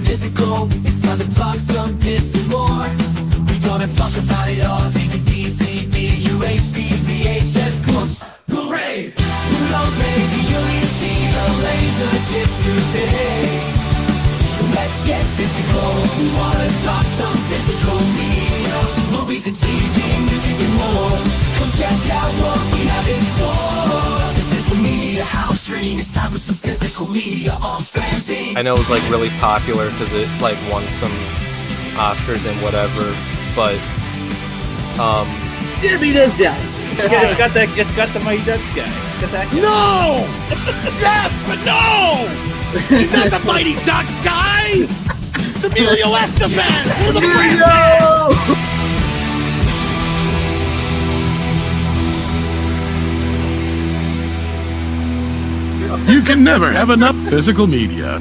physical. It's time to talk some piss and more. We gonna talk about it all. DVD, CD, UHD, VHS, books, Blu-ray. Who knows, maybe you'll even see a laser disc today. Let's get physical. We wanna talk some physical media. Movies and TV, music and more. Come check out what we have in store. This is the media house stream. It's time for some physical media on FanZcene. I know it was like really popular because it like won some Oscars and whatever, but Jimmy does that. It's got the Mighty Ducks guy. Got that guy. No! Yes, but no! He's not the Mighty Ducks guy! It's Emilio Estevez! For the You can never have enough physical media.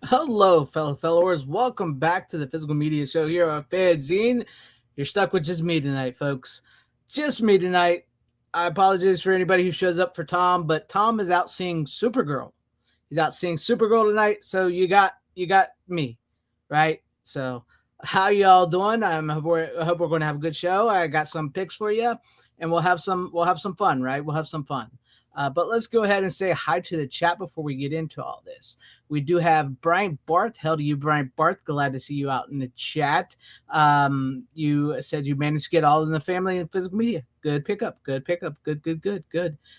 Hello, fellow followers. Welcome back to the Physical Media Show here on FanZcene. You're stuck with just me tonight, folks. Just me tonight. I apologize for anybody who shows up for Tom, but Tom is out seeing Supergirl. He's out seeing Supergirl tonight, so you got me, right? So how y'all doing? I hope we're going to have a good show. I got some picks for you, and we'll have some fun, right? We'll have some fun. But let's go ahead and say hi to the chat before we get into all this. We do have Brian Barth. Hell to you, Brian Barth. Glad to see you out in the chat. You said you managed to get all in the family and physical media. Good pickup. Good.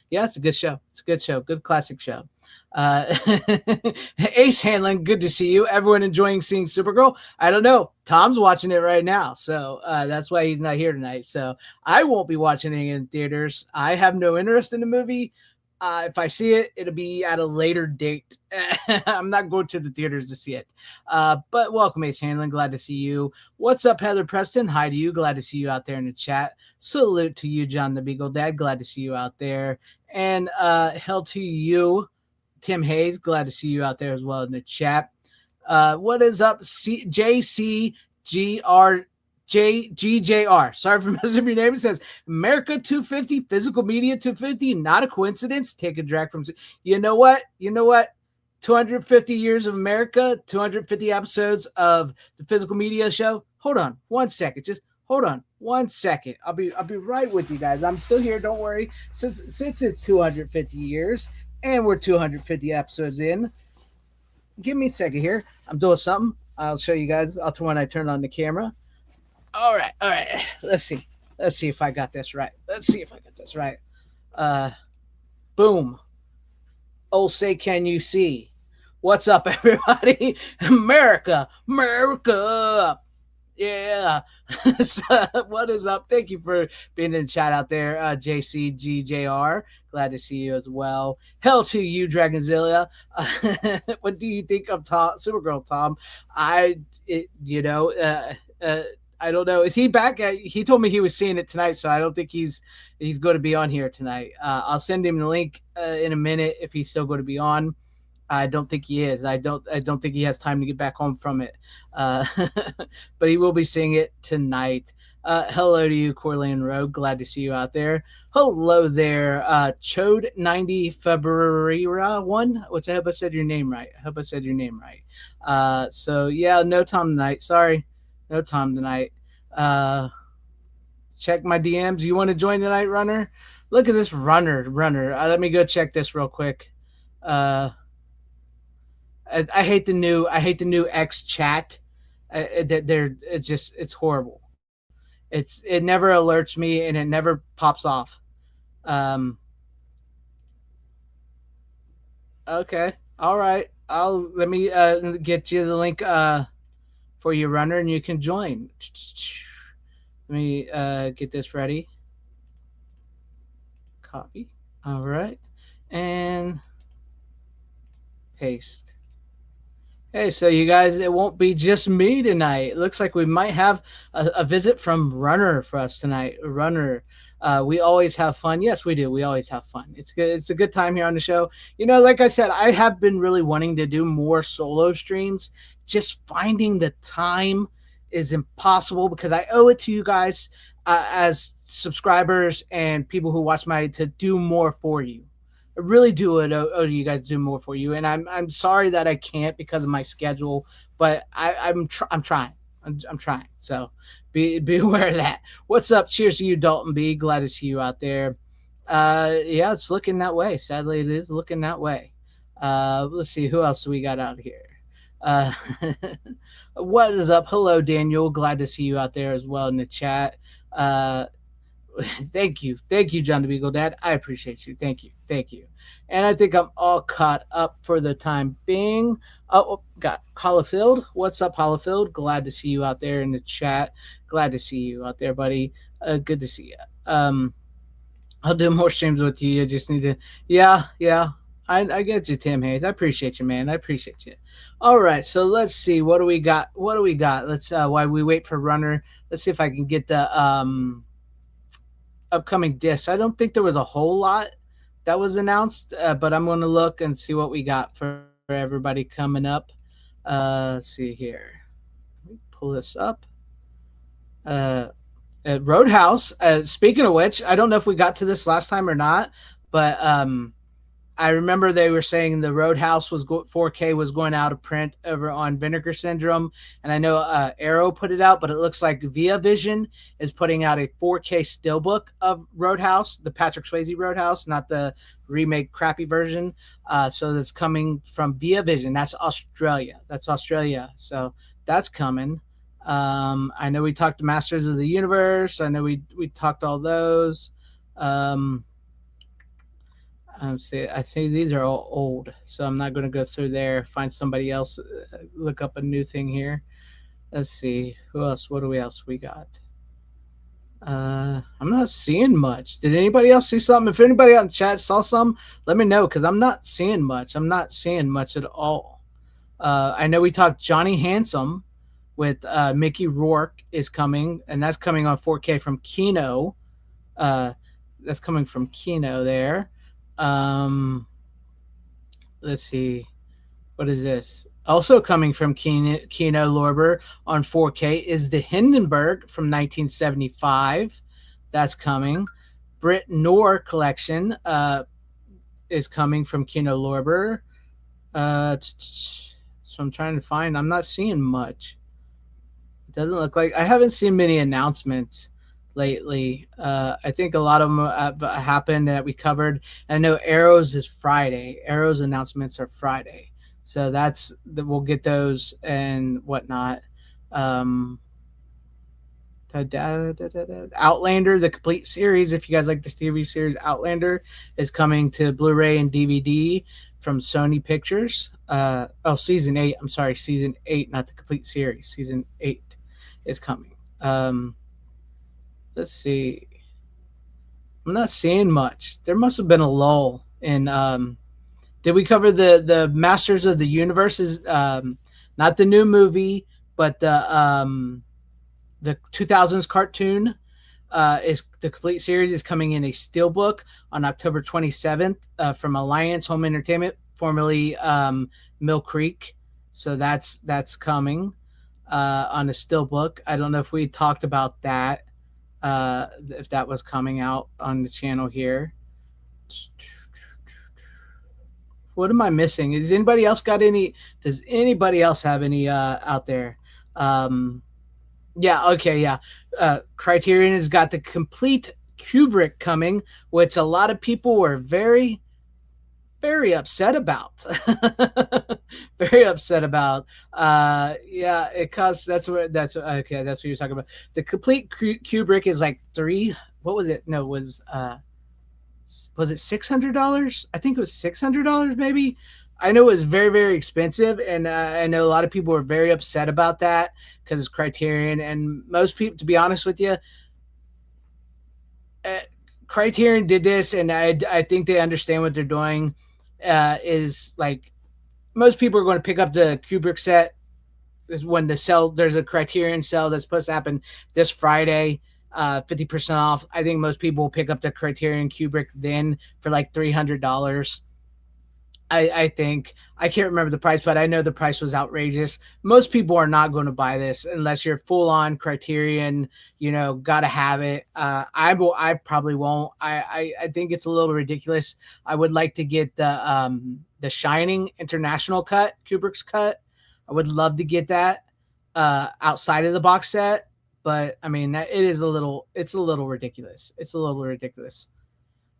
Yeah, it's a good show. It's a good show. Good classic show. Ace Hanlon, good to see you. Everyone enjoying seeing Supergirl? I don't know. Tom's watching it right now, so that's why he's not here tonight. So I won't be watching it in theaters. I have no interest in the movie. If I see it, it'll be at a later date. I'm not going to the theaters to see it. But welcome, Ace Hanlon. Glad to see you. What's up, Heather Preston? Hi to you. Glad to see you out there in the chat. Salute to you, John the Beagle Dad. Glad to see you out there. And hell to you, Tim Hayes. Glad to see you out there as well in the chat. What is up, JCGR? JGJR. Sorry for messing up your name. It says America 250, Physical Media 250. Not a coincidence. Take a drag from. You know what? 250 years of America, 250 episodes of the Physical Media Show. Hold on 1 second. Just hold on 1 second. I'll be right with you guys. I'm still here. Don't worry. Since it's 250 years and we're 250 episodes in. Give me a second here. I'm doing something. I'll show you guys. When I turn on the camera. All right. Let's see if I got this right. Boom. Oh, say, can you see? What's up, everybody? America. Yeah. So, what is up? Thank you for being in the chat out there, JCGJR. Glad to see you as well. Hell to you, Dragonzilla. What do you think of Supergirl, Tom? I don't know. Is he back? He told me he was seeing it tonight, so I don't think he's going to be on here tonight. I'll send him the link in a minute if he's still going to be on. I don't think he is. I don't think he has time to get back home from it. But he will be seeing it tonight. Hello to you, Corleone Road. Glad to see you out there. Hello there, Chode 90 February 1, which I hope I said your name right. So yeah, no Tom tonight. Sorry. No Tom tonight. Check my DMs. You want to join tonight, Runner? Look at this runner. Let me go check this real quick. I hate the new X chat. It's horrible. It never alerts me and it never pops off. Okay. All right. Let me get you the link for you, Runner, and you can join. Let me get this ready. Copy. All right. And paste. Hey, so you guys, it won't be just me tonight. It looks like we might have a visit from Runner for us tonight. Runner. We always have fun. Yes, we do. We always have fun. It's good. It's a good time here on the show. You know, like I said, I have been really wanting to do more solo streams. Just finding the time is impossible because I owe it to you guys as subscribers and people who watch my to do more for you. I really do owe you guys to do more for you, and I'm sorry that I can't because of my schedule, but I'm trying. I'm trying. So be aware of that. What's up? Cheers to you, Dalton B. Glad to see you out there. Yeah, it's looking that way. Sadly, it is looking that way. Let's see who else we got out here. Uh, what is up? Hello, Daniel. Glad to see you out there as well in the chat. Thank you, John the Beagle Dad. I appreciate you. Thank you. And I think I'm all caught up for the time being. Got Hollifield. What's up, Hollifield? Glad to see you out there in the chat. Glad to see you out there, buddy. Good to see you. I'll do more streams with you. You just need to, yeah. I get you, Tim Hayes. I appreciate you, man. I appreciate you. All right, so let's see. What do we got? Let's while we wait for Runner, let's see if I can get the upcoming discs. I don't think there was a whole lot that was announced, but I'm going to look and see what we got for everybody coming up. Let's see here. Let me pull this up. Roadhouse. Speaking of which, I don't know if we got to this last time or not, but I remember they were saying the Roadhouse 4K was going out of print over on Vinegar Syndrome, and I know Arrow put it out, but it looks like Via Vision is putting out a 4K steelbook of Roadhouse, the Patrick Swayze Roadhouse, not the remake crappy version. So that's coming from Via Vision. That's Australia. So that's coming. I know we talked Masters of the Universe. I know we talked all those. I see these are all old, so I'm not going to go through there. Find somebody else. Look up a new thing here. Let's see who else. What else we got? I'm not seeing much. Did anybody else see something? If anybody out in chat saw some, let me know because I'm not seeing much. I'm not seeing much at all. I know we talked Johnny Handsome with Mickey Rourke is coming, and that's coming on 4K from Kino. That's coming from Kino there. Let's see. What is this? Also coming from Kino Lorber on 4K is the Hindenburg from 1975. That's coming. Brit Noor collection is coming from Kino Lorber. So I'm trying to find. I'm not seeing much. It doesn't look like I haven't seen many announcements lately. I think a lot of them happened that we covered. I know Arrows is Friday. Arrows announcements are Friday, so we'll get those and whatnot. Outlander, the complete series. If you guys like the TV series, Outlander is coming to Blu-ray and DVD from Sony Pictures. Season 8. I'm sorry, season 8, not the complete series. Season 8 is coming. Let's see. I'm not seeing much. There must have been a lull in. Did we cover the Masters of the Universe? Is not the new movie, but the 2000s cartoon is the complete series is coming in a steelbook on October 27th from Alliance Home Entertainment, formerly Mill Creek. So that's coming on a steelbook. I don't know if we talked about that. If that was coming out on the channel here. What am I missing? Does anybody else have any out there? Criterion has got the complete Kubrick coming, which a lot of people were very, very upset about. Very upset about. It costs. That's what you're talking about. The complete Kubrick is like what was it? No, was it $600? I think it was $600 maybe. I know it was very, very expensive, and I know a lot of people were very upset about that because it's Criterion, and most people, to be honest with you, Criterion did this, and I think they understand what they're doing. Is like most people are going to pick up the Kubrick set is when there's a Criterion sale that's supposed to happen this Friday, 50% off. I think most people will pick up the Criterion Kubrick then for like $300. I think I can't remember the price, but I know the price was outrageous. Most people are not going to buy this unless you're full on Criterion. Gotta have it. I will. I probably won't. I think it's a little ridiculous. I would like to get the Shining International cut, Kubrick's cut. I would love to get that outside of the box set, but I mean it is a little. It's a little ridiculous. It's a little ridiculous.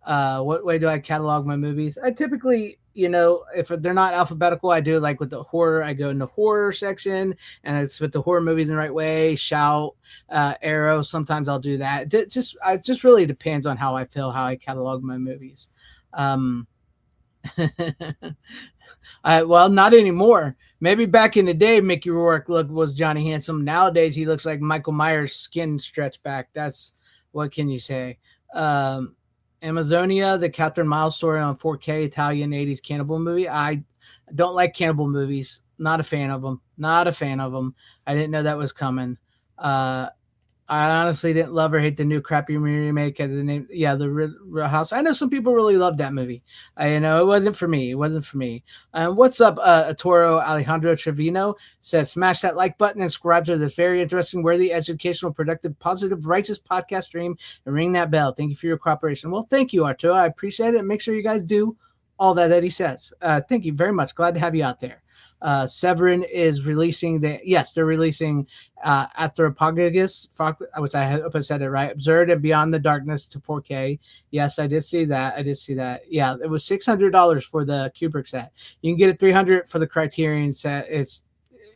What way do I catalog my movies? I typically, if they're not alphabetical, I do like with the horror. I go in the horror section, and it's with the horror movies in the right way. Shout, Arrow. Sometimes I'll do that. It just really depends on how I feel, how I catalog my movies. Well, not anymore. Maybe back in the day, Mickey Rourke was Johnny Handsome. Nowadays, he looks like Michael Myers' skin stretched back. That's what can you say? Amazonia, the Catherine Miles story on 4K Italian 80s cannibal movie. I don't like cannibal movies. Not a fan of them. Not a fan of them. I didn't know that was coming. I honestly didn't love or hate the new crappy remake of the name. Yeah, the Real House. I know some people really loved that movie. It wasn't for me. It wasn't for me. What's up, Toro Alejandro Trevino says, smash that like button and subscribe to this very interesting, worthy, educational, productive, positive, righteous podcast stream and ring that bell. Thank you for your cooperation. Well, thank you, Arturo. I appreciate it. Make sure you guys do all that he says. Thank you very much. Glad to have you out there. Severin is releasing they're releasing Anthropophagus, which I hope I said it right. Absurd and Beyond the Darkness to 4K. Yes, I did see that. Yeah, it was $600 for the Kubrick set. You can get it $300 for the Criterion set. It's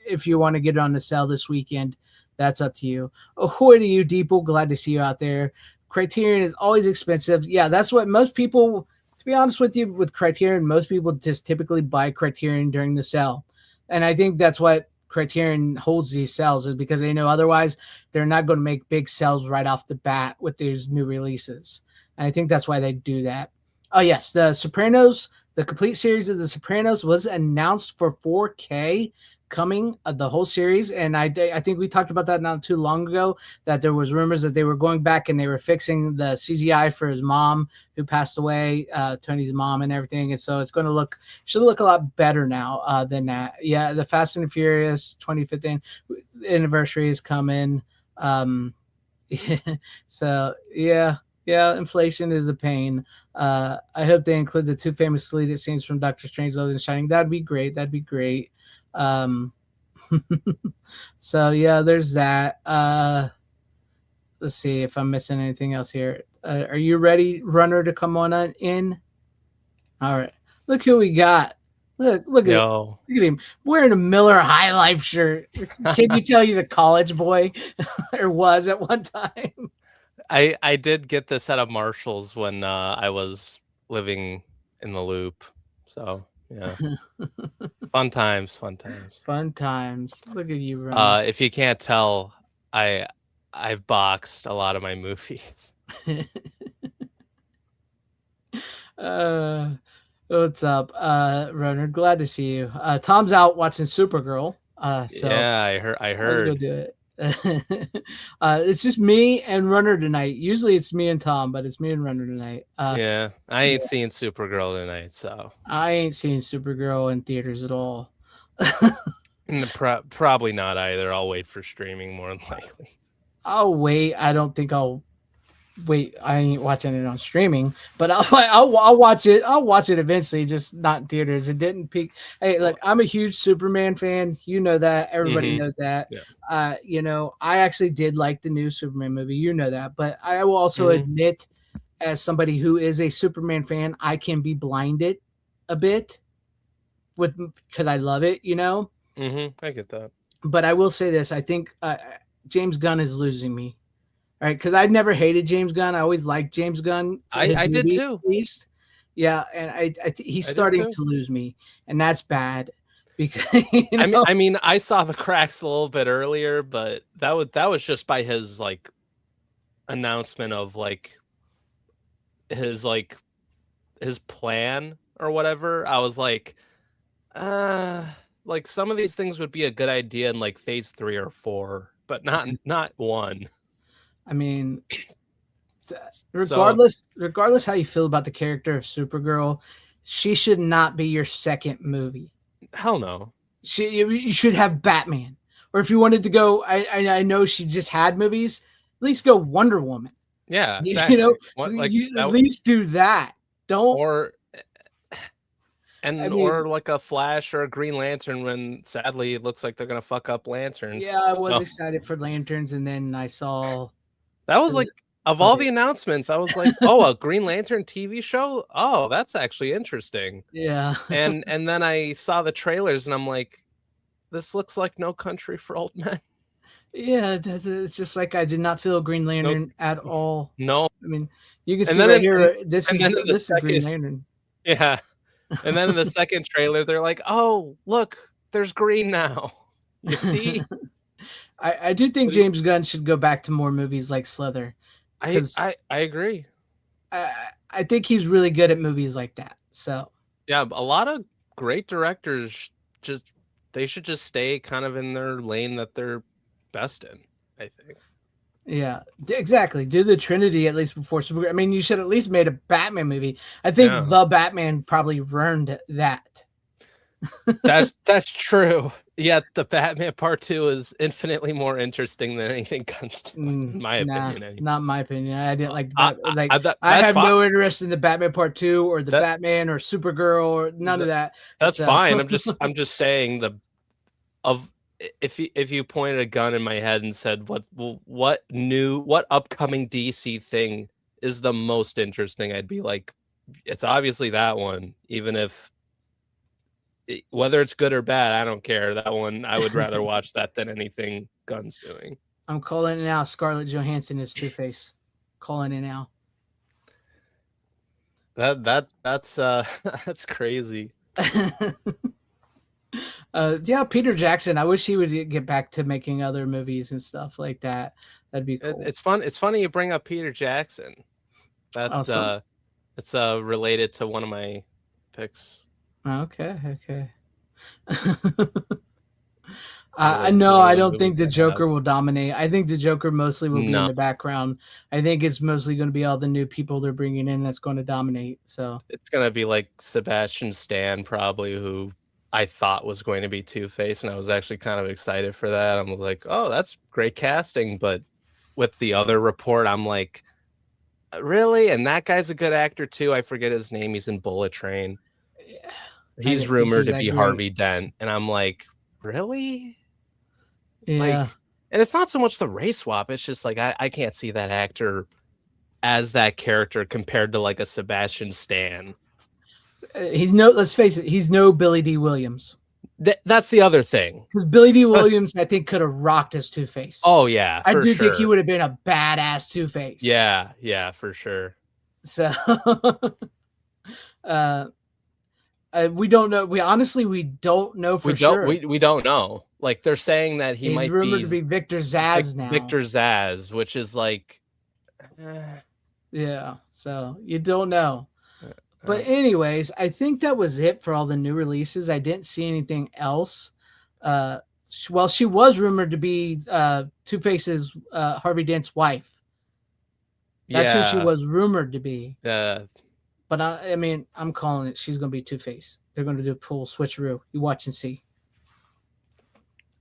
if you want to get it on the sale this weekend. That's up to you. Ahoy to you, Deeple. Glad to see you out there. Criterion is always expensive. Yeah, that's what most people. To be honest with you, with Criterion, most people just typically buy Criterion during the sale. And I think that's what Criterion holds these sales is because they know otherwise they're not going to make big sales right off the bat with these new releases. And I think that's why they do that. Oh, yes. The Sopranos, the complete series of The Sopranos was announced for 4K coming, the whole series. And I think we talked about that not too long ago, that there was rumors that they were going back and they were fixing the CGI for his mom who passed away, Tony's mom and everything. And so it's going to should look a lot better now than that. Yeah. The Fast and Furious 2015 anniversary is coming. So yeah, inflation is a pain. I hope they include the two famous deleted scenes from Doctor Strangelove and Shining. That'd be great. So yeah, there's that. Let's see if I'm missing anything else here. Are you ready, Runner, to come on in? All right. Look who we got. Look at him wearing a Miller High Life shirt. Can you tell he's a college boy or was at one time? I did get this at a Marshall's when I was living in the Loop. So yeah. Fun times. Look at you, Runner. If you can't tell, I've boxed a lot of my movies. What's up, Runner? Glad to see you. Tom's out watching Supergirl. So yeah, I heard. Go do it. It's just me and Runner tonight. Usually it's me and Tom, but it's me and Runner tonight. Yeah, I ain't seeing Supergirl tonight, so I ain't seen Supergirl in theaters at all. Probably not either. I'll wait for streaming more than likely. I'll wait. I don't think I'll wait. I ain't watching it on streaming, but I'll watch it. I'll watch it eventually, just not in theaters. It didn't peak. Hey, look, I'm a huge Superman fan. You know that. Everybody knows that. Yeah. I actually did like the new Superman movie. You know that, but I will also admit, as somebody who is a Superman fan, I can be blinded a bit because I love it. I get that. But I will say this: I think James Gunn is losing me. Right, because I never hated James Gunn. I always liked James Gunn. I did too. At least. Yeah, and he's starting to lose me, and that's bad. Because I mean, I saw the cracks a little bit earlier, but that was just by his announcement of his plan or whatever. I was like some of these things would be a good idea in phase 3 or 4, but not 1. I mean, regardless how you feel about the character of Supergirl, she should not be your second movie. Hell no. You should have Batman. Or if you wanted to go, I know she just had movies. At least go Wonder Woman. Yeah, exactly. You know, What, like, at least do that. Don't. or I mean, or like a Flash or a Green Lantern when sadly it looks like they're gonna fuck up lanterns. yeah, I was So, excited for Lanterns, and then I saw. that was like of all the Okay. announcements, I was like, oh, a Green Lantern TV show? Oh, that's actually interesting. Yeah. And then I saw the trailers and I'm like, this looks like No Country for Old Men. Yeah, it's just like I did not feel Green Lantern at all. No. I mean, you can And see then right in- here. This and is then in the this is Green second- Lantern. Yeah. And then in the second trailer, they're like, oh, look, there's green now. You see? I do think James Gunn should go back to more movies like Slither. I agree. I think he's really good at movies like that. So Yeah, a lot of great directors they should just stay kind of in their lane that they're best in, I think. yeah, exactly. Do the Trinity at least before Super. I mean, you should at least made a Batman movie. I think Yeah. the Batman probably ruined that. That's true. Yeah, the Batman Part 2 is infinitely more interesting than anything Gunn's doing, in my opinion. Anyway. Not my opinion. I didn't like I- I have fine. no interest in the Batman Part 2 or the That- Batman or Supergirl or none of that. That's So- fine. I'm just saying if you pointed a gun in my head and said what upcoming DC thing is the most interesting, I'd be like, it's obviously that one, even if whether it's good or bad, I don't care. That one, I would rather watch that than anything Gunn's doing. I'm calling it now. Scarlett Johansson is Two-Face. Calling it now. That's that's crazy. Yeah, Peter Jackson. I wish he would get back to making other movies and stuff like that. That'd be cool. It's fun. It's funny you bring up Peter Jackson. That Awesome. it's related to one of my picks. Okay. Related to No, one of I the don't movies think the I have. Joker will dominate. I think the Joker mostly will be in No. the background. I think it's mostly going to be all the new people they're bringing in that's going to dominate. So It's gonna be like Sebastian Stan, probably, who I thought was going to be Two-Face, and I was actually kind of excited for that. I was like, oh, that's great casting. But with the other report, I'm like, really? And that guy's a good actor too. I forget his name. He's in Bullet Train. yeah. He's think rumored he's to that be great. Harvey Dent, and I'm like, really? Yeah. And it's not so much the race swap. It's just like I can't see that actor as that character compared to like a Sebastian Stan. Let's face it, he's no Billy D. Williams. That's the other thing. Because Billy D. Williams, I think, could have rocked as Two-Face. Oh yeah, I for do think he sure. would have been a badass Two-Face. Yeah, for sure. So we don't know. We don't know for sure. We don't know. Like they're saying that he He's might rumored be to be Victor Zsasz now. Victor Zsasz, which is like, Yeah. So you don't know. But anyways, I think that was it for all the new releases. I didn't see anything else. Well, she was rumored to be Two-Face's Harvey Dent's wife. That's who she was rumored to be. But I mean, I'm calling it. She's going to be Two-Face. They're going to do a full switcheroo. You watch and see.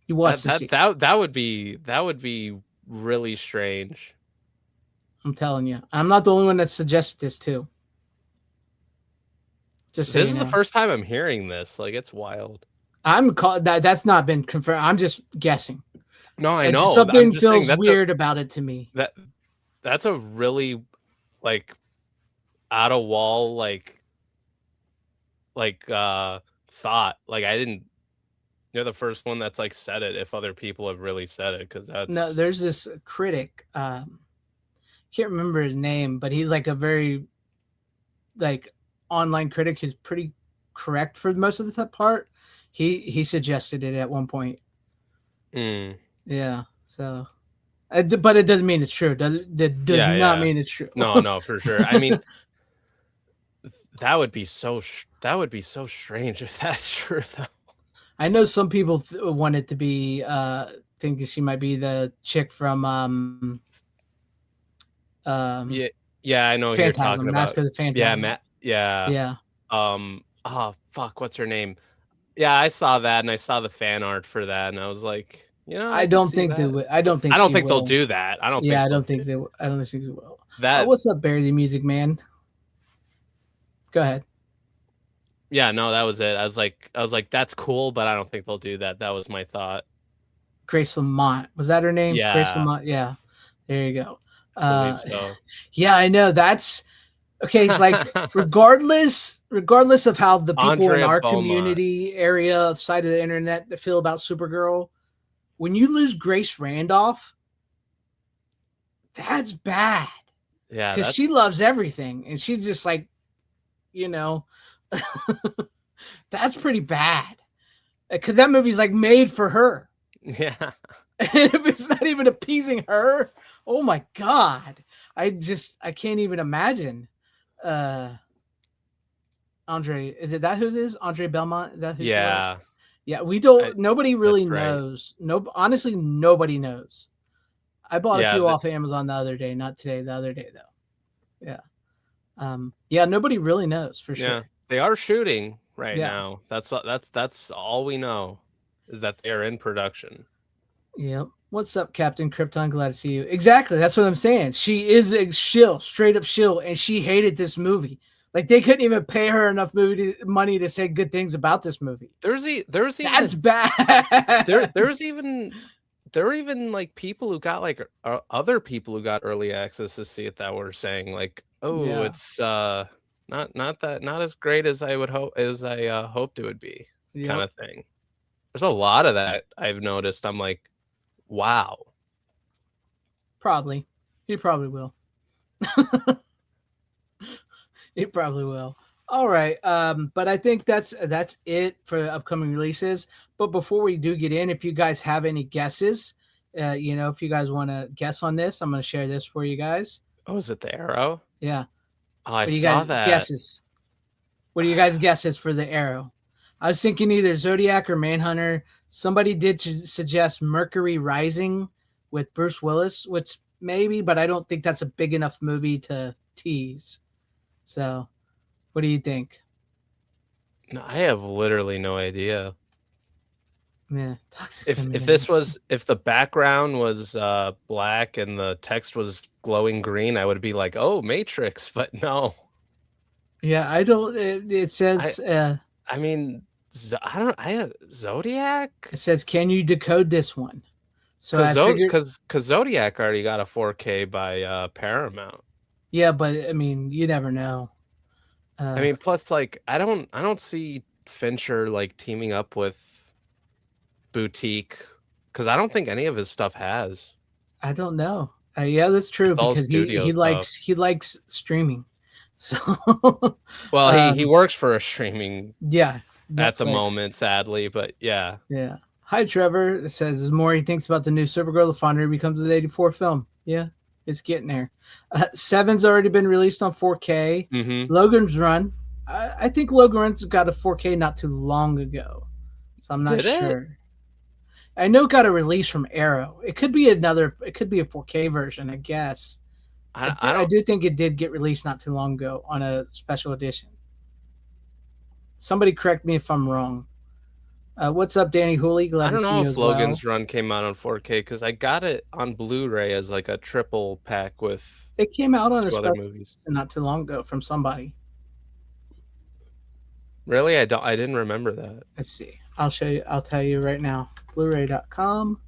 You watch and see. That would be really strange. I'm telling you. I'm not the only one that suggested this too. Just so This you is know. the first time I'm hearing this. Like, it's wild. That's not been confirmed. I'm just guessing. No, I It's know. just something I'm just saying feels weird about it to me. That's a really like out of wall thought. Like I didn't. You're the first one that's like said it. If other people have really said it, because that's No, there's this critic. Can't remember his name, but he's like a very like online critic who's pretty correct for most of the part. He suggested it at one point. Mm. Yeah. So, but it doesn't mean it's true. That does not mean it's true. No, for sure. I mean, that would be so strange if that's true, though. I know some people want it to be think she might be the chick from Yeah, I know what you're Phantasm, talking Mask about. of the Phantasm. Yeah, Yeah. Oh fuck, what's her name? Yeah, I saw that, and I saw the fan art for that, and I was like, I I could don't see think they that. would. I don't think I don't she think they'll will. do that. I don't Yeah, think I they'll don't think do they. I don't think they will. that. What's up, Barry the Music Man? Go ahead. Yeah, no, that was it. I was like, that's cool, but I don't think they'll do that. That was my thought. Grace Lamont, was that her name? Grace Yeah, Lamont. Yeah, there you go. I believe so. Yeah, I know. That's okay. It's like regardless of how the people in Andrea our Beaumont. community area side of the internet feel about Supergirl, when you lose Grace Randolph, that's bad. Yeah, Because she loves everything, and she's just like, you know, that's pretty bad. Because that movie's like made for her. yeah. And if it's not even appeasing her, oh my god, I can't even imagine. Andre, is it that who it is? Andre Belmont? Is that who she was? Yeah. Yeah, we don't. Nobody really that's right. knows. No, honestly, nobody knows. I bought a Yeah, few off Amazon the other day, not today. The other day though. Yeah. Yeah. Nobody really knows for sure. Yeah, they are shooting right Yeah. now. That's all we know is that they are in production. Yep. What's up, Captain Krypton? Glad to see you. Exactly. That's what I'm saying. She is a shill, straight up shill, and she hated this movie. Like they couldn't even pay her enough money to say good things about this movie. There was even That's bad. there were even like people who got like other people who got early access to see it that were saying like, oh, Yeah. it's not as great as I would hope as I hoped it would be, kind of thing. There's a lot of that I've noticed. I'm like, wow. Probably. He probably will. He probably will. All right. But I think that's it for upcoming releases. But before we do get in, if you guys have any guesses, if you guys want to guess on this, I'm going to share this for you guys. Oh, is it the Arrow? Yeah. Oh, I saw that. Guesses. What do you guys guesses for the Arrow? I was thinking either Zodiac or Manhunter. Somebody did suggest Mercury Rising with Bruce Willis, which maybe, but I don't think that's a big enough movie to tease. So, what do you think? No, I have literally no idea. Yeah, if the background was black and the text was glowing green, I would be like, oh, Matrix, but no. Yeah, I don't. It says. I mean, I don't. I had Zodiac. It says, "Can you decode this one?" So because Zodiac already got a 4K by Paramount. Yeah, but I mean, you never know. I mean, plus, like, I don't see Fincher like teaming up with Boutique because I don't think any of his stuff has. I don't know. Yeah, that's true because he likes streaming. So, well, he works for a streaming. Yeah. At the moment, sadly, but yeah. Yeah. Hi, Trevor. It says the more he thinks about the new Supergirl, the fonder he becomes of the 84 film. Yeah, it's getting there. Seven's already been released on 4K. Mm-hmm. Logan's Run. I think Logan Run's got a 4K not too long ago. So I'm not sure. I know it got a release from Arrow. It could be a 4K version, I guess. I do think it did get released not too long ago on a special edition. Somebody correct me if I'm wrong. What's up, Danny Hooley? Glad to see you. I don't know if Logan's Run came out on 4K because I got it on Blu-ray as like a triple pack with. It came out on other movies not too long ago from somebody. Really, I didn't remember that. Let's see. I'll show you. I'll tell you right now. Blu-ray.com.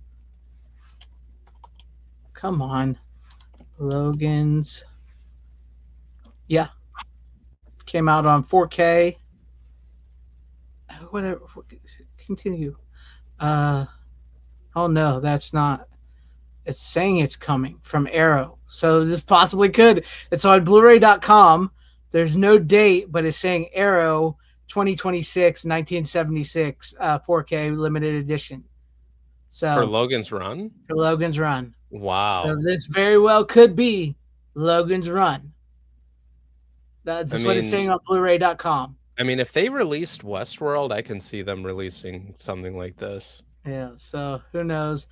Come on, Logan's. Yeah, came out on 4K. Whatever. Continue. Oh no, that's not. It's saying it's coming from Arrow, so this possibly could. It's on Blu-ray.com. There's no date, but it's saying Arrow 2026, 1976, 4K limited edition. So for Logan's Run. For Logan's Run. Wow. So this very well could be Logan's Run. That's what it's saying on Blu-ray.com. I mean, if they released Westworld, I can see them releasing something like this. Yeah, so who knows?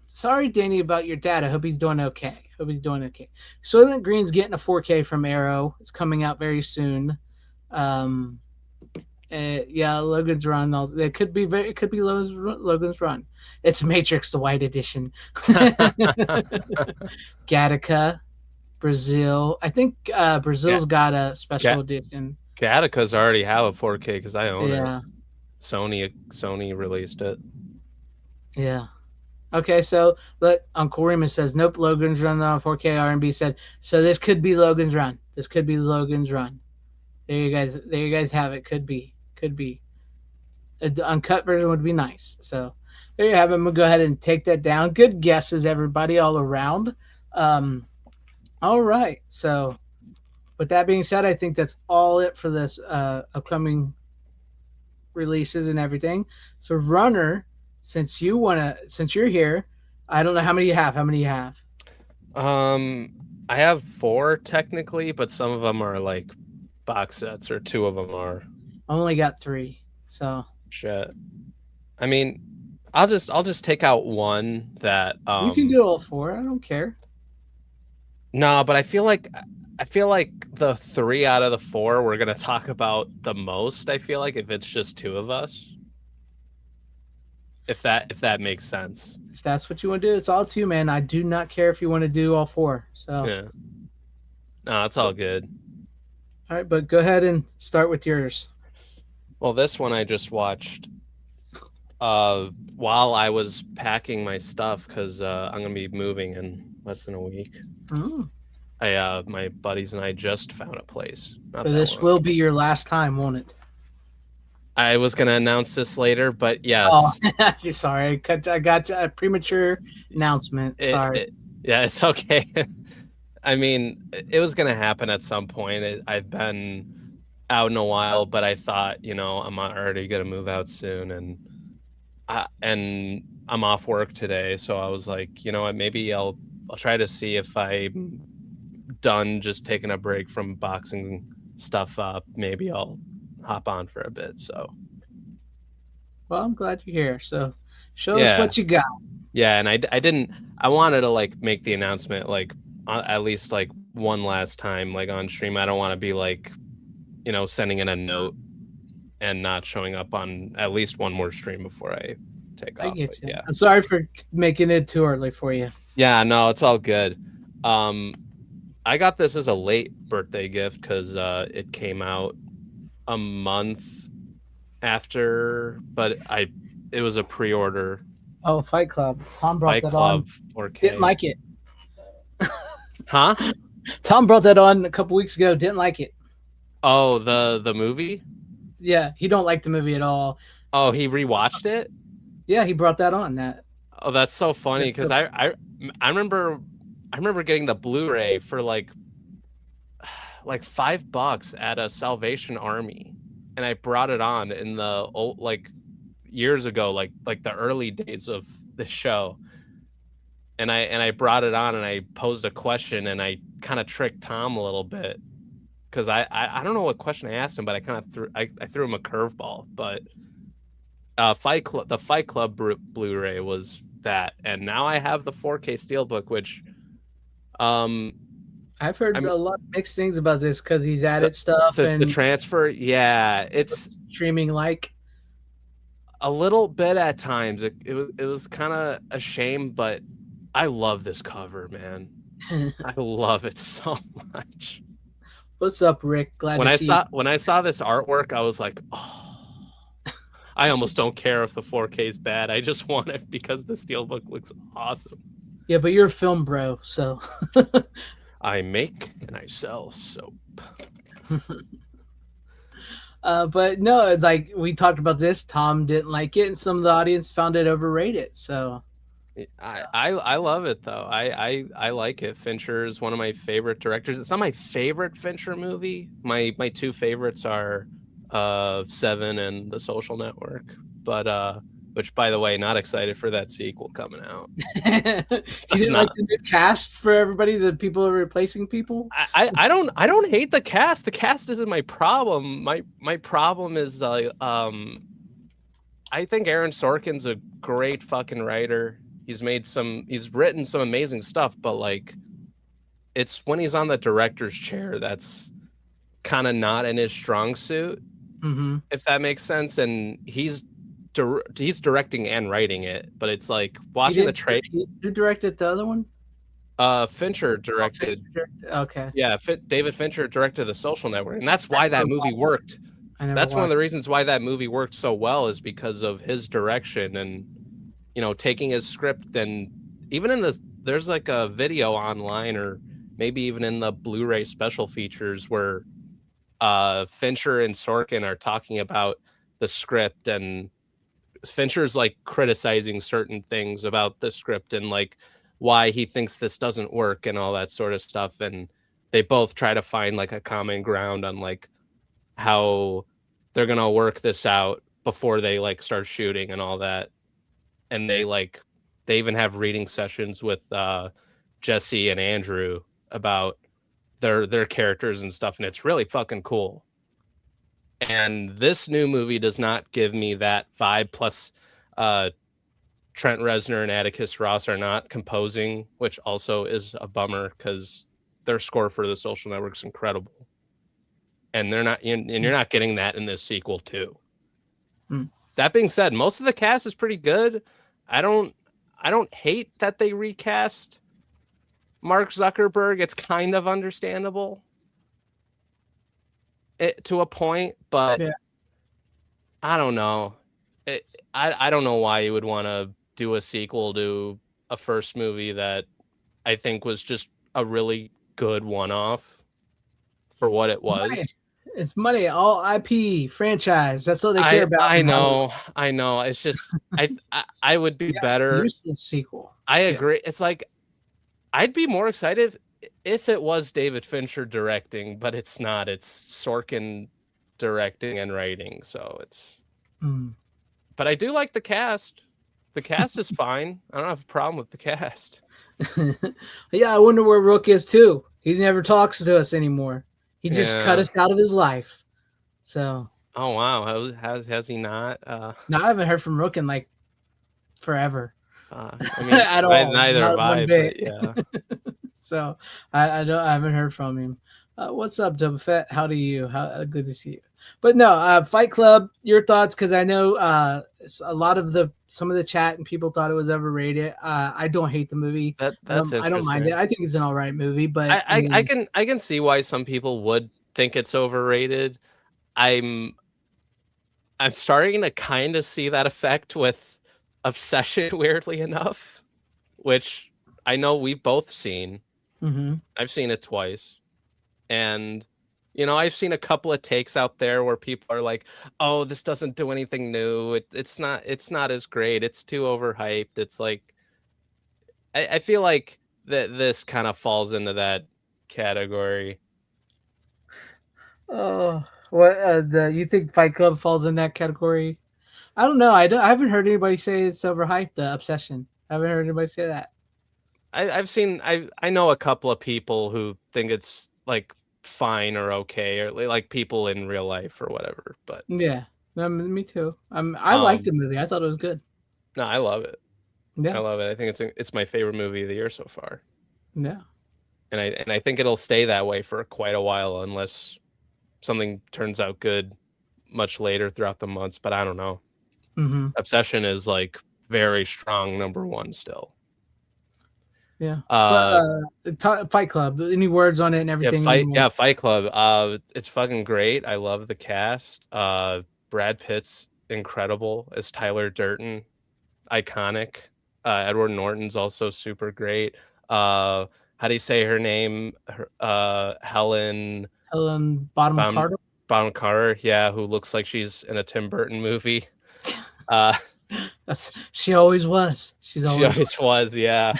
Sorry, Danny, about your dad. I hope he's doing okay. Soylent Green's getting a 4K from Arrow. It's coming out very soon. Yeah, Logan's Run. It could be Logan's Run. It's Matrix the White Edition. Gattaca, Brazil. I think Brazil's got a special Ga- edition. Gattaca's already have a 4K because I own Yeah, it. Sony released it. yeah. Okay, so look, Uncle Remus says nope. Logan's Run on 4K. R&B said so. This could be Logan's Run. This could be Logan's Run. There you guys have it. Could be. The uncut version would be nice. So there you have it. I'm gonna go ahead and take that down. Good guesses, everybody, all around. All right. So with that being said, I think that's all it for this upcoming releases and everything. So Runner, since you're here, I don't know how many you have. How many you have? I have 4 technically, but some of them are like box sets, or 2 of them are. I only got 3. So Shit. I mean, I'll just take out one that you can do all 4. I don't care. No, but I feel like the 3 out of the 4 we're gonna talk about the most. I feel like if it's just 2 of us, if that makes sense. If that's what you want to do, it's all to you, man. I do not care if you want to do all 4. So Yeah. No, it's all good. all right, but go ahead and start with yours. Well, this one I just watched while I was packing my stuff because I'm gonna be moving in less than a week. My buddies and I just found a place. So this will be your last time, won't it? I was gonna announce this later, but yes. Oh, sorry, I got a premature announcement. Sorry. Yeah, it's okay. I mean, it was gonna happen at some point. I've been out in a while, but I thought, I'm already gonna move out soon, and I'm off work today, so I was like, you know what, maybe I'll try to see if I'm done just taking a break from boxing stuff up. Maybe I'll hop on for a bit. So well, I'm glad you're here. So show us what you got. Yeah, and I wanted to like make the announcement like at least like one last time like on stream. I don't want to be like, sending in a note and not showing up on at least one more stream before I take off. Yeah, I'm sorry for making it too early for you. Yeah, no, it's all good. I got this as a late birthday gift because it came out a month after, but it was a pre-order. Oh, Fight Club. Tom brought Fight that Club on. 4K. Didn't like it. Huh? Tom brought that on a couple weeks ago. Didn't like it. Oh, the movie? Yeah, he don't like the movie at all. Oh, he rewatched it? Yeah, he brought that on. Oh, that's so funny because I remember getting the Blu-ray for like $5 at a Salvation Army, and I brought it on in the old years ago, like the early days of the show. And I brought it on and I posed a question and I kind of tricked Tom a little bit because I don't know what question I asked him, but I threw him a curveball. But the Fight Club Blu-ray was that, and now I have the 4K Steelbook, which I've heard a lot of mixed things about this because he's added stuff and the transfer. Yeah, it's streaming like a little bit at times. It was kind of a shame, but I love this cover, man. I love it so much. What's up, Rick? Glad when to I see saw you. when I saw this artwork, I was like, oh, I almost don't care if the 4K is bad. I just want it because the Steelbook looks awesome. Yeah, but you're a film bro, so I make and I sell soap. But no, like we talked about this, Tom didn't like it, and some of the audience found it overrated. So I love it though. I like it. Fincher is one of my favorite directors. It's not my favorite Fincher movie. My 2 favorites are Seven and The Social Network. But which, by the way, not excited for that sequel coming out. You didn't like the new cast for everybody? The people are replacing people. I don't hate the cast. The cast isn't my problem. My problem is I think Aaron Sorkin's a great fucking writer. He's written some amazing stuff, but like it's when he's on the director's chair that's kind of not in his strong suit, if that makes sense. And he's directing and writing it, but it's like watching the trade. Who directed the other one? Fincher directed. Okay. Yeah, David Fincher directed The Social Network, and that's why that movie worked. That's one of the reasons why that movie worked so well, is because of his direction and, you know, taking his script. And even in there's like a video online, or maybe even in the Blu-ray special features, where Fincher and Sorkin are talking about the script, and Fincher's like criticizing certain things about the script and like why he thinks this doesn't work and all that sort of stuff. And they both try to find like a common ground on like how they're gonna work this out before they like start shooting and all that. And they even have reading sessions with Jesse and Andrew about their characters and stuff, and it's really fucking cool. And this new movie does not give me that vibe. Plus Trent Reznor and Atticus Ross are not composing, which also is a bummer, because their score for The Social Network is incredible, and you're not getting that in this sequel too. That being said, most of the cast is pretty good. I don't hate that they recast Mark Zuckerberg. It's kind of understandable to a point, but yeah. I don't know. I don't know why you would want to do a sequel to a first movie that I think was just a really good one-off for what it was. It's money, all IP franchise. That's all they care about. I know. It's just I would be better. Useless sequel. I agree. Yeah. It's like I'd be more excited if it was David Fincher directing, but it's not. It's Sorkin directing and writing. So it's. But I do like the cast. The cast is fine. I don't have a problem with the cast. Yeah, I wonder where Rook is too. He never talks to us anymore. He just cut us out of his life. So. Oh wow, has he not? No, I haven't heard from Rook in like forever. I mean, at all. Neither have I. But yeah. So I haven't heard from him. What's up, Double Fett? How do you? How good to see you. But no, Fight Club. Your thoughts? Because I know a lot of some of the chat and people thought it was overrated. I don't hate the movie. That's I don't mind it. I think it's an all right movie. But I can see why some people would think it's overrated. I'm starting to kind of see that effect with Obsession, weirdly enough, which I know we've both seen. I've seen it twice, and you know, I've seen a couple of takes out there where people are like, "Oh, this doesn't do anything new. It's not as great. It's too overhyped." It's like, I feel like that this kind of falls into that category. Oh, what you think Fight Club falls in that category? I don't know. I haven't heard anybody say it's overhyped. The Obsession. I haven't heard anybody say that. I know a couple of people who think it's like fine or okay, or like people in real life or whatever. But yeah, me too. I liked the movie. I thought it was good. No, I love it. Yeah, I love it. I think it's my favorite movie of the year so far. Yeah, and I think it'll stay that way for quite a while unless something turns out good much later throughout the months. But I don't know. Obsession is like very strong #1 still. Yeah. Fight Club. Any words on it and everything? Fight Club. It's fucking great. I love the cast. Brad Pitt's incredible as Tyler Durden, iconic. Edward Norton's also super great. How do you say her name? Helen Bonham Carter. Bonham Carter. Yeah, who looks like she's in a Tim Burton movie. She always was. She always was. Yeah.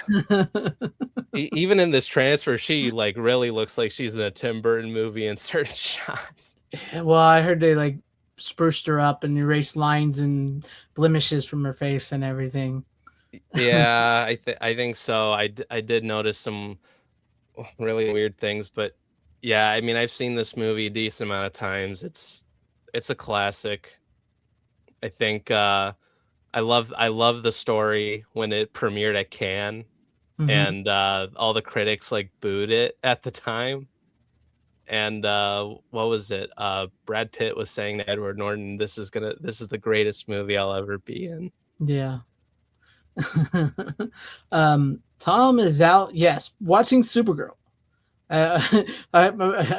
Even in this transfer, she like really looks like she's in a Tim Burton movie in certain shots. Well, I heard they like spruced her up and erased lines and blemishes from her face and everything. Yeah, I think so. I did notice some really weird things, but yeah, I mean, I've seen this movie a decent amount of times. It's a classic. I think I love the story when it premiered at Cannes, and all the critics like booed it at the time, and what was it? Brad Pitt was saying to Edward Norton, this is the greatest movie I'll ever be in. Yeah. Tom is out. Yes, watching Supergirl. Uh, I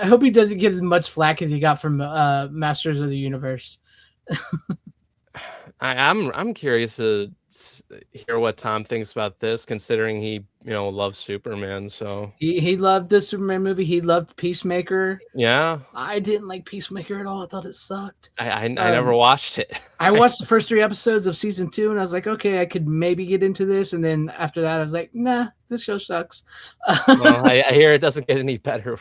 hope he doesn't get as much flack as he got from Masters of the Universe. I'm curious to hear what Tom thinks about this, considering he loves Superman. So He loved the Superman movie. He loved Peacemaker. yeah, I didn't like Peacemaker at all. I thought it sucked. I never watched it. I watched the first 3 episodes of season 2, and I was like, okay, I could maybe get into this. And then after that, I was like, nah, this show sucks. Well, I hear it doesn't get any better.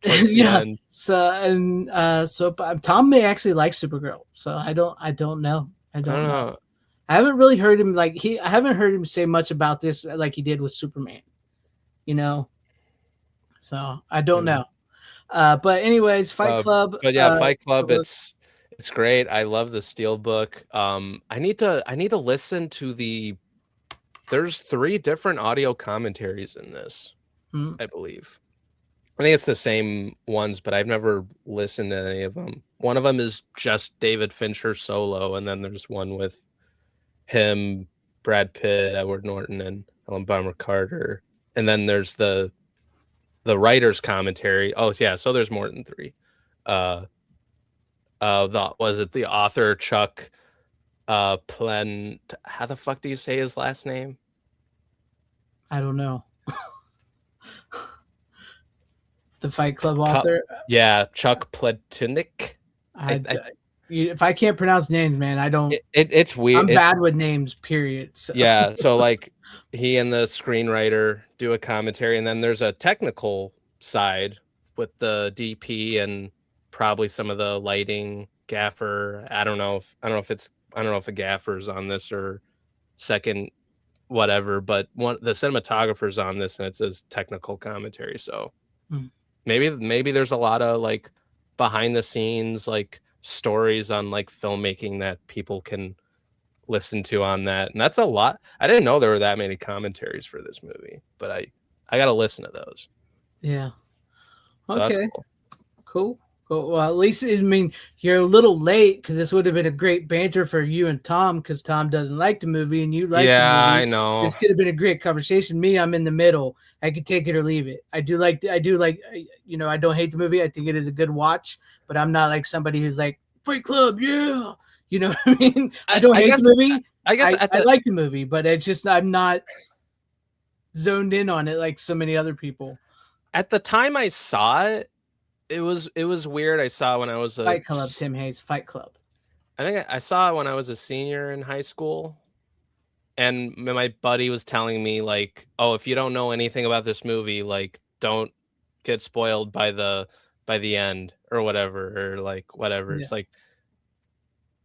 Yeah. So Tom may actually like Supergirl. So I don't know. I don't know. I haven't really heard him I haven't heard him say much about this like he did with Superman. So I don't know. But anyways, Fight Club. But yeah, Fight Club. It's great. I love the Steelbook. I need to listen to there's 3 different audio commentaries in this. I believe. I think it's the same ones, but I've never listened to any of them. One of them is just David Fincher solo, and then there's one with him, Brad Pitt, Edward Norton, and Helen Bonham Carter. And then there's the writer's commentary. Oh yeah, so there's more than 3. The author Chuck Plen? How the fuck do you say his last name? I don't know. The Fight Club author? Yeah, Chuck Pletinik. If I can't pronounce names, man, I don't. It's weird. I'm bad with names, period. So. Yeah, so like he and the screenwriter do a commentary, and then there's a technical side with the DP and probably some of the lighting gaffer. I don't know if a gaffer's on this or second whatever, but the cinematographer's on this, and it says technical commentary. So. Maybe there's a lot of like behind the scenes like stories on like filmmaking that people can listen to on that, and that's a lot. I didn't know there were that many commentaries for this movie, but I got to listen to those. Yeah. So okay. Cool. Well, at least you're a little late because this would have been a great banter for you and Tom because Tom doesn't like the movie and you like the movie. I know. This could have been a great conversation. Me, I'm in the middle. I could take it or leave it. I don't hate the movie. I think it is a good watch, but I'm not like somebody who's like Fight Club, yeah. You know what I mean? I don't hate the movie. I like the movie, but it's just I'm not zoned in on it like so many other people. At the time I saw it, it was weird. I saw it when I was a Fight Club. Tim Hayes, Fight Club. I think I saw it when I was a senior in high school, and my buddy was telling me like, "Oh, if you don't know anything about this movie, like, don't get spoiled by the end or whatever, or like whatever." Yeah. It's like,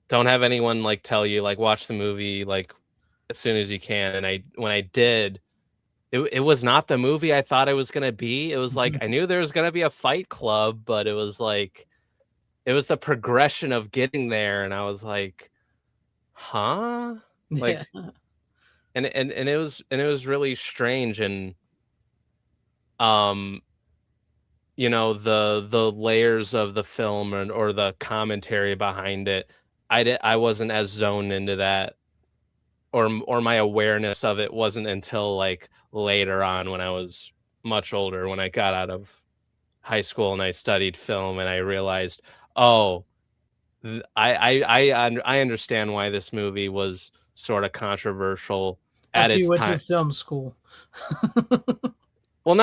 don't have anyone like tell you like watch the movie like as soon as you can. And when I did. It was not the movie I thought it was going to be. It was like, I knew there was going to be a fight club, but it was like, it was the progression of getting there. And I was like, huh? Like, yeah. and it was really strange. And, the layers of the film or the commentary behind it, I wasn't as zoned into that. Or my awareness of it wasn't until like later on when I was much older, when I got out of high school and I studied film, and I realized, I understand why this movie was sort of controversial at its time. After you went to film school. Well,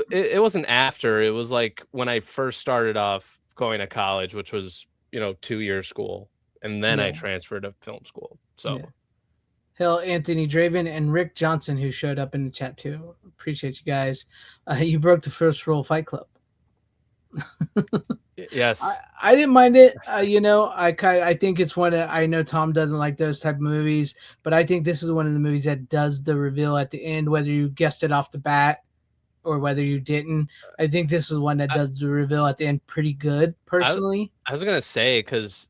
it wasn't after. It was like when I first started off going to college, which was 2-year school, and then I transferred to film school. So. Yeah. Hell, Anthony Draven and Rick Johnson, who showed up in the chat too. Appreciate you guys. You broke the first rule, Fight Club. Yes, I didn't mind it. I think it's one. I know Tom doesn't like those type of movies, but I think this is one of the movies that does the reveal at the end, whether you guessed it off the bat or whether you didn't. I think this is one that does the reveal at the end pretty good, personally. I was gonna say because.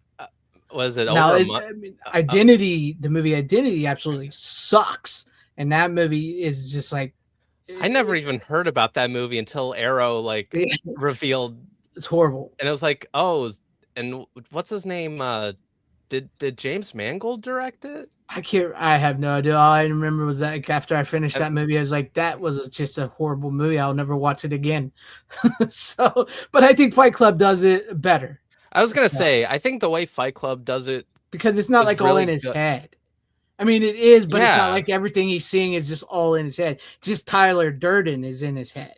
Was it now, over a month? Identity, the movie Identity absolutely sucks. And that movie is just like... I never even heard about that movie until Arrow revealed It's horrible. And it was like, oh, and what's his name? Did James Mangold direct it? I have no idea. All I remember was that after I finished that movie, I was like, that was just a horrible movie. I'll never watch it again. So, but I think Fight Club does it better. I was gonna say, I think the way Fight Club does it, because it's not like all really in his good. head. I mean, it is, but it's not Yeah. like everything he's seeing is just all in his head. Just Tyler Durden is in his head.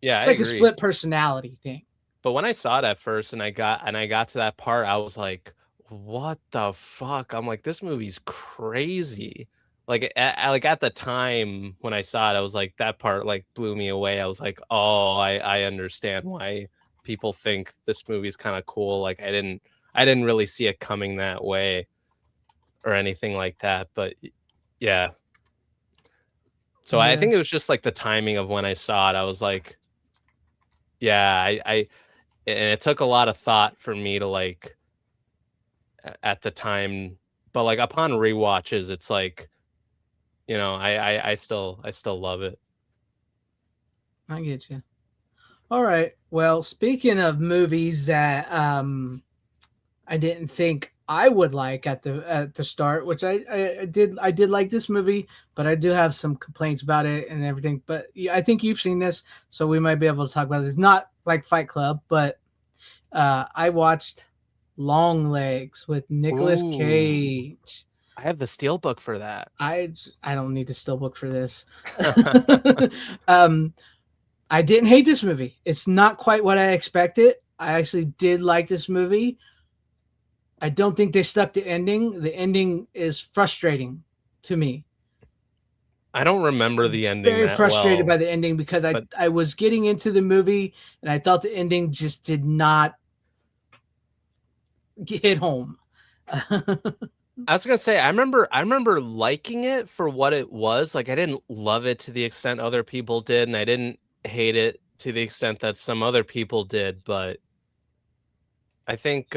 Yeah, It's I like a agree. split personality thing. But when I saw it at first and I got to that part, I was like, what the fuck? I'm like, this movie's crazy. Like at the time when I saw it, I was like, that part like blew me away. I was like, oh, I understand why people think this movie's kind of cool. Like I didn't really see it coming that way or anything like that. But yeah. So I think it was just like the timing of when I saw it. I was like, yeah, I and it took a lot of thought for me to like at the time, but like upon rewatches, it's like, you know, I still love it. I get you. All right. Well, speaking of movies that I didn't think I would like at the start, which I did like this movie, but I do have some complaints about it and everything. But I think you've seen this, so we might be able to talk about it. It's not like Fight Club, but I watched Long Legs with Nicolas Ooh. Cage. I have the steelbook for that. I don't need the steelbook for this. I didn't hate this movie. It's not quite what I expected. I actually did like this movie. I don't think they stuck the ending. The ending is frustrating to me. I don't remember the ending. Very that frustrated well, by the ending because but I was getting into the movie and I thought the ending just did not hit home. I was gonna say I remember liking it for what it was. Like I didn't love it to the extent other people did, and I didn't hate it to the extent that some other people did. But I think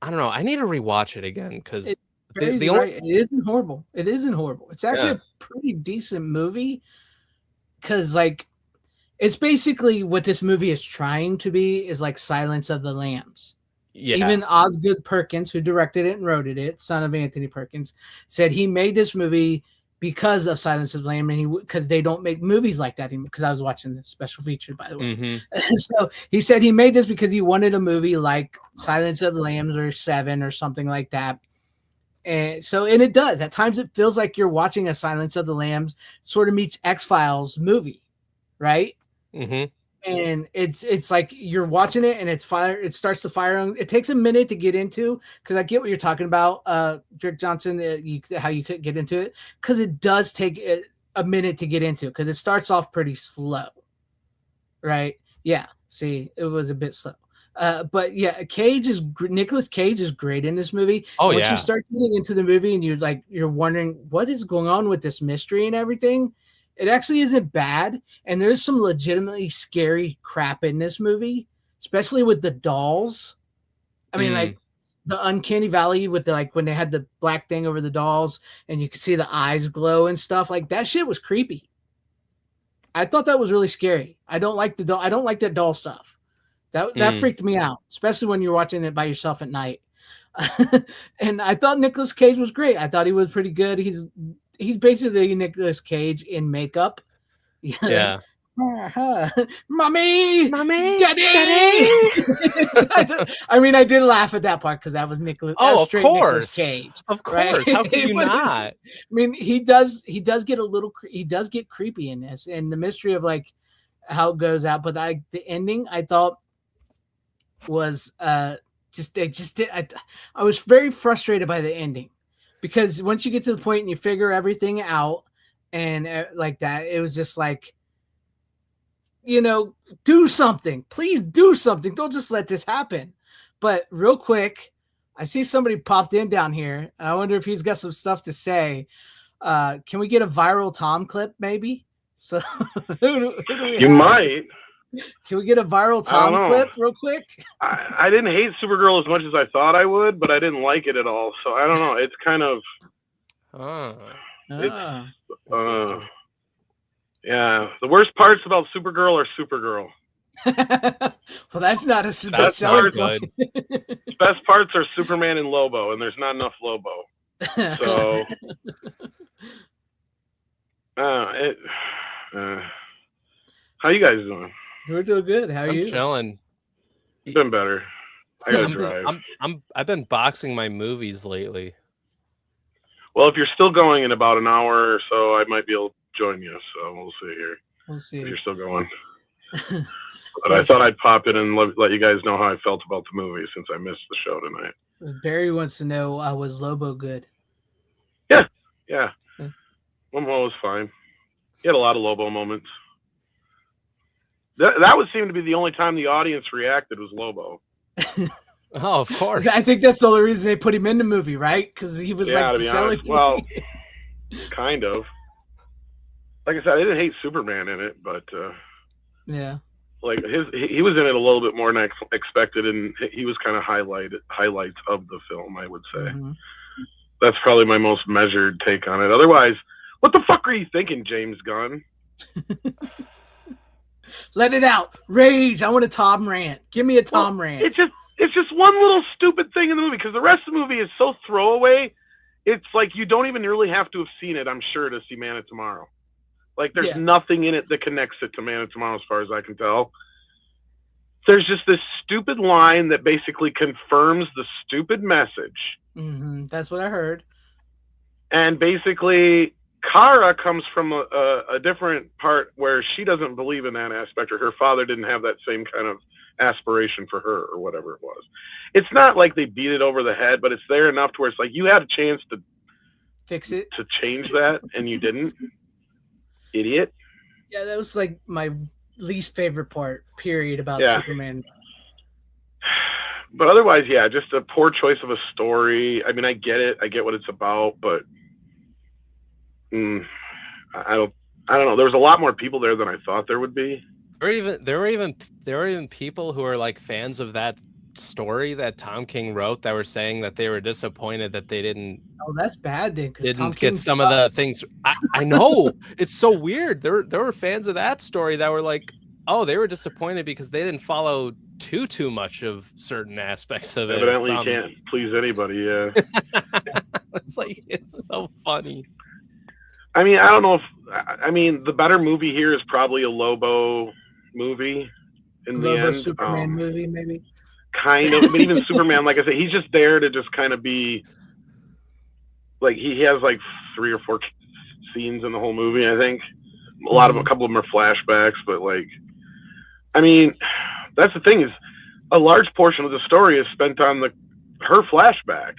I don't know. I need to rewatch it again because the only it isn't horrible. It isn't horrible. It's actually Yeah. a pretty decent movie because like it's basically what this movie is trying to be is like Silence of the Lambs. yeah. Even Osgood Perkins, who directed it and wrote it, son of Anthony Perkins, said he made this movie because of Silence of the Lambs, and because they don't make movies like that anymore. Because I was watching the special feature, by the way. Mm-hmm. So he said he made this because he wanted a movie like Silence of the Lambs or Seven or something like that. And it does. At times, it feels like you're watching a Silence of the Lambs sort of meets X-Files movie, right? Mm-hmm. And it's like you're watching it and it starts to fire on. It takes a minute to get into because I get what you're talking about, Drake Johnson, how you could get into it because it does take a minute to get into because it starts off pretty slow, right? Yeah, see, it was a bit slow. But yeah, Nicolas Cage is great in this movie. Oh, Once yeah. you start getting into the movie and you're wondering what is going on with this mystery and everything, it actually isn't bad. And there's some legitimately scary crap in this movie, especially with the dolls. I mean, like the Uncanny Valley with the when they had the black thing over the dolls and you could see the eyes glow and stuff like that. Shit was creepy. I thought that was really scary. I don't like the doll. I don't like that doll stuff. That freaked me out, especially when you're watching it by yourself at night. And I thought Nicolas Cage was great. I thought he was pretty good. He's basically Nicolas Cage in makeup. Yeah. Mommy, Daddy. I mean, I did laugh at that part because that was Nicolas. Oh, of course, Nicolas Cage. Of course. Right? How could you not? I mean, he does get creepy in this, and the mystery of like how it goes out. But the ending, I thought was I was very frustrated by the ending because once you get to the point and you figure everything out and like that, it was just like, do something, please do something. Don't just let this happen. But real quick, I see somebody popped in down here. I wonder if he's got some stuff to say. Can we get a viral Tom clip maybe? So who do we have? Might. Can we get a viral Tom clip real quick? I didn't hate Supergirl as much as I thought I would, but I didn't like it at all. So I don't know. It's kind of. Yeah. The worst parts about Supergirl are Supergirl. Well, that's not a good That's selling not good. point. Best parts are Superman and Lobo, and there's not enough Lobo. So, how you guys doing? We're doing good. How are I'm you? chilling. Been better. I gotta drive. I've been boxing my movies lately. Well, if you're still going in about an hour or so, I might be able to join you. So we'll see here. We'll see. If you're still going. But I thought I'd pop in and let you guys know how I felt about the movie since I missed the show tonight. Barry wants to know, was Lobo good? Yeah. Lobo was fine. He had a lot of Lobo moments. That would seem to be the only time the audience reacted was Lobo. Oh, of course. I think that's the only reason they put him in the movie, right? Because he was like the selling point. Well, kind of. Like I said, I didn't hate Superman in it, but yeah, like he was in it a little bit more than I expected, and he was kind of highlights of the film, I would say. Mm-hmm. That's probably my most measured take on it. Otherwise, what the fuck are you thinking, James Gunn? Let it out. Rage. I want a Tom rant. Give me a Tom rant. It's just one little stupid thing in the movie, because the rest of the movie is so throwaway. It's like you don't even really have to have seen it, I'm sure, to see Man of Tomorrow. Like, there's nothing in it that connects it to Man of Tomorrow, as far as I can tell. There's just this stupid line that basically confirms the stupid message. Mm-hmm. That's what I heard. And basically, Kara comes from a different part where she doesn't believe in that aspect, or her father didn't have that same kind of aspiration for her, or whatever it was. It's not like they beat it over the head, but it's there enough to where it's like you had a chance to fix it, to change that, and you didn't. Idiot. Yeah, that was like my least favorite part, period, about Superman. But otherwise, yeah, just a poor choice of a story. I mean, I get it. I get what it's about, but I don't know. There was a lot more people there than I thought there would be. There were even people who are like fans of that story that Tom King wrote that were saying that they were disappointed that they didn't. Oh, that's bad then. Didn't get some of the things. I know. It's so weird. There were fans of that story that were like, oh, they were disappointed because they didn't follow too much of certain aspects of it. Evidently, you can't please anybody. Yeah. It's so funny. I mean, I don't know if the better movie here is probably a Lobo movie. In the end, Superman movie, maybe. Kind of, but even Superman, like I said, he's just there to just kind of be like he has like 3 or 4 scenes in the whole movie. I think a couple of them are flashbacks, but like, I mean, that's the thing is a large portion of the story is spent on her flashback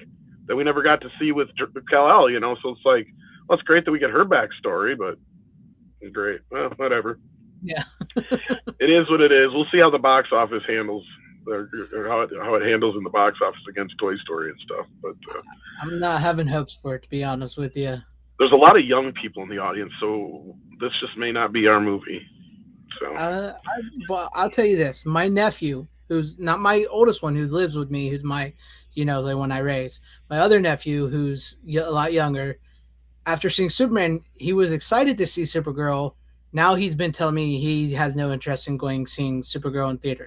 that we never got to see with Kal-El, you know. So it's like, well, it's great that we get her backstory, but it's great. Well, whatever. Yeah, it is what it is. We'll see how the box office handles. Or how it handles in the box office against Toy Story and stuff, but I'm not having hopes for it, to be honest with you. There's a lot of young people in the audience, so this just may not be our movie. So I'll tell you this: my nephew, who's not my oldest one, who lives with me, who's my, the one I raised, my other nephew, who's a lot younger, after seeing Superman, he was excited to see Supergirl. Now he's been telling me he has no interest in seeing Supergirl in theater.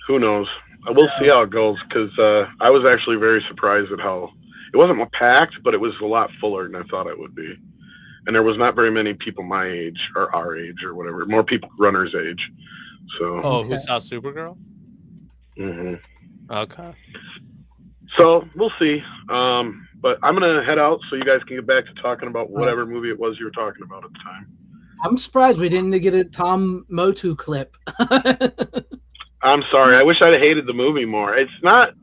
Who knows? We'll see how it goes, because I was actually very surprised at how it wasn't packed, but it was a lot fuller than I thought it would be. And there was not very many people my age or our age or whatever, more people Runner's age. So. Who saw Supergirl? Mm-hmm. Okay. So we'll see. But I'm gonna head out so you guys can get back to talking about whatever movie it was you were talking about at the time. I'm surprised we didn't get a Tom Motu clip. I'm sorry. I wish I'd have hated the movie more. It's not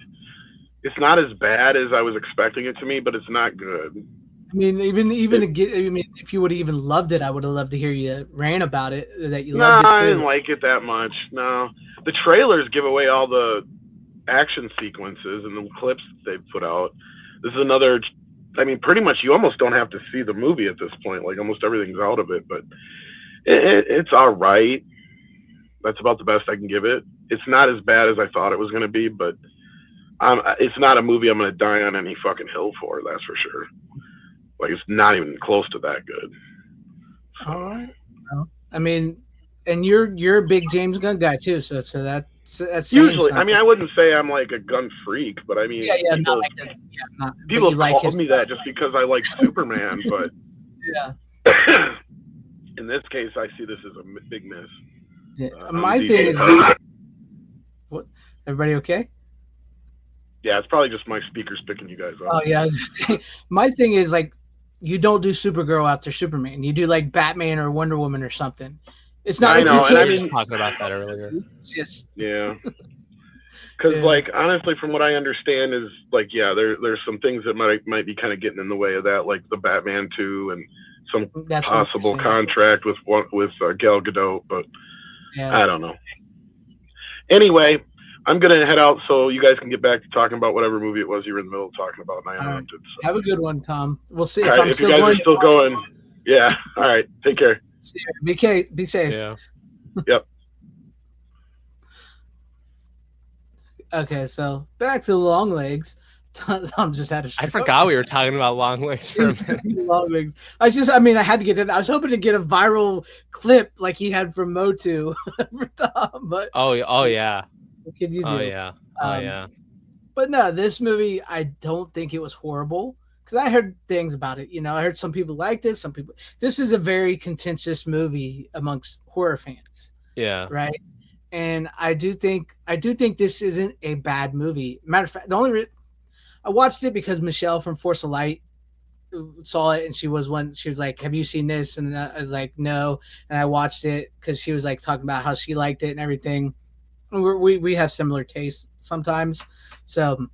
as bad as I was expecting it to be, but it's not good. I mean, if you would have even loved it, I would have loved to hear you rant about it. That you loved it too. I didn't like it that much. No, the trailers give away all the action sequences and the clips that they put out. This is another. I mean, pretty much you almost don't have to see the movie at this point. Like almost everything's out of it, but it's all right. That's about the best I can give it. It's not as bad as I thought it was going to be, but it's not a movie I'm going to die on any fucking hill for. That's for sure. Like it's not even close to that good. So. All right. Well, I mean, And you're a big James Gunn guy too, so that's saying Usually, I mean, something. I wouldn't say I'm like a gun freak, but I mean, Yeah, not people, like that. Yeah, not. But people you like call his me that just because I like Superman, but yeah. in this case, I see this as a big miss. Yeah. On My DC. thing is, what? Everybody okay? Yeah, it's probably just my speakers picking you guys up. Oh yeah. I was just saying, my thing is like, you don't do Supergirl after Superman. You do like Batman or Wonder Woman or something. It's not I like know, you and I can't. We were mean- just talking about that earlier. It's just Yeah. Because, Yeah. like, honestly, from what I understand is, like, yeah, there's some things that might be kind of getting in the way of that, like the Batman 2 and some that's what I'm possible saying. contract with Gal Gadot, but Yeah. I don't know. Anyway, I'm going to head out so you guys can get back to talking about whatever movie it was you were in the middle of talking about, and I interrupted. So. Have a good one, Tom. We'll see if All right, I'm if you still guys going. are still going, yeah. All right, take care. Be safe. Yeah. Yep. Okay, so back to long legs. Tom just had a I stroke. forgot we were talking about long legs for a minute. Long legs. I had to get it. I was hoping to get a viral clip like he had from Motu for Tom, but Oh yeah. what can you do? Oh yeah. Oh yeah. But no, this movie, I don't think it was horrible because I heard things about it. You know, I heard some people like this, some people. This is a very contentious movie amongst horror fans, Yeah. right? And I do think this isn't a bad movie. Matter of fact, I watched it because Michelle from Force of Light saw it, and she was like, "Have you seen this?" And I was like, "No." And I watched it because she was like talking about how she liked it and everything. We have similar tastes sometimes, so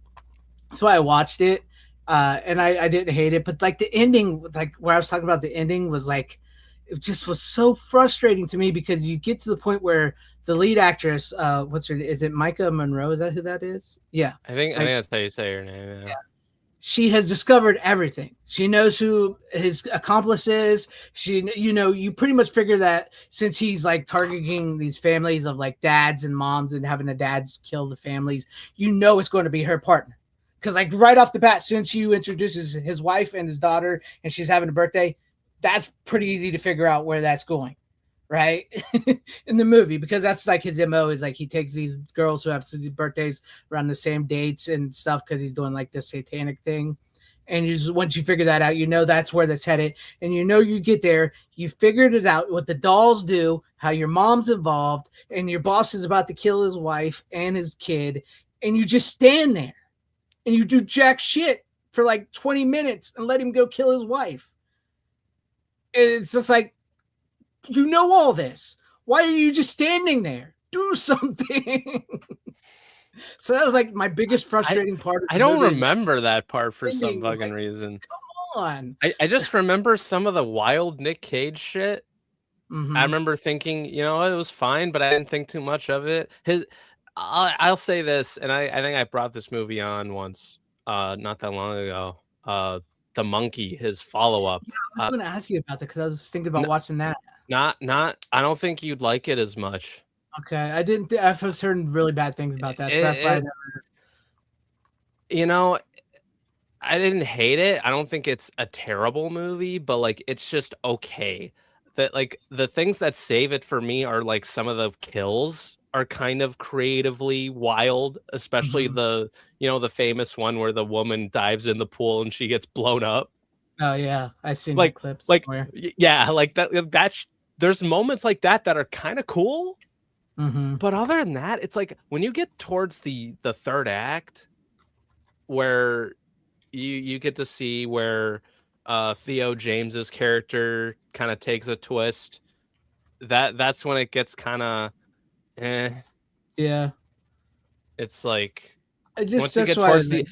that's why I watched it. And I didn't hate it, but like the ending, like where I was talking about the ending was like, it just was so frustrating to me because you get to the point where the lead actress, is it Micah Monroe? Is that who that is? Yeah. I think that's how you say your name. Yeah. She has discovered everything. She knows who his accomplice is. You pretty much figure that since he's like targeting these families of like dads and moms and having the dads kill the families, it's going to be her partner. Because like right off the bat, since she introduces his wife and his daughter and she's having a birthday, that's pretty easy to figure out where that's going. Right in the movie, because that's like his MO is like he takes these girls who have birthdays around the same dates and stuff because he's doing like this satanic thing. And once you figure that out, that's where that's headed. And you get there, you figured it out what the dolls do, how your mom's involved, and your boss is about to kill his wife and his kid, and you just stand there and you do jack shit for like 20 minutes and let him go kill his wife. And it's just like, all this. Why are you just standing there? Do something. So that was like my biggest frustrating part of the I don't movie. remember that part for some Ending was fucking like, reason. Come on. I just remember some of the wild Nick Cage shit. Mhm. I remember thinking, it was fine, but I didn't think too much of it. I'll say this, and I think I brought this movie on once, not that long ago. The Monkey, his follow-up. I was going to ask you about that because I was thinking about watching that. Not. I don't think you'd like it as much. Okay, I didn't. I've heard really bad things about that. So that's why. I didn't hate it. I don't think it's a terrible movie, but like it's just okay. That like the things that save it for me are like some of the kills are kind of creatively wild, especially the famous one where the woman dives in the pool and she gets blown up. Oh yeah, I seen like clips. like somewhere. yeah, like that. There's moments like that are kind of cool. Mm-hmm. But other than that, it's like when you get towards the third act, where you get to see where Theo James's character kind of takes a twist. That's when it gets kind of, Yeah, it's like once you get towards the.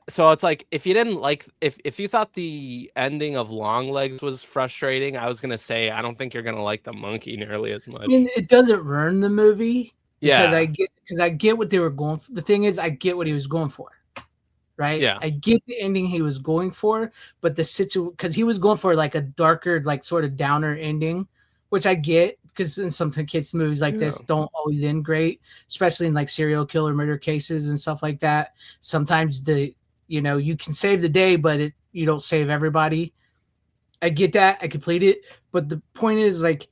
So it's like if you didn't like if you thought the ending of Longlegs was frustrating, I was gonna say I don't think you're gonna like The Monkey nearly as much. I mean, it doesn't ruin the movie. Yeah, because I get what they were going for. The thing is, I get what he was going for. Right? Yeah. I get the ending he was going for, but because he was going for like a darker, like sort of downer ending, which I get because in some kids movies like this don't always end great, especially in like serial killer murder cases and stuff like that. Sometimes you can save the day, but you don't save everybody. I get that. I complete it. But the point is like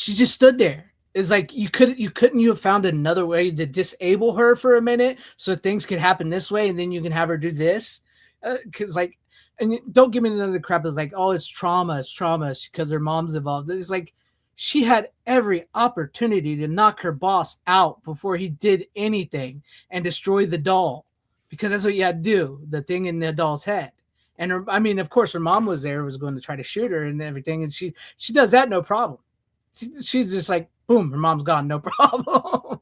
She just stood there. It's like you couldn't have found another way to disable her for a minute so things could happen this way, and then you can have her do this. Because like, and don't give me none of the crap. It's like, oh, it's trauma because her mom's involved. It's like she had every opportunity to knock her boss out before he did anything and destroy the doll, because that's what you had to do, the thing in the doll's head. And her, I mean, of course, her mom was there, was going to try to shoot her and everything, and she does that no problem. She's just like, boom, her mom's gone, no problem.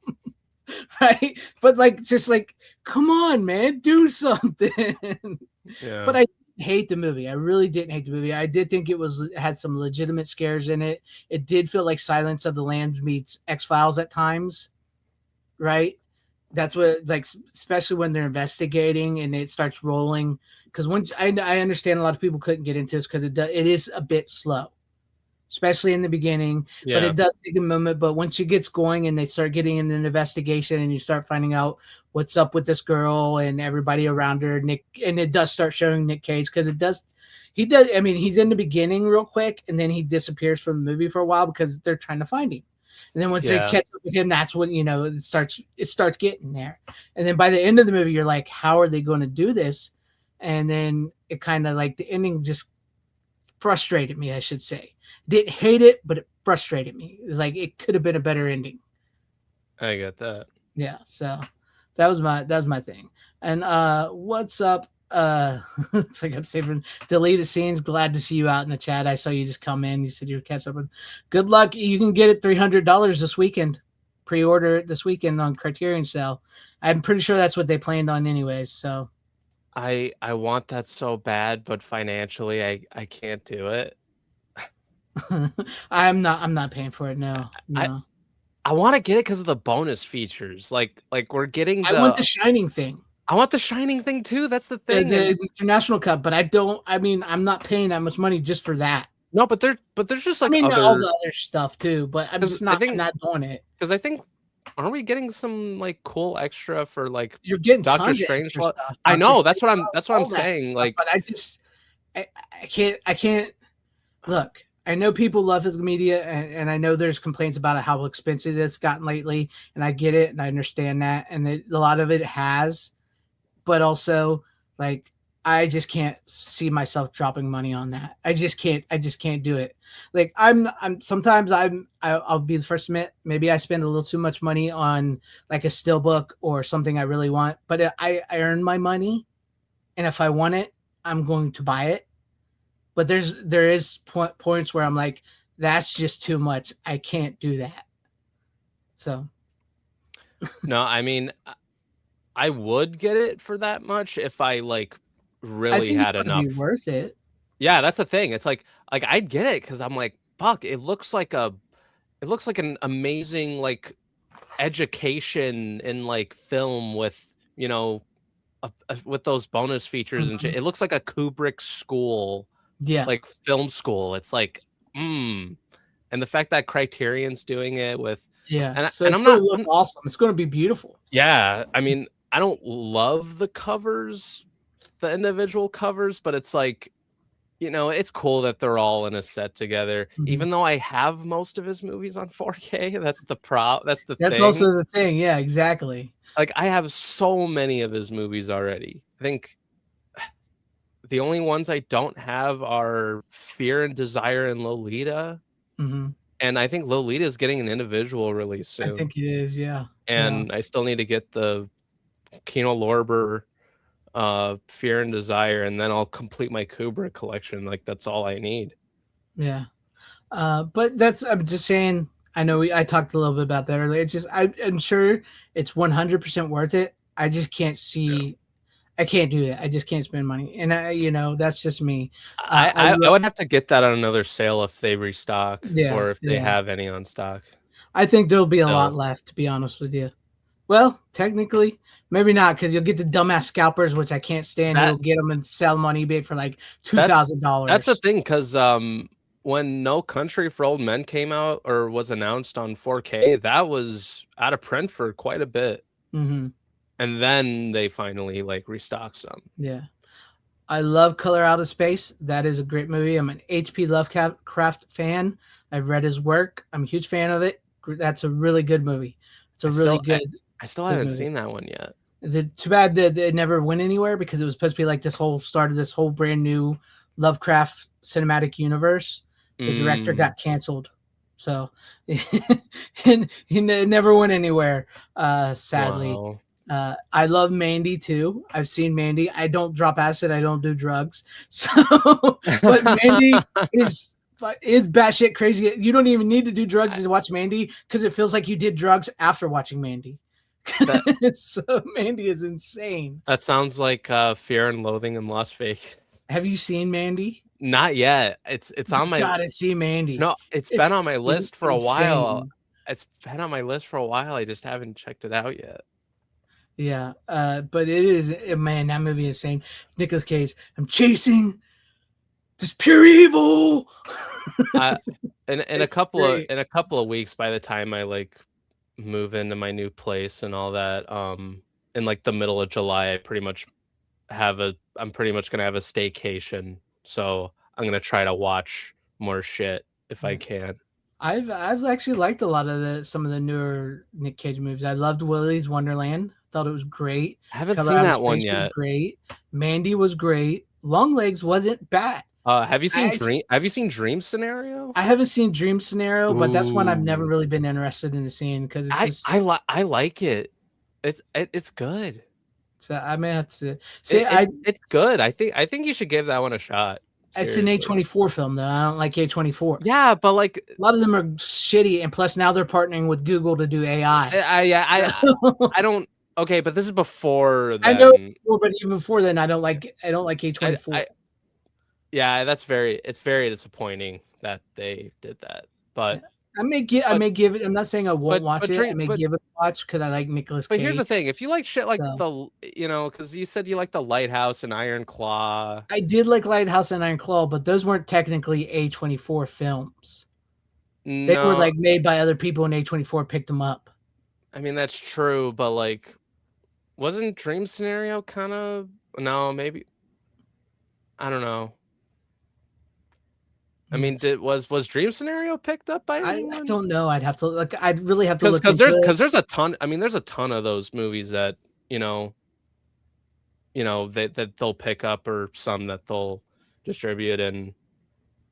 Right? But like, just like, come on, man, do something. Yeah. But I hate the movie. I really didn't hate the movie. I did think it had some legitimate scares in it. It did feel like Silence of the Lambs meets X-Files at times, right? That's what, like, especially when they're investigating and it starts rolling. Because once I understand a lot of people couldn't get into this because it is a bit slow, especially in the beginning. Yeah. But it does take a moment. But once it gets going and they start getting in an investigation and you start finding out what's up with this girl and everybody around her, Nick, and it does start showing Nick Cage, because he does. I mean, he's in the beginning real quick and then he disappears from the movie for a while because they're trying to find him. And then once they catch up with him, that's when, it starts getting there. And then by the end of the movie, you're like, how are they going to do this? And then it kind of like the ending just frustrated me, I should say. Didn't hate it, but it frustrated me. It was like it could have been a better ending. I get that. Yeah, so that was my thing. And what's up? It's like I'm saving deleted scenes. Glad to see you out in the chat. I saw you just come in. You said you were catch up. Good luck. You can get it $300 this weekend. Pre-order it this weekend on Criterion sale. I'm pretty sure that's what they planned on anyways. So I want that so bad, but financially I can't do it. I'm not paying for it. No. I want to get it because of the bonus features. Like we're getting. I want the Shining thing. I want the Shining thing too. That's the thing. The international cut, but I mean, I'm not paying that much money just for that. No, but there's just like all the other stuff too. But I'm just not. I'm not doing it because I think. Aren't we getting some like cool extra for like you're getting Doctor Strange stuff? I know that's what I'm saying. Stuff, like, but I can't look. I know people love physical media, and I know there's complaints about how expensive it's gotten lately, and I get it, and I understand that, and a lot of it has, but also like I just can't see myself dropping money on that. I just can't do it. Like sometimes I'll be the first to admit maybe I spend a little too much money on like a steelbook or something I really want, but I earn my money, and if I want it, I'm going to buy it. But there is points where I'm like, that's just too much. I can't do that. So. No, I mean, I would get it for that much if I like really had enough. Be worth it. Yeah, that's the thing. It's like I'd get it because I'm like, fuck, it looks like an amazing like education in like film with with those bonus features and shit. It looks like a Kubrick school. Yeah, like film school. It's like, and the fact that Criterion's doing it with, and I'm not awesome. It's going to be beautiful. Yeah, I mean, I don't love the covers, the individual covers, but it's like, it's cool that they're all in a set together. Mm-hmm. Even though I have most of his movies on 4K, that's That's also the thing. Yeah, exactly. Like I have so many of his movies already. I think. The only ones I don't have are Fear and Desire and Lolita. Mm-hmm. And I think Lolita is getting an individual release soon. I think it is, yeah. And I still need to get the Kino Lorber Fear and Desire, and then I'll complete my Kubrick collection. Like, that's all I need. Yeah. But I'm just saying, I know I talked a little bit about that earlier. It's just, I'm sure it's 100% worth it. I just can't see... Yeah. I can't do that. I just can't spend money, and that's just me. I would have to get that on another sale if they restock, or if they have any on stock. I think there'll be a lot left, to be honest with you. Well, technically, maybe not, because you'll get the dumbass scalpers, which I can't stand. You'll get them and sell them on eBay for like $2,000. That's the thing, because when No Country for Old Men came out or was announced on 4K, that was out of print for quite a bit. Mm-hmm. And then they finally like restock some. Yeah. I love Color Out of Space. That is a great movie. I'm an H.P. Lovecraft fan. I've read his work. I'm a huge fan of it. That's a really good movie. It's a really I still good haven't movie. seen that one yet. Too bad that it never went anywhere because it was supposed to be like this whole start of this whole brand new Lovecraft cinematic universe. The director got canceled, so and it never went anywhere. Sadly, Wow. I love Mandy too. I've seen Mandy. I don't drop acid. I don't do drugs. So, but Mandy is batshit crazy. You don't even need to do drugs to watch Mandy because it feels like you did drugs after watching Mandy. That, So Mandy is insane. that sounds like Fear and Loathing in Las Vegas. Have you seen Mandy? Not yet. It's on You my gotta see Mandy. no. It's It's been on my list for a while. insane. It's been on my list for a while. I just haven't checked it out yet. Yeah, but it is man. That movie is insane. It's Nicolas Cage. I'm chasing this pure evil. In It's great. a couple of weeks, by the time I like move into my new place and all that, in like the middle of July, I'm pretty much gonna have a staycation. So I'm gonna try to watch more shit if I can. I've actually liked a lot of some of the newer Nick Cage movies. I loved Willy's Wonderland. Thought it was great. I haven't Color seen Out of that one Space was yet. great. Mandy was great. Longlegs wasn't bad. Have you seen actually- Have you seen Dream Scenario? I haven't seen Dream Scenario, but that's one I've never Ooh. really been interested in seeing because it's just. I like it. It's good. So I may have to say It's good. I think you should give that one a shot. it's an Seriously. A24 film though. I don't like A24. Yeah, but like A lot of them are shitty, and plus now they're partnering with Google to do AI. I don't. Okay, but this is before. I know, Then. but even before then, I don't like A24. Yeah, it's very disappointing that they did that. But I may give it. I'm not saying I won't watch it. I may but- give it a watch because I like Nicolas Cage. But here's the thing: if you like shit like So- because you said you like the Lighthouse and Iron Claw. I did like Lighthouse and Iron Claw, but those weren't technically A24 films. They were No, like made by other people, and A24 picked them up. I mean that's true, but like, wasn't Dream Scenario kind of no? Maybe I don't know. I mean, was Dream Scenario picked up by anyone? I don't know. I'd really have to look because into it. there's a ton. I mean, there's a ton of those movies that that they'll pick up, or some that they'll distribute and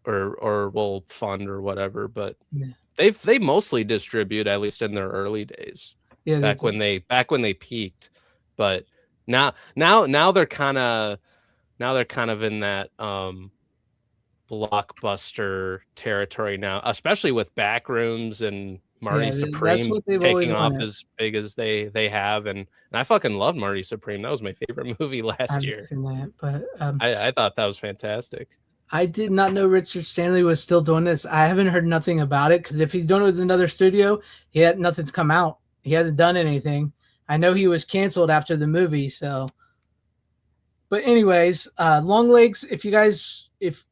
or will fund or whatever. But Yeah. they mostly distribute, at least in their early days. Yeah, back when they peaked. But now they're kind of in that blockbuster territory now, especially with Backrooms and Marty that's Supreme what they've always taking off wanted. as big as they have, and I fucking loved Marty Supreme. That was my favorite movie I last haven't year. seen that, but I thought that was fantastic. I did not know Richard Stanley was still doing this. I haven't heard nothing about it because if he's doing it with another studio, nothing's come out. He hasn't done anything. I know he was canceled after the movie, so. But anyways, Longlegs. If you guys, if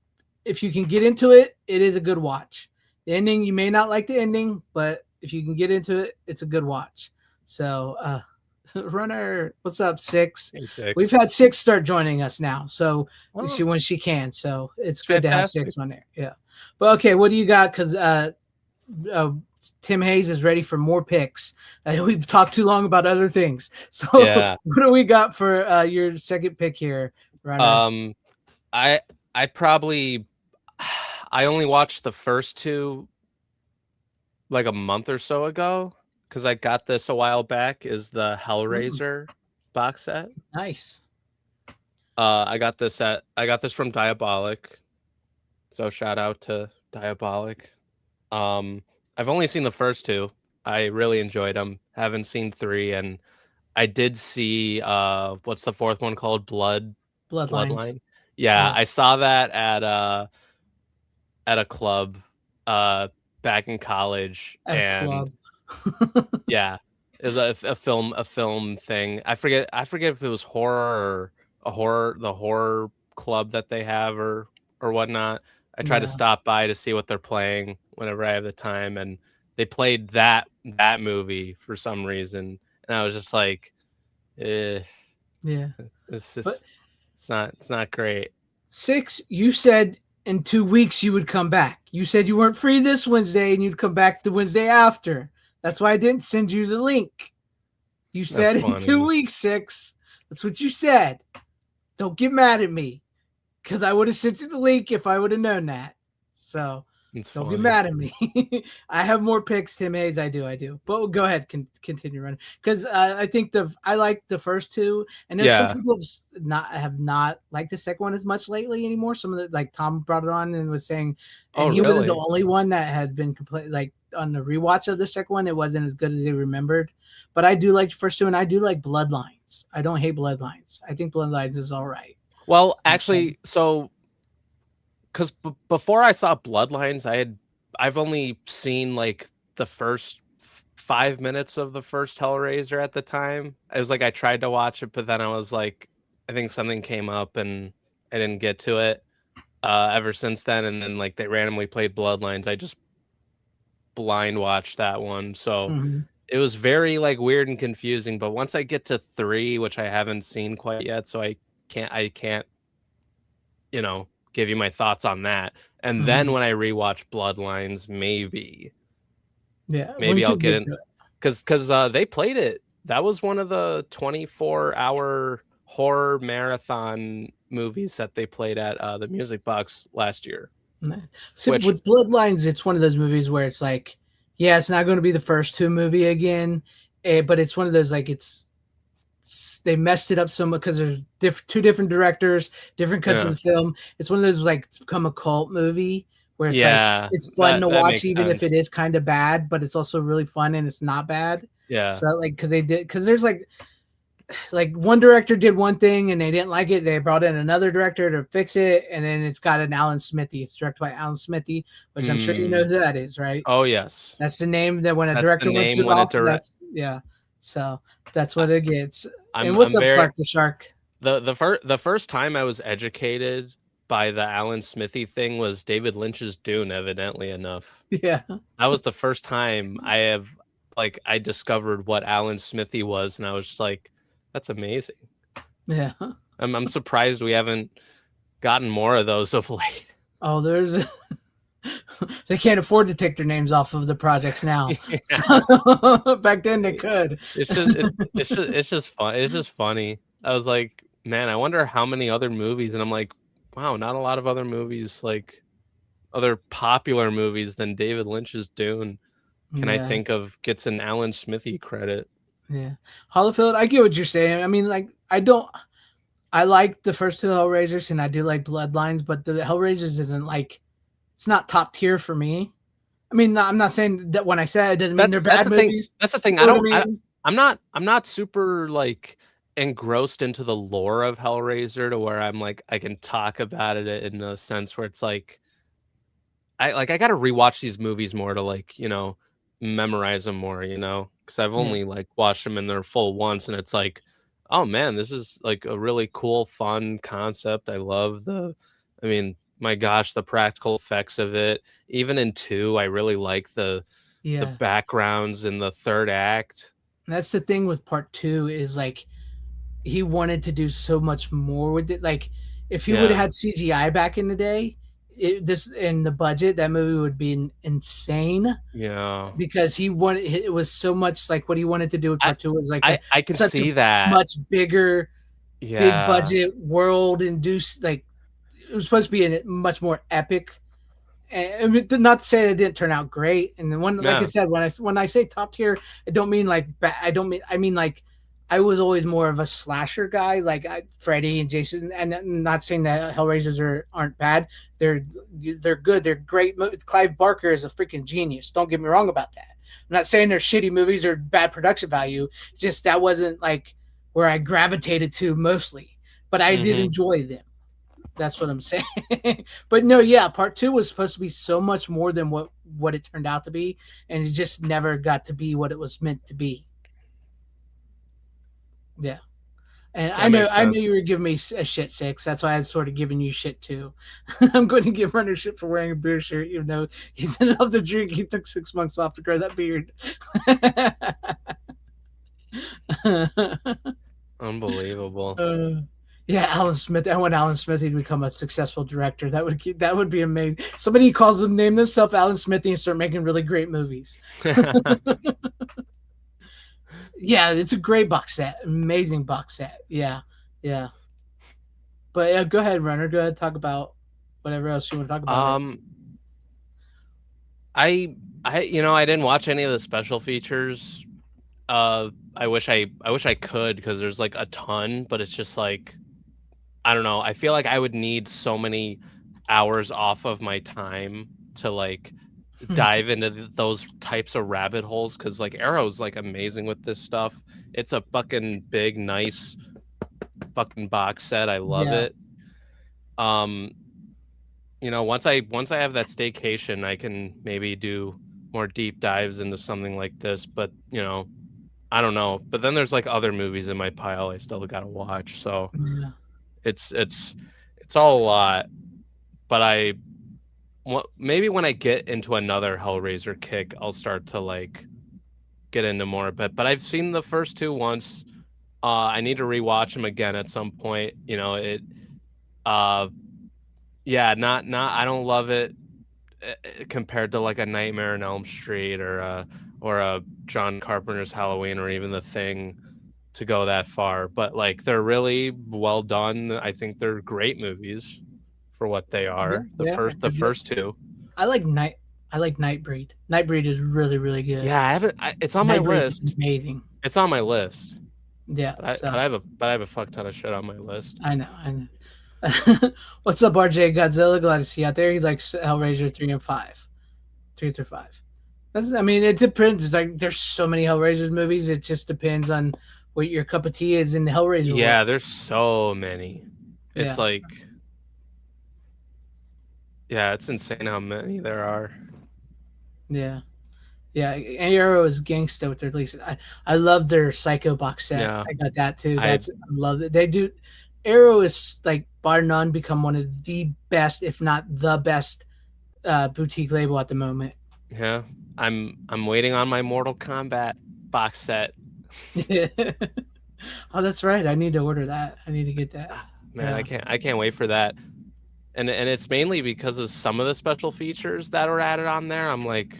you can get into it, it is a good watch. The ending, you may not like the ending, but if you can get into it, it's a good watch. So, Runner, what's up, Six? Hey, Six. We've had Six start joining us now, so Oh. when she can. So it's good Fantastic. to have Six on there. Yeah, but okay, what do you got? Because Tim Hayes is ready for more picks. We've talked too long about other things. So Yeah. what do we got for your second pick here, Runner? I probably I only watched the first two like a month or so ago because I got this a while back. Is the Hellraiser box set? Nice. I got this from Diabolic, so shout out to Diabolic. I've only seen the first two. I really enjoyed them. Haven't seen 3, and I did see what's the fourth one called? Bloodline. Yeah, I saw that at a club back in college, and yeah, it was a film thing. I forget if it was horror or the horror club that they have or whatnot. I try to stop by to see what they're playing whenever I have the time, and they played that movie for some reason, and I was just like, yeah. It's just. But It's not great. 6, you said in 2 weeks you would come back. You said you weren't free this Wednesday and you'd come back the Wednesday after. That's why I didn't send you the link. You said in 2 weeks, 6. That's what you said. Don't get mad at me, because I would have sent you the link if I would have known that. So don't get mad at me. I have more picks, Tim Hayes. I do. But go ahead, continue running, because I think I like the first two, and there's some people have not liked the second one as much lately anymore. Some of the, like Tom brought it on and was saying, and he wasn't the only one that had been like on the rewatch of the second one, it wasn't as good as they remembered. But I do like the first two, and I do like Bloodlines. I don't hate Bloodlines. I think Bloodlines is all right. Well, actually, so because before I saw Bloodlines, I've only seen like the first 5 minutes of the first Hellraiser at the time. I was like, I tried to watch it, but then I was like, I think something came up and I didn't get to it ever since then. And then like they randomly played Bloodlines. I just blind watched that one. So it was very like weird and confusing. But once I get to 3, which I haven't seen quite yet, so I can't, you know, give you my thoughts on that. And then when I rewatch Bloodlines, maybe I'll get in, because they played it. That was one of the 24-hour horror marathon movies that they played at the Music Box last year. So with Bloodlines, it's one of those movies where it's like, yeah, it's not going to be the first two movie again, but it's one of those like they messed it up so much because there's two different directors, different cuts of the film. It's one of those like it's become a cult movie where it's like it's fun to watch even if it is kind of bad, but it's also really fun and it's not bad. Yeah. So like because there's like one director did one thing and they didn't like it. They brought in another director to fix it, and then it's got an Alan Smithy. It's directed by Alan Smithy, which I'm sure you know who that is, right? Oh yes, that's the name that when a director wants to off. So that's what it gets. And what's up, Clark the Shark? The first time I was educated by the Alan Smithy thing was David Lynch's Dune. Evidently enough, yeah, that was the first time I discovered what Alan Smithy was, and I was just like, that's amazing. Yeah, I'm surprised we haven't gotten more of those of late. Oh, they can't afford to take their names off of the projects now. So, back then they could. It's just fun. It's just funny. I was like, man, I wonder how many other movies, and I'm like, wow, not a lot of other movies, like other popular movies than David Lynch's Dune. Can I think of gets an Alan Smithy credit? Yeah, Holofield, I get what you're saying. I mean, like, I like the first two Hellraisers, and I do like Bloodlines, but the Hellraisers isn't like, it's not top tier for me. I mean, I'm not saying that when I say it doesn't mean they're bad movies. That's the thing. I'm not super like engrossed into the lore of Hellraiser to where I'm like I can talk about it in a sense where it's like I got to rewatch these movies more to like, you know, memorize them more, you know, because I've only like watched them in their full once, and it's like, oh man, this is like a really cool, fun concept. I love I mean, my gosh, the practical effects of it. Even in 2, I really like the backgrounds in the third act. And that's the thing with part 2 is like he wanted to do so much more with it. Like if he would have had CGI back in the day, in the budget, that movie would be insane. Yeah, because it was so much like what he wanted to do with part 2 was like I can see that much bigger, big budget world induced. Like it was supposed to be a much more epic. And not to say it didn't turn out great. And then like I said, when I say top tier, I don't mean like I mean like I was always more of a slasher guy, like Freddy and Jason. And I'm not saying that Hellraisers aren't bad. They're good. They're great. Clive Barker is a freaking genius. Don't get me wrong about that. I'm not saying they're shitty movies or bad production value. It's just that wasn't like where I gravitated to mostly. But I did enjoy them. That's what I'm saying. But no, part 2 was supposed to be so much more than what it turned out to be, and it just never got to be what it was meant to be. Yeah. And I know you were giving me a shit 6. That's why I was sort of giving you shit too. I'm going to give Runner shit for wearing a beer shirt, even though he didn't have to drink. He took 6 months off to grow that beard. Unbelievable. Yeah, Alan Smith. I want Alan Smith to become a successful director. That would be amazing. Somebody calls them, name themselves Alan Smith, and start making really great movies. Yeah, it's a great box set. Amazing box set. Yeah, yeah. But go ahead, Runner. Go ahead, talk about whatever else you want to talk about. Um, I I didn't watch any of the special features. I wish I could, because there's like a ton, but it's just like, I don't know. I feel like I would need so many hours off of my time to like dive into those types of rabbit holes, because like Arrow's like amazing with this stuff. It's a fucking big, nice fucking box set. I love Yeah. it. Once I have that staycation, I can maybe do more deep dives into something like this. But I don't know. But then there's like other movies in my pile I still gotta watch. So Yeah. it's all a lot. But maybe when I get into another Hellraiser kick, I'll start to like get into more. But I've seen the first two once. I need to rewatch them again at some point. Yeah, not I don't love it compared to like a Nightmare on Elm Street or a John Carpenter's Halloween, or even The Thing, to go that far. But like, they're really well done. I think they're great movies for what they are. The first two. I like Nightbreed. Nightbreed is really, really good. Yeah, I haven't. It's on my Nightbreed list. is amazing. It's on my list. Yeah, But I have a fuck ton of shit on my list. I know. What's up, RJ Godzilla? Glad to see you out there. He likes Hellraiser 3 and 5. 3 through 5. It depends. It's like, there's so many Hellraiser movies. It just depends on what your cup of tea is in the Hellraiser Yeah, world. there's so many. It's like, yeah, it's insane how many there are. Yeah. Yeah, Arrow is gangsta with their release. I love their Psycho box set. Yeah. I got that too. I love it. They do. Arrow is like bar none become one of the best, if not the best, boutique label at the moment. Yeah, I'm waiting on my Mortal Kombat box set. Oh, that's right. I need to order that. I need to get that. Man, I can't wait for that. And it's mainly because of some of the special features that are added on there. I'm like,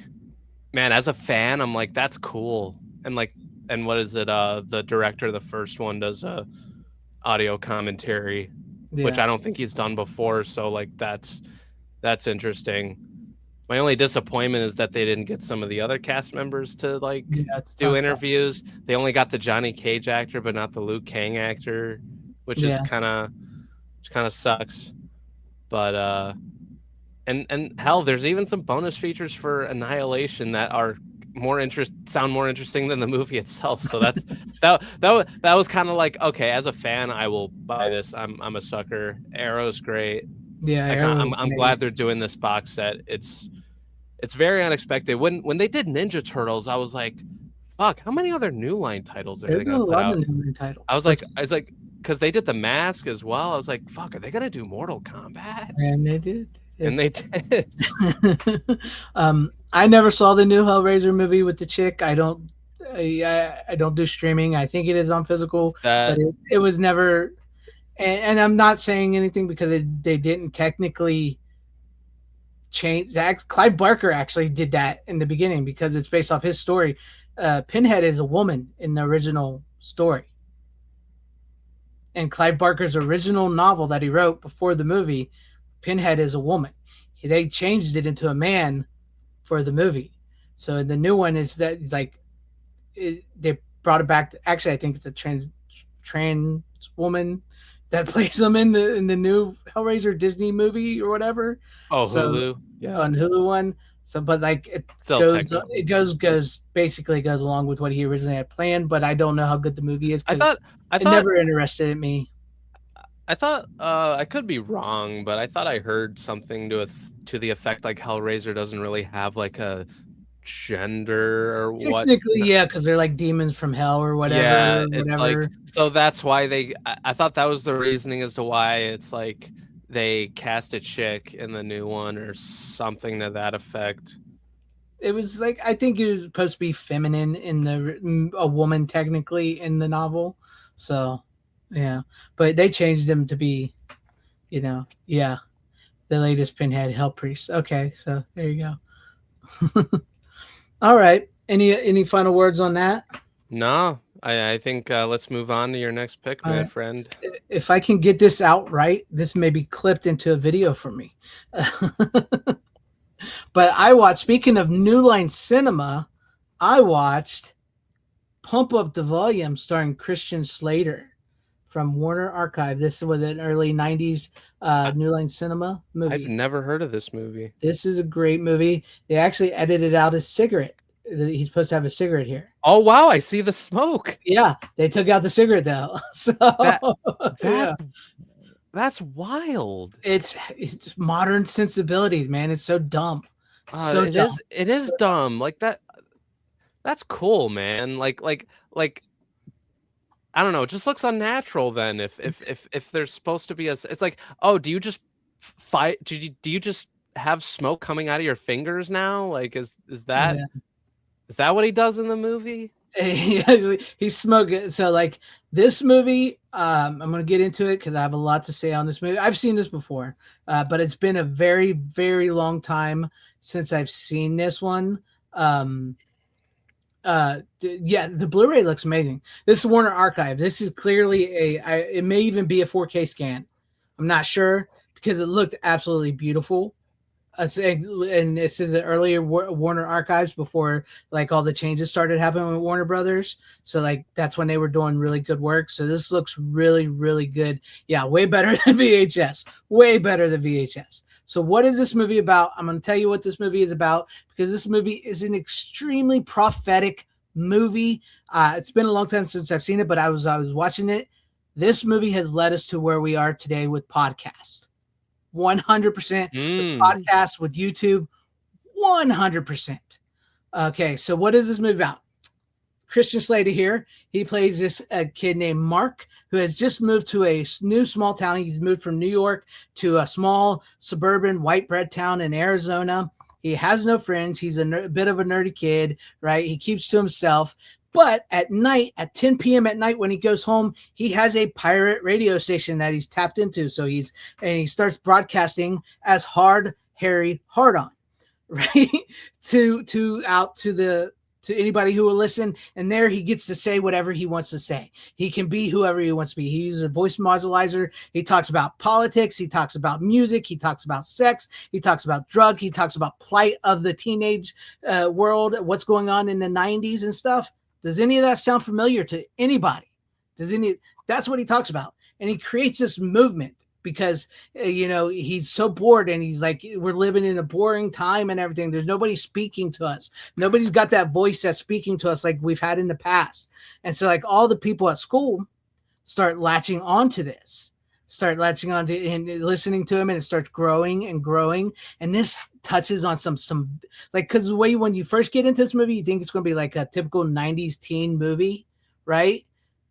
man, as a fan, I'm like, that's cool. And like, and what is it? The director of the first one does a audio commentary, which I don't think he's done before. So like, that's interesting. My only disappointment is that they didn't get some of the other cast members to like do interviews. They only got the Johnny Cage actor, but not the Liu Kang actor, which is kind of sucks. But and hell, there's even some bonus features for Annihilation that are sound more interesting than the movie itself. So that's that was kind of like, okay, as a fan, I will buy this. I'm a sucker. Arrow's great. Yeah, I'm glad they're doing this box set. It's very unexpected. When they did Ninja Turtles, I was like, fuck, how many other New Line titles are they gonna put out? New Line titles. I was like, because they did The Mask as well. I was like, fuck, are they gonna do Mortal Kombat? And they did. And they did. I never saw the new Hellraiser movie with the chick. I don't do streaming. I think it is on physical, but it was never. And I'm not saying anything because they didn't technically change that. Clive Barker actually did that in the beginning because it's based off his story. Pinhead is a woman in the original story. And Clive Barker's original novel that he wrote before the movie, Pinhead is a woman. They changed it into a man for the movie. So the new one is that it's like they brought it back. Actually, I think it's a trans woman that plays him in the new Hellraiser Disney movie or whatever. Oh, so, Hulu, yeah, on Hulu one. So, but like it goes basically goes along with what he originally had planned. But I don't know how good the movie is. I thought it never interested me. I thought I could be wrong, but I thought I heard something to the effect like Hellraiser doesn't really have like a gender or what. Technically, yeah, because they're like demons from hell or whatever. Yeah, it's like, so that's why I thought that was the reasoning as to why it's like they cast a chick in the new one or something to that effect. It was like, I think it was supposed to be feminine in a woman technically in the novel. So Yeah, but they changed him to be, yeah, the latest Pinhead Hell Priest. Okay, so there you go. All right. Any final words on that? No, I think let's move on to your next pick, All my right. friend. If I can get this out right, this may be clipped into a video for me. But I watched, speaking of New Line Cinema, I watched Pump Up the Volume starring Christian Slater from Warner Archive. This was an early 90s New Line Cinema I've movie. never heard of this movie. This is a great movie. They actually edited out his cigarette. He's supposed to have a cigarette here. Oh wow, I see the smoke. Yeah, they took out the cigarette though. So yeah. That's wild. It's modern sensibilities, man. It's so dumb. So It dumb. is dumb. Like that. That's cool, man. Like I don't know. It just looks unnatural. Then if there's supposed to be it's like, oh, do you just fight? Do you just have smoke coming out of your fingers now? Like is that Yeah. is that what he does in the movie? He's smoking. So like this movie, I'm gonna get into it because I have a lot to say on this movie. I've seen this before, but it's been a very, very long time since I've seen this one. Yeah, the Blu-ray looks amazing. This is Warner Archive. This is clearly it may even be a 4K scan. I'm not sure because it looked absolutely beautiful. And this is the earlier Warner Archives before like all the changes started happening with Warner Brothers. So like that's when they were doing really good work. So this looks really, really good. Yeah, way better than VHS. Way better than VHS. So what is this movie about? I'm going to tell you what this movie is about because this movie is an extremely prophetic movie. It's been a long time since I've seen it, but I was watching it. This movie has led us to where we are today with podcasts. 100% with podcasts, with YouTube, 100%. Okay, so what is this movie about? Christian Slater here. He plays this kid named Mark who has just moved to a new small town. He's moved from New York to a small suburban white bread town in Arizona. He has no friends. He's a bit of a nerdy kid, right? He keeps to himself. But at night, at 10 p.m. at night, when he goes home, he has a pirate radio station that he's tapped into. So he starts broadcasting as Hard Harry Hardon, right? to anybody who will listen. And there he gets to say whatever he wants to say. He can be whoever he wants to be. He uses a voice modulator. He talks about politics. He talks about music. He talks about sex. He talks about drug. He talks about plight of the teenage world, what's going on in the 90s and stuff. Does any of that sound familiar to anybody? That's what he talks about. And he creates this movement because, he's so bored and he's like, we're living in a boring time and everything. There's nobody speaking to us. Nobody's got that voice that's speaking to us like we've had in the past. And so like all the people at school start latching onto this, and listening to him, and it starts growing and growing. And this touches on some like, because the way when you first get into this movie, you think it's going to be like a typical 90s teen movie, right?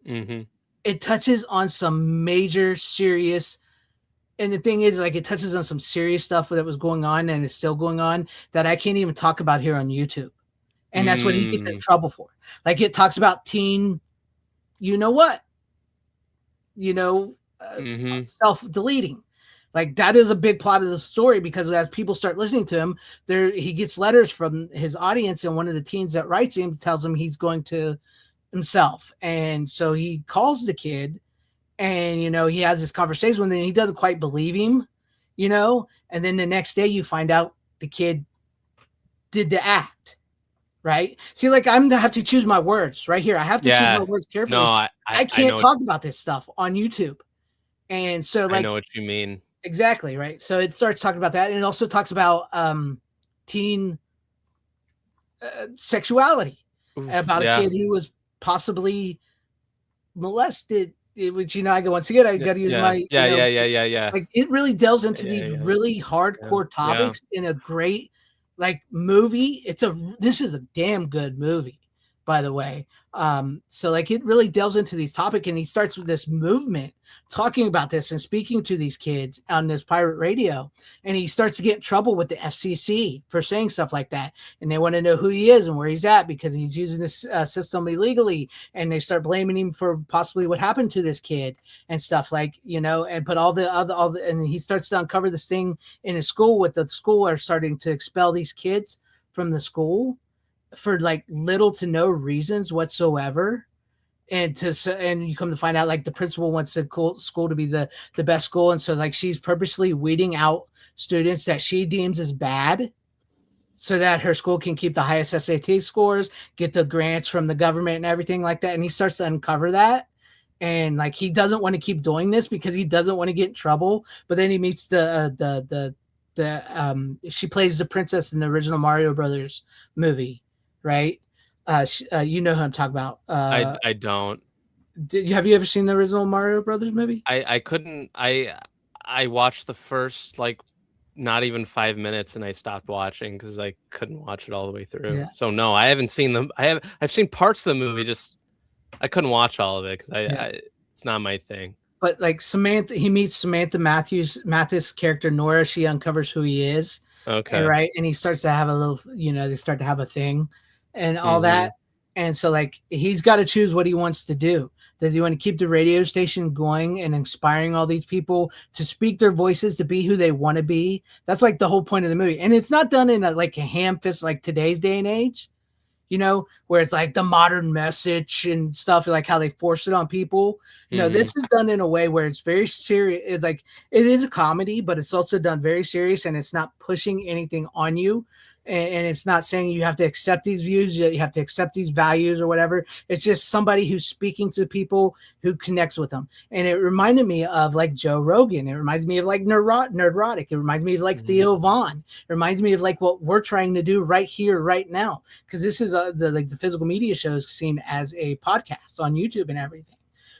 Mm-hmm. It touches on some major serious, and the thing is, like, it touches on some serious stuff that was going on and is still going on that I can't even talk about here on YouTube. And that's what he gets in trouble for. Like, it talks about teen, self-deleting. Like, that is a big plot of the story because as people start listening to him, he gets letters from his audience, and one of the teens that writes him tells him he's going to himself. And so he calls the kid, and he has this conversation with him, and he doesn't quite believe him, and then the next day you find out the kid did the act, right? See, like, I'm gonna have to choose my words right here. I have to choose my words carefully. No, I can't talk about this stuff on YouTube. And so, like, I know what you mean. Exactly, right? So it starts talking about that, and it also talks about teen sexuality, about a kid who was possibly molested, which I go, once again, I got to use my like, it really delves into these really hardcore topics in a great like movie. This is a damn good movie. by the way. So like it really delves into these topics, and he starts with this movement talking about this and speaking to these kids on this pirate radio, and he starts to get in trouble with the FCC for saying stuff like that, and they want to know who he is and where he's at because he's using this system illegally, and they start blaming him for possibly what happened to this kid and stuff, like, you know, and put all the and he starts to uncover this thing in his school with the school are starting to expel these kids from the school for like little to no reasons whatsoever. And you come to find out like the principal wants the school to be the best school, and so like she's purposely weeding out students that she deems as bad so that her school can keep the highest SAT scores, get the grants from the government and everything like that. And he starts to uncover that, and like he doesn't want to keep doing this because he doesn't want to get in trouble. But then he meets she plays the princess in the original Mario Brothers movie, right? You know who I'm talking about. I don't. Have you ever seen the original Mario Brothers movie? I couldn't. I watched the first like not even 5 minutes and I stopped watching because I couldn't watch it all the way through. Yeah. So no, I haven't seen them. I've seen parts of the movie. Just I couldn't watch all of it because it's not my thing. But like Samantha, he meets Samantha Mathis character Nora. She uncovers who he is. Okay. And, right. And he starts to have a little, you know, they start to have a thing and all that. And so like he's got to choose what he wants to do. Does he want to keep the radio station going and inspiring all these people to speak their voices, to be who they want to be? That's like the whole point of the movie. And it's not done in like a ham fist like today's day and age, you know, where it's like the modern message and stuff, like how they force it on people. No, this is done in a way where it's very serious. It's like it is a comedy, but it's also done very serious, and it's not pushing anything on you. And it's not saying you have to accept these views, you have to accept these values or whatever. It's just somebody who's speaking to people who connects with them. And it reminded me of like Joe Rogan. It reminds me of like Nerdrotic. It reminds me of like Theo Vaughn. It reminds me of like what we're trying to do right here, right now. Because this is the physical media show is seen as a podcast on YouTube and everything.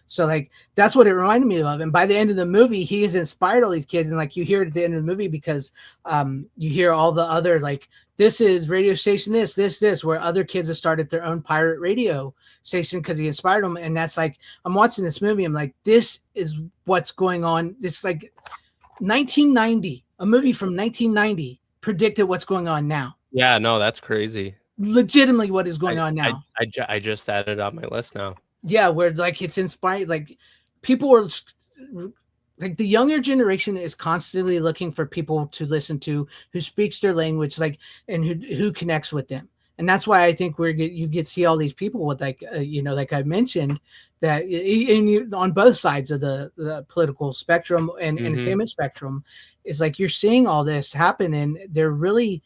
So like that's what it reminded me of. And by the end of the movie, he has inspired all these kids. And like you hear it at the end of the movie because you hear all the other like this is radio station this where other kids have started their own pirate radio station because he inspired them. And that's like I'm watching this movie. I'm like, this is what's going on. It's like 1990, a movie from 1990 predicted what's going on now. Yeah, no, that's crazy. Legitimately, what is going on now? I just added it on my list now. Yeah, where like it's inspired, like people are like the younger generation is constantly looking for people to listen to who speaks their language, like and who connects with them. And that's why I think you get see all these people with like you know, like I mentioned that on both sides of the political spectrum and entertainment spectrum, is like you're seeing all this happen, and they're really.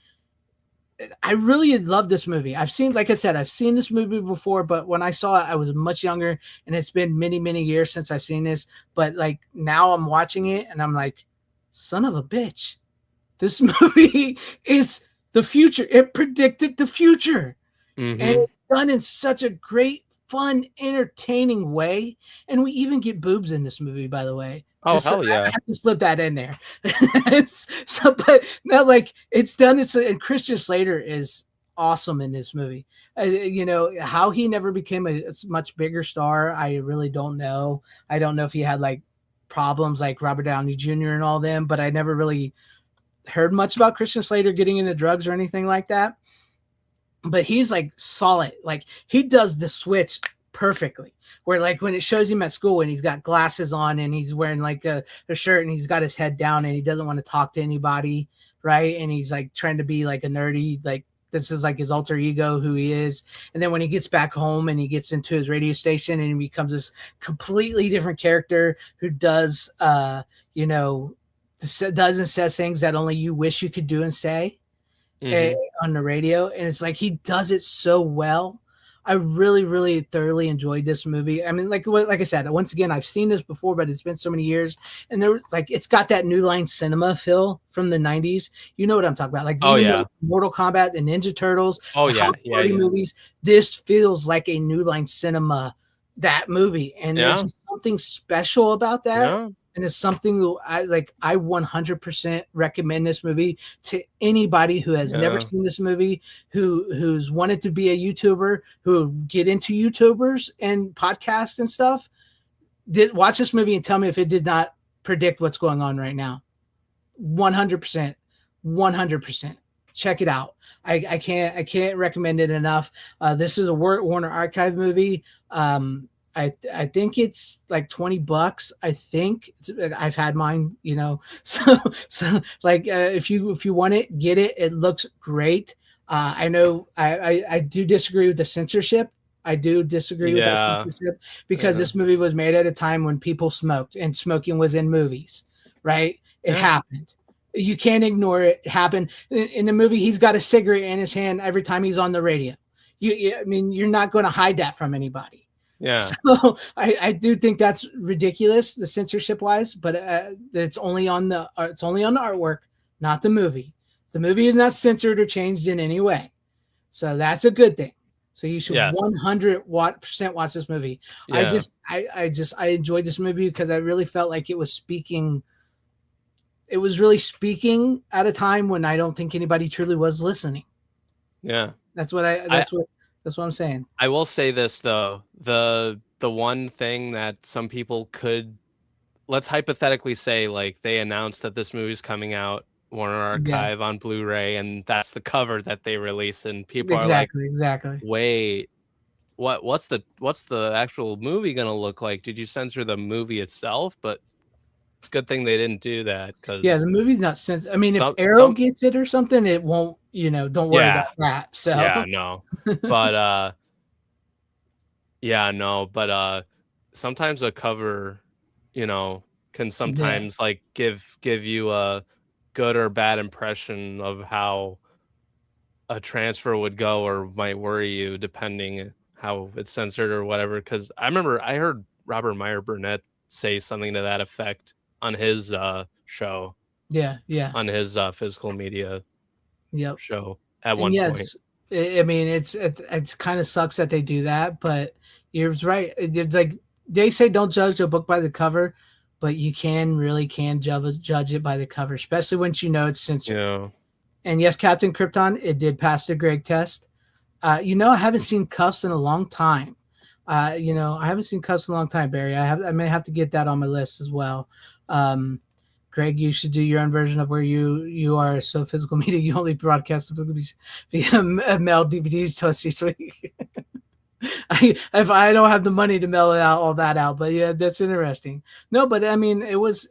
I really love this movie. I've seen, like I said, I've seen this movie before, but when I saw it, I was much younger, and it's been many, many years since I've seen this. But like now I'm watching it and I'm like, son of a bitch. This movie is the future. It predicted the future. And it's done in such a great, fun, entertaining way. And we even get boobs in this movie, by the way. Oh, hell yeah. I have to slip that in there. But now, like, it's done. And Christian Slater is awesome in this movie. You know, how he never became a much bigger star, I really don't know. I don't know if he had, like, problems like Robert Downey Jr. and all them, but I never really heard much about Christian Slater getting into drugs or anything like that. But he's, like, solid. Like, he does the switch perfectly, where like when it shows him at school and he's got glasses on and he's wearing like a shirt and he's got his head down and he doesn't want to talk to anybody, right? And he's like trying to be like a nerdy, like this is like his alter ego, who he is. And then when he gets back home and he gets into his radio station and he becomes this completely different character who does you know, does and says things that only you wish you could do and say on the radio. And it's like he does it so well. I really, really thoroughly enjoyed this movie. I mean, like I said, once again, I've seen this before, but it's been so many years, and there was like it's got that New Line Cinema feel from the '90s. You know what I'm talking about? Like, Mortal Kombat, the Ninja Turtles, movies. This feels like a New Line Cinema that movie, and there's just something special about that. And it's something that I like. I 100% recommend this movie to anybody who has never Yeah. seen this movie, who's wanted to be a YouTuber, who get into YouTubers and podcasts and stuff. Did watch this movie and tell me if it did not predict what's going on right now. 100%, 100%. Check it out. I can't recommend it enough. This is a Warner Archive movie. I think it's like $20. I think I've had mine, so like if you want it, get it. It looks great. I know I do disagree with the censorship. I do disagree with that Yeah. censorship because Yeah. this movie was made at a time when people smoked and smoking was in movies, right? It Yeah. happened. You can't ignore it. It happened in the movie. He's got a cigarette in his hand every time he's on the radio. I mean, you're not going to hide that from anybody. Yeah. So I do think that's ridiculous, the censorship wise, but it's only on the artwork, not the movie. The movie is not censored or changed in any way, so that's a good thing. So you should Yes. 100% watch this movie. Yeah. I enjoyed this movie because I really felt like it was speaking. It was really speaking at a time when I don't think anybody truly was listening. Yeah. That's what I'm saying. I will say this though, the one thing that some people could, let's hypothetically say, like, they announced that this movie's coming out, Warner Archive on Blu-ray, and that's the cover that they release, and people are like, Exactly. wait, what's the actual movie gonna look like? Did you censor the movie itself? But it's a good thing they didn't do that, because Yeah, the movie's not censored. I mean, if Some- Arrow some- gets it or something, it won't. Don't worry Yeah. about that. So yeah, no, but yeah, no, but sometimes a cover, can sometimes like give you a good or bad impression of how a transfer would go, or might worry you depending how it's censored or whatever. Because I remember I heard Robert Meyer Burnett say something to that effect on his show, yeah, on his physical media yep. show at And one yes, point. I mean, it's kind of sucks that they do that, but you're right. It's like they say, don't judge a book by the cover, but you really can judge it by the cover, especially once you know it's censored. Yeah. And yes, Captain Krypton, it did pass the Greg test. I haven't seen Cuffs in a long time. I haven't seen Cuffs in a long time, Barry. I may have to get that on my list as well. Greg, you should do your own version of where you are so physical media. You only broadcast the physical media via mail DVDs to us this week. If I don't have the money to mail all that out, but yeah, that's interesting. No, but I mean, it was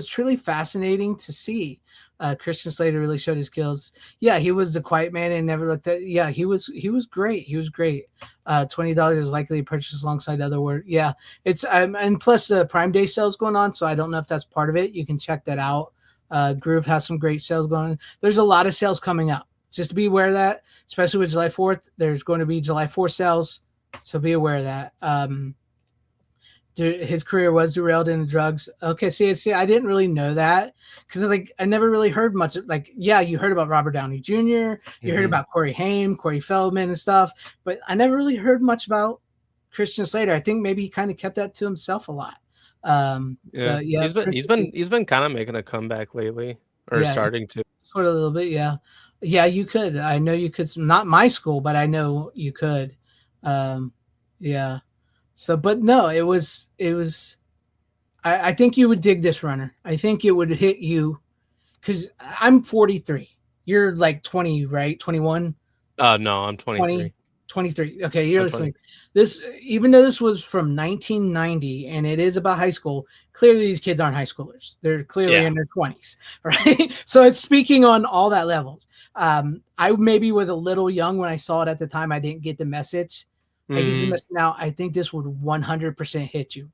truly fascinating to see. Christian Slater really showed his skills. Yeah, he was the quiet man and never looked at. Yeah, he was great. He was great. $20 is likely purchased alongside other work. Yeah, it's and plus the Prime Day sales going on, so I don't know if that's part of it. You can check that out. Groove has some great sales going on. There's a lot of sales coming up. Just to be aware of that, especially with July 4th. There's going to be July 4th sales, so be aware of that. His career was derailed in drugs. Okay, see, I didn't really know that because I never really heard much. You heard about Robert Downey Jr., you heard about Corey Haim, Corey Feldman, and stuff, but I never really heard much about Christian Slater. I think maybe he kind of kept that to himself a lot. He's been kind of making a comeback lately, or starting to. Sort of a little bit, yeah. Yeah, you could. I know you could. Not my school, but I know you could. Yeah. So, but no, it was. I think you would dig this, Runner. I think it would hit you because I'm 43. You're like 20, right? 21. No, I'm 23. 23. Okay, you're listening. This, even though this was from 1990 and it is about high school, clearly these kids aren't high schoolers. They're clearly in their 20s, right? So it's speaking on all that levels. I maybe was a little young when I saw it at the time. I didn't get the message. I get the message now. I think this would 100% hit you.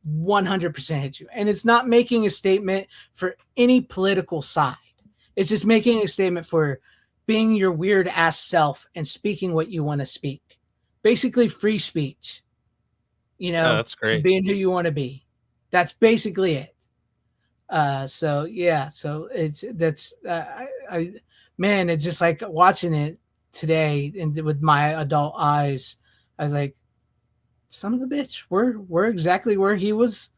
100% hit you. And it's not making a statement for any political side. It's just making a statement for being your weird ass self and speaking what you want to speak. Basically free speech. That's great. Being who you want to be. That's basically it. So it's just like watching it today and with my adult eyes, I was like, son of a bitch, we're exactly where he was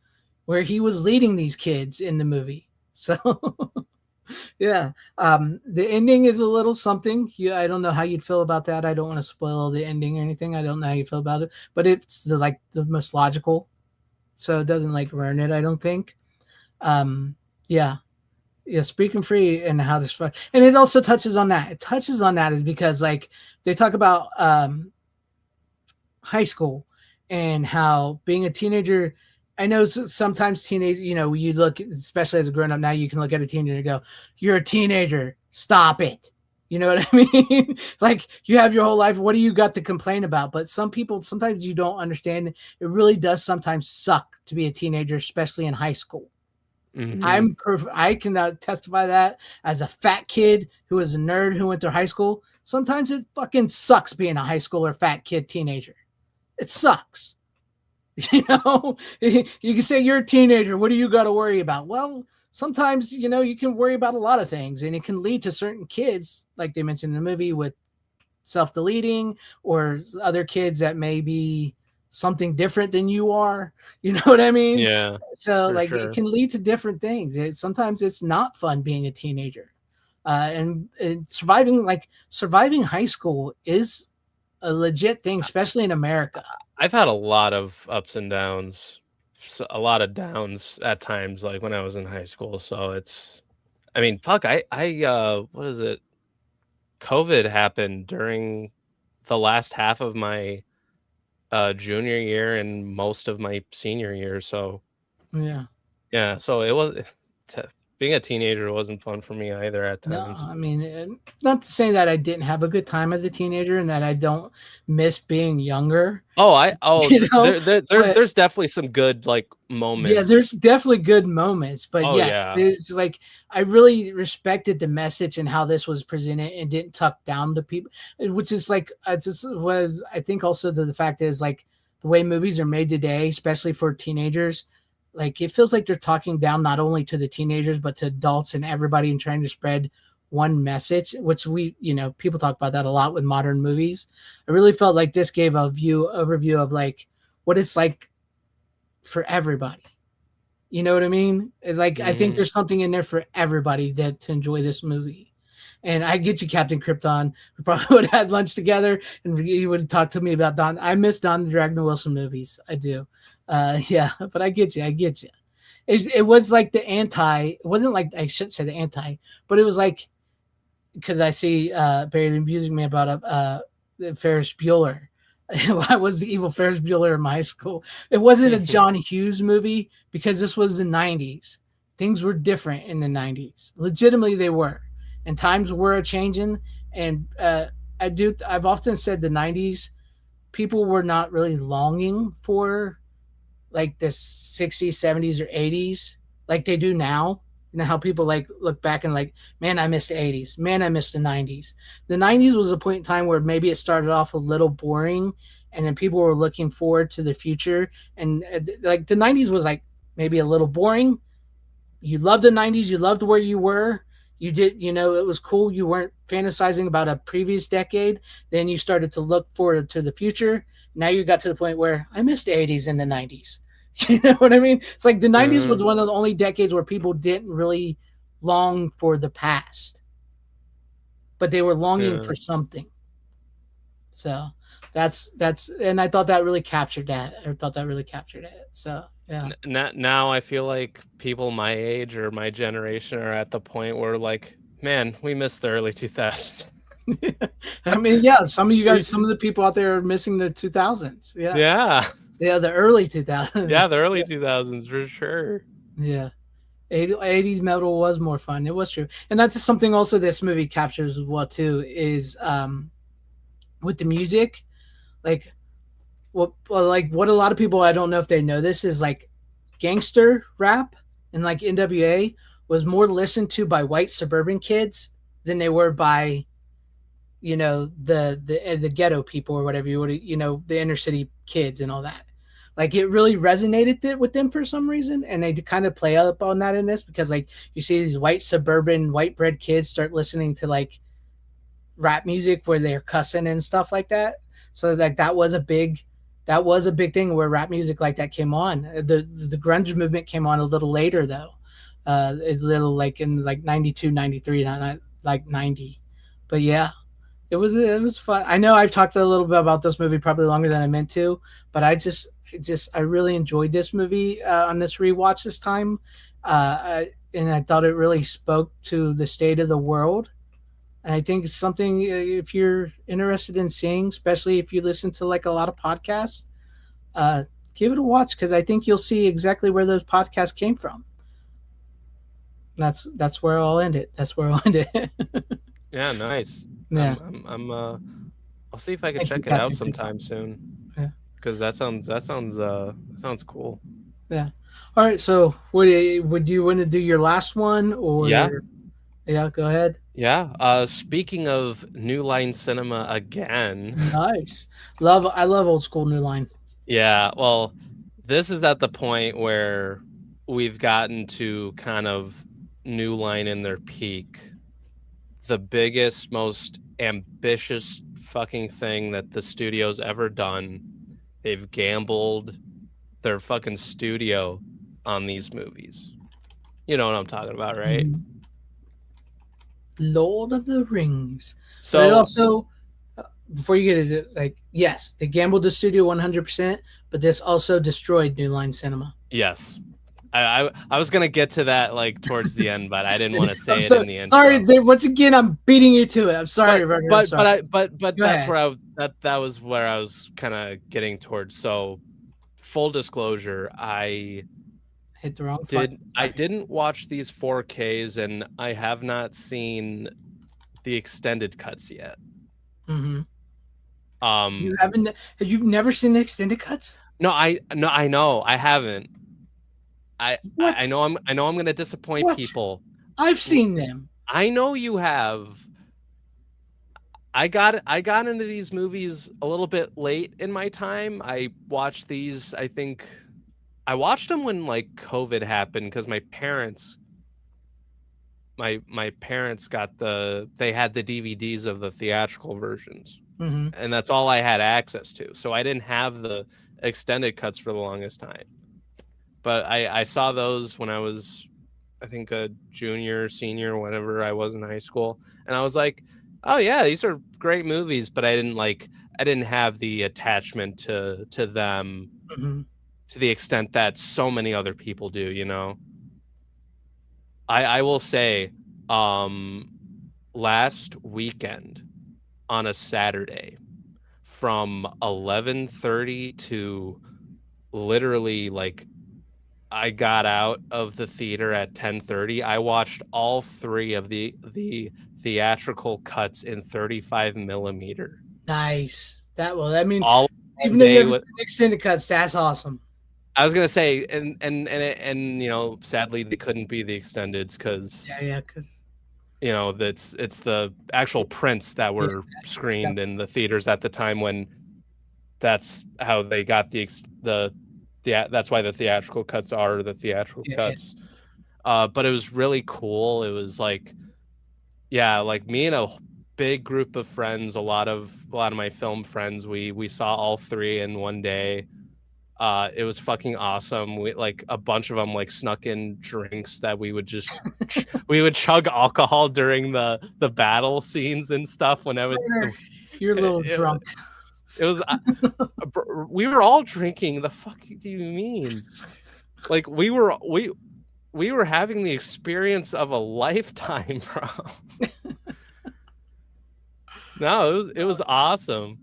where he was leading these kids in the movie. So yeah, the ending is a little something. I don't know how you'd feel about that. I don't want to spoil the ending or anything. I don't know how you feel about it, but it's like the most logical, so it doesn't like ruin it. I don't think. Um, yeah, yeah. Speaking free and how this, and it also touches on that. It touches on that is because like they talk about high school and how being a teenager. I know sometimes teenage, you look, especially as a grown up now, you can look at a teenager and go, "You're a teenager. Stop it." You know what I mean? Like you have your whole life. What do you got to complain about? But some people, sometimes you don't understand. It really does sometimes suck to be a teenager, especially in high school. Mhm. I can testify that as a fat kid who is a nerd who went to high school. Sometimes it fucking sucks being a high school or fat kid teenager. It sucks. You can say you're a teenager. What do you got to worry about? Well, sometimes, you can worry about a lot of things and it can lead to certain kids, like they mentioned in the movie, with self-deleting or other kids that may be something different than you are. You know what I mean? Yeah, So for like it sure. can lead to different things. Sometimes it's not fun being a teenager. And surviving high school is a legit thing, especially in America. I've had a lot of ups and downs, a lot of downs at times, like when I was in high school. So I mean, fuck, what is it? COVID happened during the last half of my junior year and most of my senior year. So Yeah. yeah, so t- being a teenager wasn't fun for me either at No, times. I mean, not to say that I didn't have a good time as a teenager and that I don't miss being younger, you know, but There's definitely some good like yeah, there's moments. definitely good moments. But Oh yes, yeah. it's like I really respected the message and how this was presented and didn't tuck down to people, which is like, just was, I think also the fact is like the way movies are made today, especially for teenagers, like it feels like they're talking down not only to the teenagers, but to adults and everybody and trying to spread one message, which people talk about that a lot with modern movies. I really felt like this gave a overview of like what it's like for everybody. You know what I mean? Like I think Mhm. there's something in there for everybody that to enjoy this movie. And I get you, Captain Krypton. We probably would have had lunch together, and you would have talked to me about Don. I miss Don the Dragon Wilson movies. I do. Yeah, but I get you. I get you. It was like the anti. It wasn't like I should say the anti, but it was like because I see Barry abusing me about Ferris Bueller. I was the evil Ferris Bueller in my high school. It wasn't a John Hughes movie because this was the 90s. Things were different in the 90s. Legitimately, they were. And times were a changing. And I've often said the 90s, people were not really longing for like the 60s, 70s, or 80s like they do now. You know how people like look back and like, man, I missed the 80s. Man, I missed the 90s. The 90s was a point in time where maybe it started off a little boring and then people were looking forward to the future. And like the 90s was like maybe a little boring. You loved the 90s, you loved where you were. You did, it was cool. You weren't fantasizing about a previous decade. Then you started to look forward to the future. Now you got to the point where I missed the 80s and the 90s. You know what I mean? It's like the 90s was Mhm. one of the only decades where people didn't really long for the past, but they were longing Yeah. for something. So that's and I thought that really captured that. I thought that really captured it. So yeah. Now I feel like people my age or my generation are at the point where like, man, we missed the early 2000s. I mean, yeah, some of you We guys, some of the people out there are missing the 2000s. Yeah. Yeah. Yeah, the early Yeah, 2000s. the early 2000s for sure. Yeah. 80s metal was more fun. It was true. And that's something also this movie captures as well too is with the music, like what a lot of people, I don't know if they know this, is like gangster rap and like NWA was more listened to by white suburban kids than they were by the ghetto people or whatever you would, the inner city kids and all that. Like it really resonated with them for some reason, and they kind of play up on that in this because like you see these white suburban white bread kids start listening to like rap music where they're cussing and stuff like that. So like that was a big that was a big thing where rap music like that came on. The grunge movement came on a little later though. A little like in like 92, 93, not like 90. But yeah, it was fun. I know I've talked a little bit about this movie probably longer than I meant to, but I really enjoyed this movie on this rewatch this time. And I thought it really spoke to the state of the world. And I think it's something if you're interested in seeing, especially if you listen to like a lot of podcasts, uh, give it a watch because I think you'll see exactly where those podcasts came from. That's where I'll end it. That's where I'll end it. Yeah, nice. Yeah. I'll see if I can Thank you, check it out Captain. sometime soon. Yeah. Because that sounds cool. Yeah. All right. So, would you want to do your last one or? Yeah. Yeah. Go ahead. Yeah. Speaking of New Line Cinema again. Nice. I love old school New Line. Yeah. Well, this is at the point where we've gotten to kind of New Line in their peak. The biggest, most ambitious fucking thing that the studio's ever done. They've gambled their fucking studio on these movies. You know what I'm talking about, right? Mhm. Lord of the Rings. So But also, before you get it, like, yes, they gambled the studio 100%, but this also destroyed New Line Cinema. yes, I was gonna get to that like towards the end, but I didn't want to say it So- in the intro. sorry, Dave, once again, I'm beating you to it. I'm sorry, Roger, I'm but sorry. but Go that's ahead. where that was where I was kind of getting towards. So, full disclosure, I hit the wrong I didn't watch these 4Ks, and I have not seen the extended cuts yet. Mm-hmm. You've never seen the extended cuts? No, I know I haven't. What? I know I'm gonna disappoint What? people. I've seen them. I know you have. I got into these movies a little bit late in my time. I watched these, I think I watched them when like COVID happened because my parents got they had the DVDs of the theatrical versions. Mm-hmm. And that's all I had access to. So I didn't have the extended cuts for the longest time. But I saw those when I was, I think, a junior, senior, whenever I was in high school. And I was like, oh yeah, these are great movies, but I didn't have the attachment to them Mm-hmm. to the extent that so many other people do, you know. I will say, last weekend on a Saturday from 11:30 to literally like I got out of the theater at 10:30. I watched all three of the theatrical cuts in 35 millimeter. Nice. I mean, All even though day you have with- extended cuts, that's awesome. I was gonna say, and you know, sadly they couldn't be the extendeds because Yeah, because you know it's the actual prints that were screened in the theaters at the time when that's how they got that's why the theatrical cuts are the theatrical cuts. But it was really cool. It was like, yeah, like me and a big group of friends, a lot of my film friends, we saw all three in one day. It was fucking awesome. We like a bunch of them like snuck in drinks that we would just we would chug alcohol during the battle scenes and stuff whenever you're a little drunk. It was we were all drinking. The fuck do you mean? Like we were having the experience of a lifetime, bro. No, it was awesome.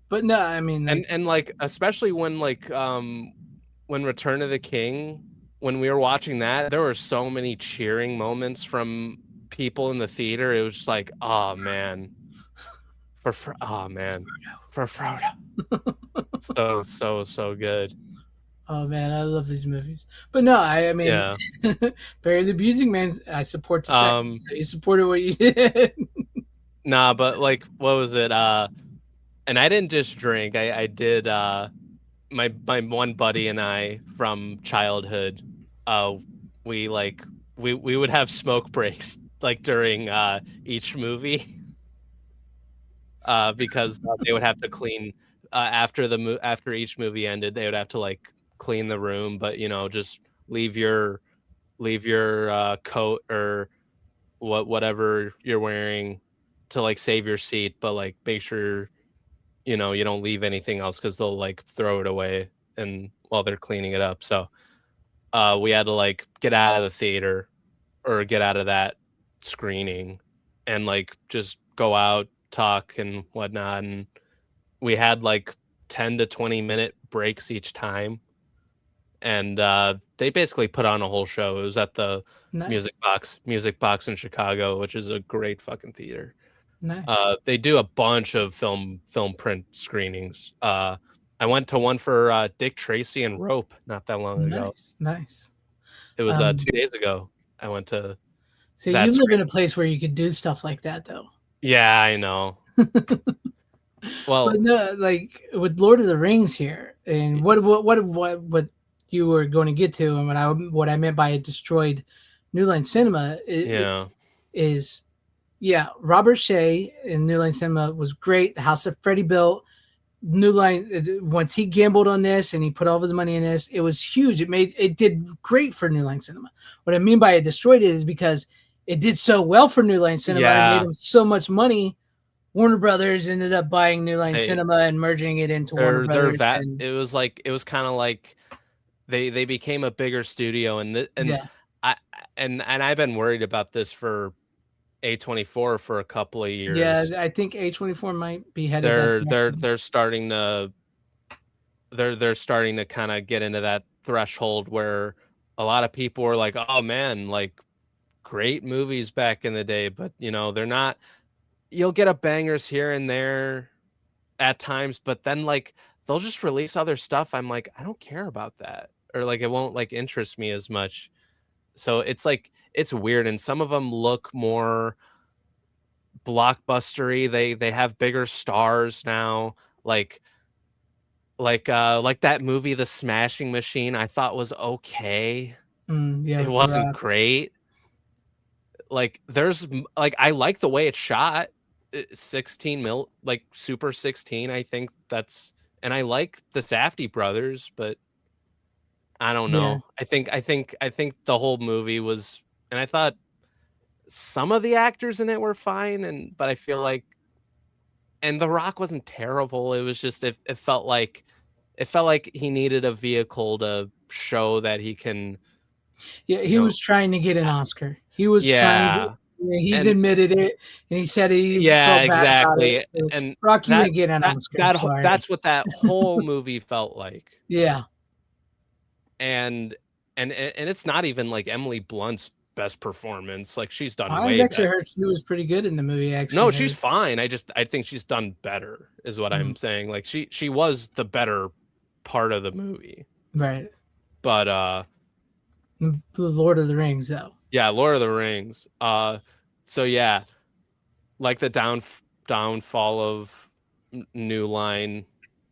But no, I mean, like, and like especially when like when Return of the King, when we were watching that, there were so many cheering moments from people in the theater. It was just like, oh man. For Frodo. So good. Oh man, I love these movies. But no, I mean, Yeah. Barry the Music Man, I support the second. So you supported what you did. Nah, but like, what was it? And I didn't just drink. I did. My one buddy and I from childhood. We would have smoke breaks like during each movie. Because they would have to clean after each movie ended, they would have to like clean the room, but just leave your coat or whatever you're wearing to like save your seat, but like make sure you don't leave anything else because they'll like throw it away and while they're cleaning it up. So we had to like get out of the theater or get out of that screening and like just go out, talk and whatnot. And we had like 10 to 20 minute breaks each time. And they basically put on a whole show. It was at the Nice. Music Box in Chicago, which is a great fucking theater. Nice. They do a bunch of film print screenings. I went to one for Dick Tracy and Rope not that long ago. Nice. It was 2 days ago. I went to. So you live in a place where you could do stuff like that, though. Yeah, I know. Well, but no, like with Lord of the Rings here, and what you were going to get to, and what I meant by it destroyed New Line Cinema is Robert Shea in New Line Cinema was great. The house that Freddie built, New Line, once he gambled on this and he put all of his money in this, it was huge. It did great for New Line Cinema. What I mean by it destroyed it is because it did so well for New Line Cinema and made them so much money. Warner Brothers ended up buying New Line Cinema and merging it into Warner Brothers. It was kind of like they became a bigger studio, and I've been worried about this for A24 for a couple of years. Yeah, I think A24 might be headed. They're starting to kind of get into that threshold where a lot of people were like, "Oh man, like great movies back in the day," but they're not. You'll get a bangers here and there at times, but then like they'll just release other stuff. I'm like, I don't care about that, or like it won't like interest me as much. So it's like it's weird, and some of them look more blockbustery. They have bigger stars now, like that movie The Smashing Machine. I thought was okay. It wasn't great. Like there's like I like the way it's shot. 16 mil, like super 16. I think that's, and I like the Safdie brothers, but I don't know. I think the whole movie was, and I thought some of the actors in it were fine, but I feel like, and The Rock wasn't terrible. It was just it felt like he needed a vehicle to show that he can. Yeah, he was trying to get an Oscar. He was trying to. He's admitted it, and he said he felt bad about it. So and Rock, you didn't get an Oscar. That's what that whole movie felt like. Yeah, and it's not even like Emily Blunt's best performance. Like she's done. I actually heard she was pretty good in the movie. Actually, no, she's fine. I think she's done better, is what I'm saying. Like she was the better part of the movie, right? But The Lord of the Rings, though. Yeah, Lord of the Rings. So yeah, like the downfall of New Line,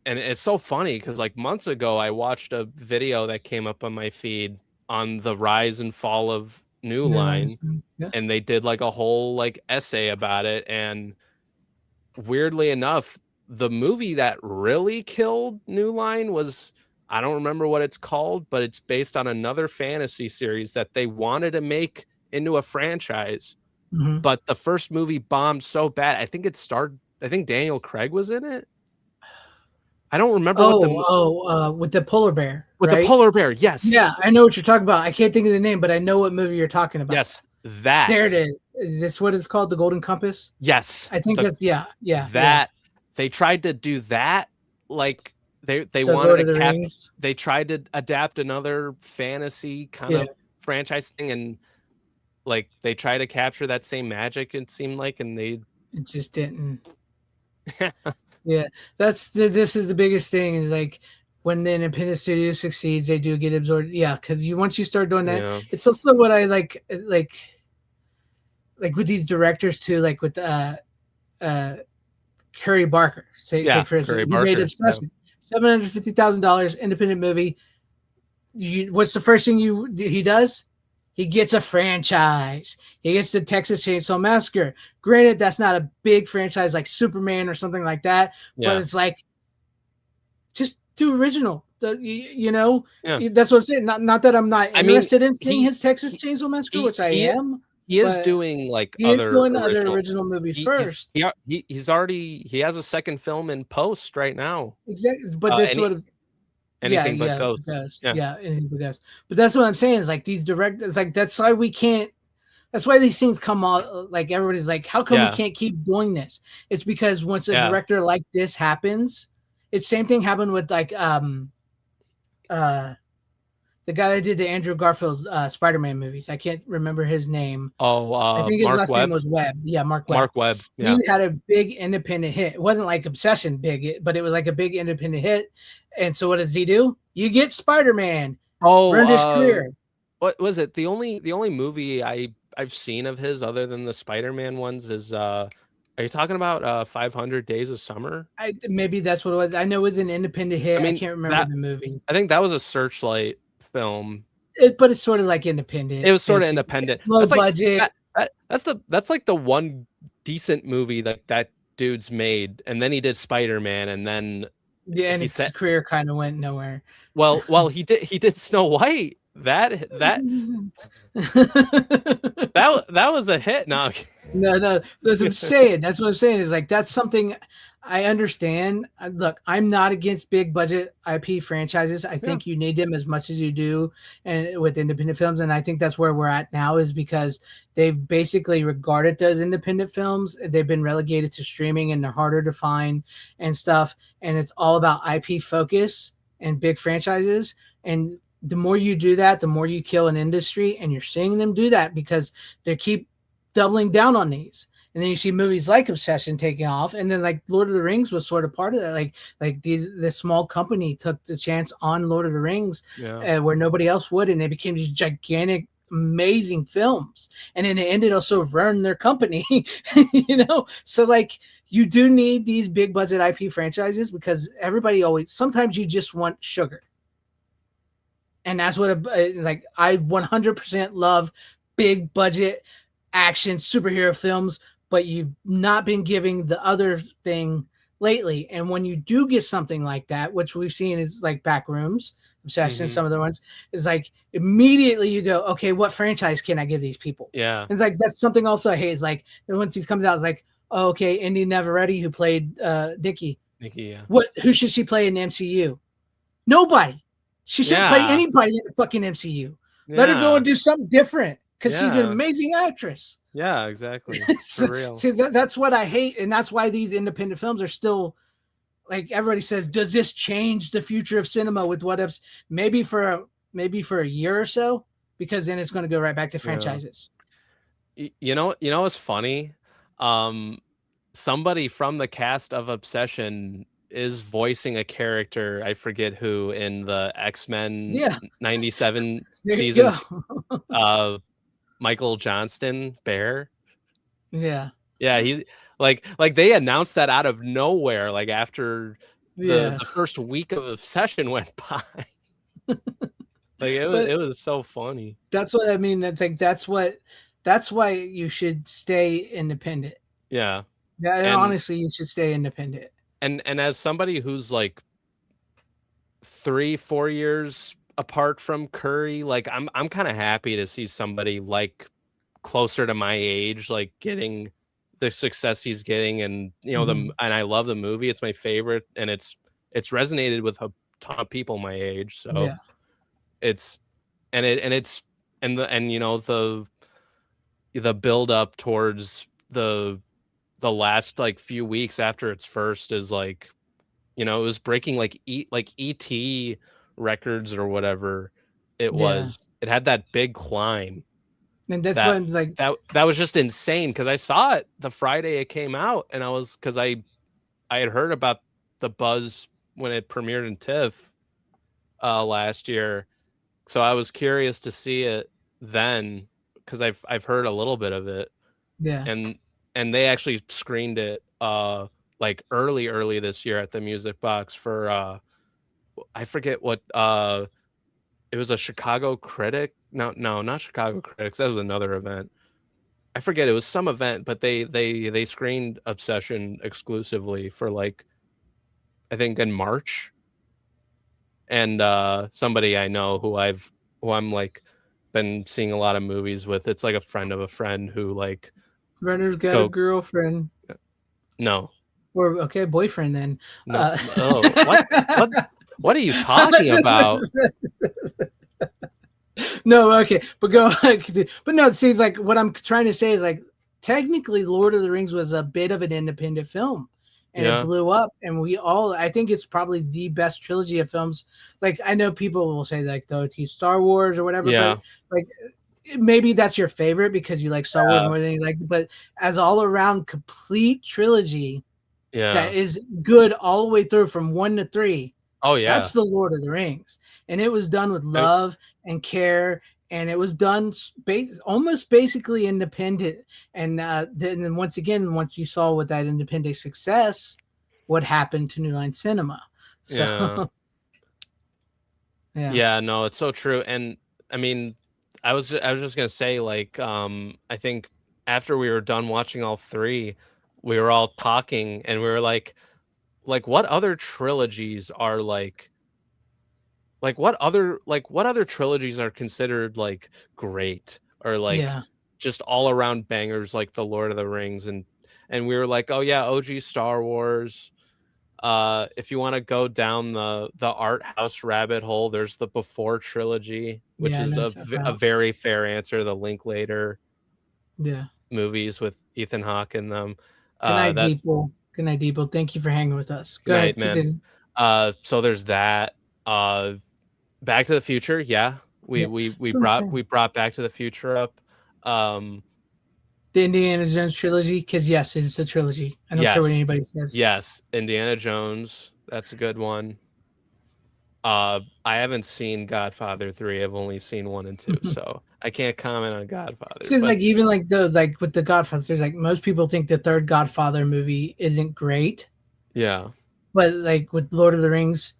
and it's so funny because like months ago I watched a video that came up on my feed on the rise and fall of New Line, and they did like a whole like essay about it. And weirdly enough, the movie that really killed New Line was, I don't remember what it's called, but it's based on another fantasy series that they wanted to make into a franchise. But the first movie bombed so bad. I think Daniel Craig was in it. I don't remember with the polar bear. With the polar bear, yes. Yeah, I know what you're talking about. I can't think of the name, but I know what movie you're talking about. Yes, that. There it is. Is this what it's called? The Golden Compass? Yes. I think that's They tried to do that like they wanted to they tried to adapt another fantasy kind of franchise thing, and like they tried to capture that same magic, it seemed like, and it just didn't. This is the biggest thing, is like when the independent studio succeeds, they do get absorbed. Because once you start doing that, it's also what I like with these directors too, like with Curry Barker. Curry Barker made Obsession. $750,000 independent movie. What's the first thing he does? He gets a franchise. He gets the Texas Chainsaw Massacre. Granted, that's not a big franchise like Superman or something like that, but it's like do original. You know, Yeah. that's what I'm saying. Not that I'm not I mean, interested in seeing his he Texas Chainsaw Massacre, which I he am, he is but doing like he is other doing other original. original movies first. He's already he has a second film in post right now. Exactly, but this Any would have. Yeah, anything but Ghost. Ghost. Yeah. Yeah, anything but Ghost. But that's what I'm saying is like these directors, like that's why we can't. That's why these things come out. Like everybody's like, how come we Yeah. can't keep doing this? It's because once a Yeah. director like this happens, it's same thing happened with like the guy that did the Andrew Garfield's Spider-Man movies. I can't remember his name. Oh, I think his Mark last Webb. name was Webb. Yeah, Mark Webb. Mark Webb. He Yeah. had a big independent hit. It wasn't like Obsession big, but it was like a big independent hit. And so what does he do? You get Spider-Man. Ruined his career. What was it? The only movie I've seen of his other than the Spider-Man ones is are you talking about 500 Days of Summer? Maybe that's what it was. I know it was an independent hit. I mean, I can't remember the movie. I think that was a Searchlight film. But it's sort of like independent. It was sort of basically. independent. Low That's like, budget. that's like the one decent movie that dude's made, and then he did Spider-Man, and then and his career kind of went nowhere. Well, he did Snow White. That was a hit. No. No. That's what I'm saying. That's what I'm saying is like that's something I understand. Look, I'm not against big budget IP franchises. I think you need them as much as you do, and with independent films. And I think that's where we're at now is because they've basically regarded those independent films. They've been relegated to streaming, and they're harder to find and stuff. And it's all about IP focus and big franchises. And the more you do that, the more you kill an industry, and you're seeing them do that because they keep doubling down on these. And then you see movies like Obsession taking off, and then like Lord of the Rings was sort of part of that. Like this small company took the chance on Lord of the Rings, where nobody else would, and they became these gigantic, amazing films. And then it ended also ruined their company, you know. So like you do need these big budget IP franchises because everybody always sometimes you just want sugar. And that's what like I 100% love big budget action superhero films, but you've not been giving the other thing lately. And when you do get something like that, which we've seen is like Backrooms, Obsession, some of the ones, is like immediately you go, okay, what franchise can I give these people? Yeah. And it's like that's something also I hate is like once he comes out, it's like, oh, okay, Indy Neveready who played Nikki. Nikki, yeah. Who should she play in the MCU? Nobody. She shouldn't play anybody in the fucking MCU. Let her go and do something different because she's an amazing actress. Yeah, exactly. So, for real. See, that's what I hate, and that's why these independent films are still like everybody says. Does this change the future of cinema with what ifs? Maybe for a year or so, because then it's going to go right back to franchises. You know what's funny? Somebody from the cast of Obsession is voicing a character, I forget who, in the X-Men 97 season Michael Johnston Bear. Yeah, he like they announced that out of nowhere, like after the first week of Obsession went by. Like it was so funny. That's what I mean. I think that's why you should stay independent. Yeah. Honestly, you should stay independent. And as somebody who's like 3-4 years apart from Curry, like I'm kind of happy to see somebody like closer to my age like getting the success he's getting, and you know and I love the movie. It's my favorite, and it's resonated with a ton of people my age. So it's you know the build up towards the last like few weeks after its first is like, you know, it was breaking like ET records or whatever it was. It had that big climb, and that's what I'm like. That was just insane because I saw it the Friday it came out, and because I had heard about the buzz when it premiered in TIFF last year, so I was curious to see it then because I've heard a little bit of it. And they actually screened it like early this year at the Music Box for I forget what it was, a Chicago Critic. No, not Chicago Critics. That was another event. I forget, it was some event, but they screened Obsession exclusively for like I think in March. and somebody I know who I'm like been seeing a lot of movies with. It's like a friend of a friend who like Renner's got a go girlfriend. no Or okay, boyfriend then. no oh what are you talking about? No, okay, but go. But no, see, like what I'm trying to say is like technically, Lord of the Rings was a bit of an independent film, and it Yeah, blew up. And we all, I think, it's probably the best trilogy of films. Like I know people will say like the OT Star Wars or whatever, yeah, but like maybe that's your favorite because you like Star Wars more than you like. But as all around complete trilogy yeah. that is good all the way through from 1 to 3. Oh yeah. That's the Lord of the Rings, and it was done with love and care, and it was done almost basically independent. And then once again, once you saw with that independent success, what happened to New Line Cinema? Yeah. So yeah, Yeah, no, it's so true. And I mean, I was just gonna say, like, I think after we were done watching all three, we were all talking and we were like what other trilogies are what other trilogies are considered like great or like yeah, just all around bangers like the Lord of the Rings, and we were like, oh yeah, OG Star Wars. If you want to go down the art house rabbit hole, there's the Before trilogy, which yeah. I is know a about very fair answer. The Linklater yeah. movies with Ethan Hawke in them. Good night, That Deeple. Good night, Deeple. Thank you for hanging with us. Good Go night, ahead, man. continue. So there's that. Back to the Future, yeah. We Yeah, we that's we what I'm brought we saying. brought Back to the Future up. Um, The Indiana Jones trilogy, because yes, it's a trilogy. I don't care what yes, anybody says. yes. Indiana Jones, that's a good one. I haven't seen Godfather 3. I've only seen 1 and 2, so I can't comment on Godfather. It's But like even like the like with the Godfather, like most people think the third Godfather movie isn't great, yeah, but like with Lord of the Rings,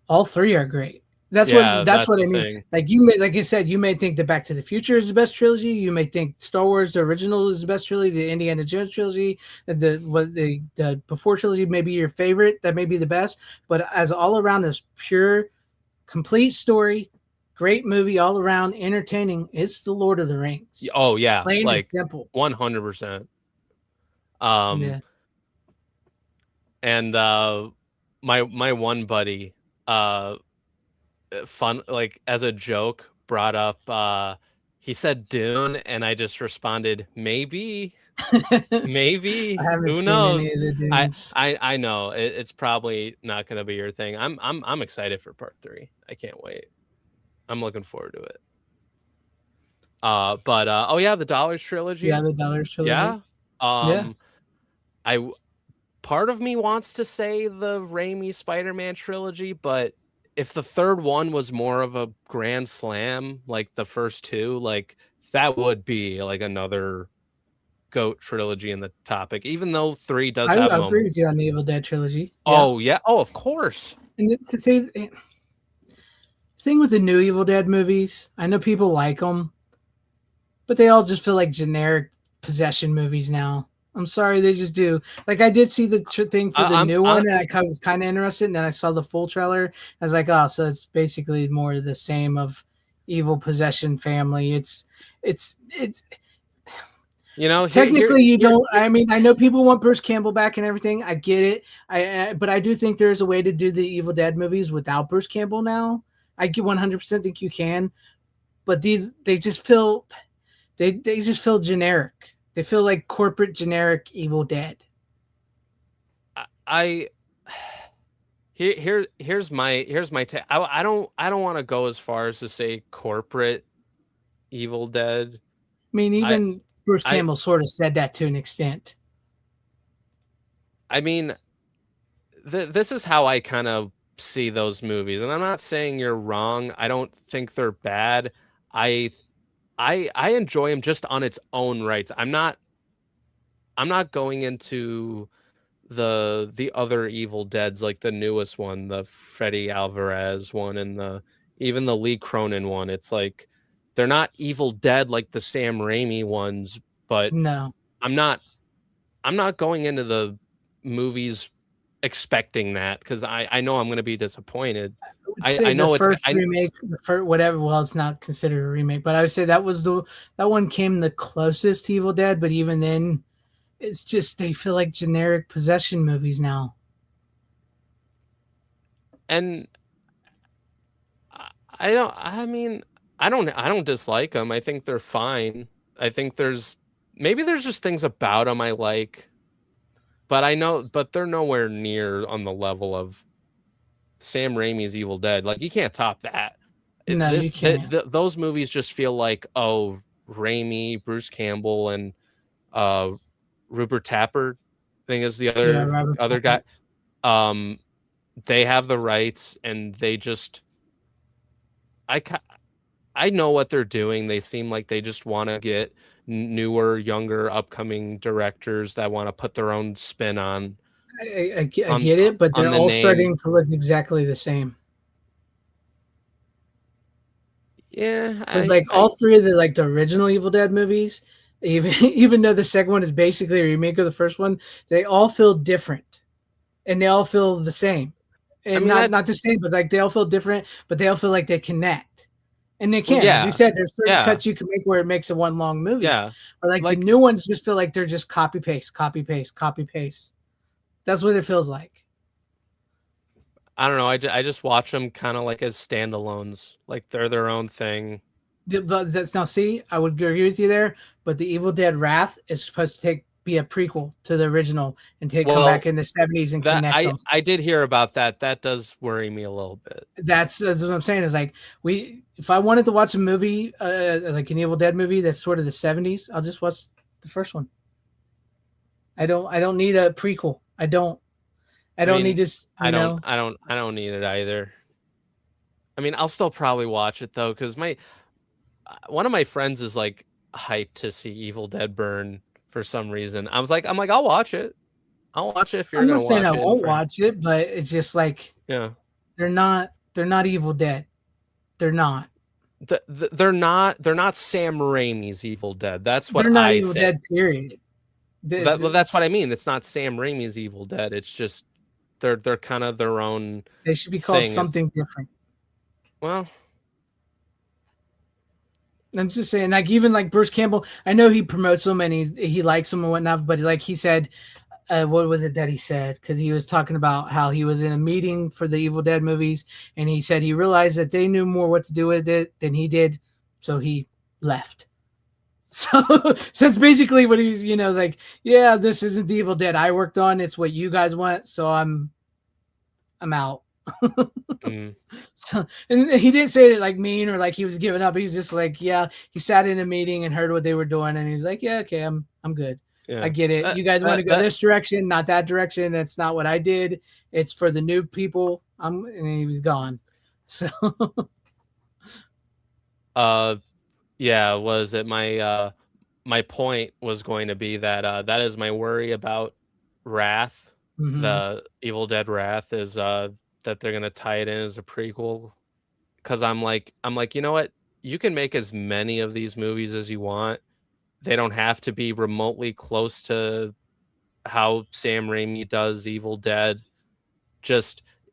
all three are great. That's yeah, that's that's what the I mean. thing. Like you may, like I said, you may think the Back to the Future is the best trilogy. You may think Star Wars the original is the best trilogy. The Indiana Jones trilogy, the Before trilogy may be your favorite. That may be the best. But as all around this pure, complete story, great movie all around, entertaining, it's the Lord of the Rings. Oh yeah, Plain and like simple. 100%. Yeah. And my one buddy, uh, fun like as a joke brought up he said Dune, and I just responded maybe. I Maybe, haven't who seen any knows? of the I Dunes. I know it's probably not gonna be your thing. I'm excited for part 3. I can't wait. I'm looking forward to it. But oh yeah, the Dollars Yeah, trilogy. the Dollars Yeah. trilogy. Yeah. Um, I part of me wants to say the Raimi Spider-Man trilogy, but if the third one was more of a grand slam like the first two, like that would be like another GOAT trilogy in the topic, even though 3 does have I agree with moments. you on the Evil Dead trilogy. Yeah. Oh yeah. Oh, of course. And to say thing with the new Evil Dead movies, I know people like them, but they all just feel like generic possession movies now. I'm sorry, they just do. Like I did see the thing for the new I'm one, and I was kind of interested. And then I saw the full trailer. I was like, oh, so it's basically more of the same of evil possession family. It's you know technically you here don't. I mean, I know people want Bruce Campbell back and everything. I get it. But I do think there's a way to do the Evil Dead movies without Bruce Campbell now. I 100% think you can, but they just feel they just feel generic. They feel like corporate generic Evil Dead. I here's my I don't want to go as far as to say corporate Evil Dead. I mean, I even Bruce I Campbell sort of said that to an extent. I mean, this is how I kind of see those movies, and I'm not saying you're wrong. I don't think they're bad. I I enjoy them just on its own rights. I'm not going into the other Evil Deads, like the newest one, the Freddy Alvarez one, and the even the Lee Cronin one. It's like they're not Evil Dead like the Sam Raimi ones, but No, I'm not going into the movies expecting that, because I know I'm going to be disappointed. Say I the know it's first remake, the first whatever. Well, it's not considered a remake, but I would say that one came the closest to Evil Dead. But even then, it's just they feel like generic possession movies now. and I don't. I mean, I don't dislike them. I think they're fine. I think maybe there's just things about them I like, but they're nowhere near on the level of Sam Raimi's Evil Dead. Like you can't top that. No, you can't. Those movies just feel like, oh, Raimi, Bruce Campbell, and uh Rupert Tappert, I think is the Yeah, Robert other guy. Um, they have the rights, and they just I I know what they're doing. They seem like they just want to get newer, younger, upcoming directors that want to put their own spin I get it, but they're on the all name. starting to look exactly the same. Yeah, It's like all three of the original Evil Dead movies, even though the second one is basically a remake of the first one, they all feel different, and they all feel the same, and not the same, but like they all feel different, but they all feel like they connect, and they can. Like you said, there's certain cuts you can make where it makes a one long movie. Yeah, or like the new ones just feel like they're just copy paste, copy paste, copy paste. That's what it feels like. I don't know. I just watch them kind of like as standalones, like they're their own thing. But that's now see, I would agree with you there. But the Evil Dead Wrath is supposed to be a prequel to the original and come back in the 70s and connect them. I did hear about that. That does worry me a little bit. That's what I'm saying. Is like if I wanted to watch a movie, like an Evil Dead movie that's sort of the 70s, I'll just watch the first one. I don't need a prequel. I don't need this. I don't need it either. I mean, I'll still probably watch it though, because one of my friends is like hyped to see Evil Dead burn for some reason. I'm like, I'll watch it. I'll watch it if you're gonna watch it. I won't watch it, but it's just like, yeah, they're not Evil Dead. They're not. They're not Sam Raimi's Evil Dead. That's what they're not Evil Dead. Period. Well, that's what I mean. It's not Sam Raimi's Evil Dead. It's just they're kind of their own. They should be called something different. Well, I'm just saying, like even like Bruce Campbell, I know he promotes them and he likes them and whatnot, but like he said, what was it that he said? Because he was talking about how he was in a meeting for the Evil Dead movies, and he said he realized that they knew more what to do with it than he did, so he left. So that's basically what he's, like, yeah, this isn't the Evil Dead I worked on. It's what you guys want, so I'm out. So, and he didn't say it like mean or like he was giving up. He was just like, yeah, he sat in a meeting and heard what they were doing, and he's like, yeah, okay, I'm good. Yeah. I get it. You guys want to go this direction, not that direction. That's not what I did. It's for the new people. And he was gone. So, yeah, was it my point was going to be that that is my worry about Wrath. Mm-hmm. The Evil Dead Wrath is that they're gonna tie it in as a prequel, because I'm like, you know what? You can make as many of these movies as you want. They don't have to be remotely close to how Sam Raimi does Evil Dead.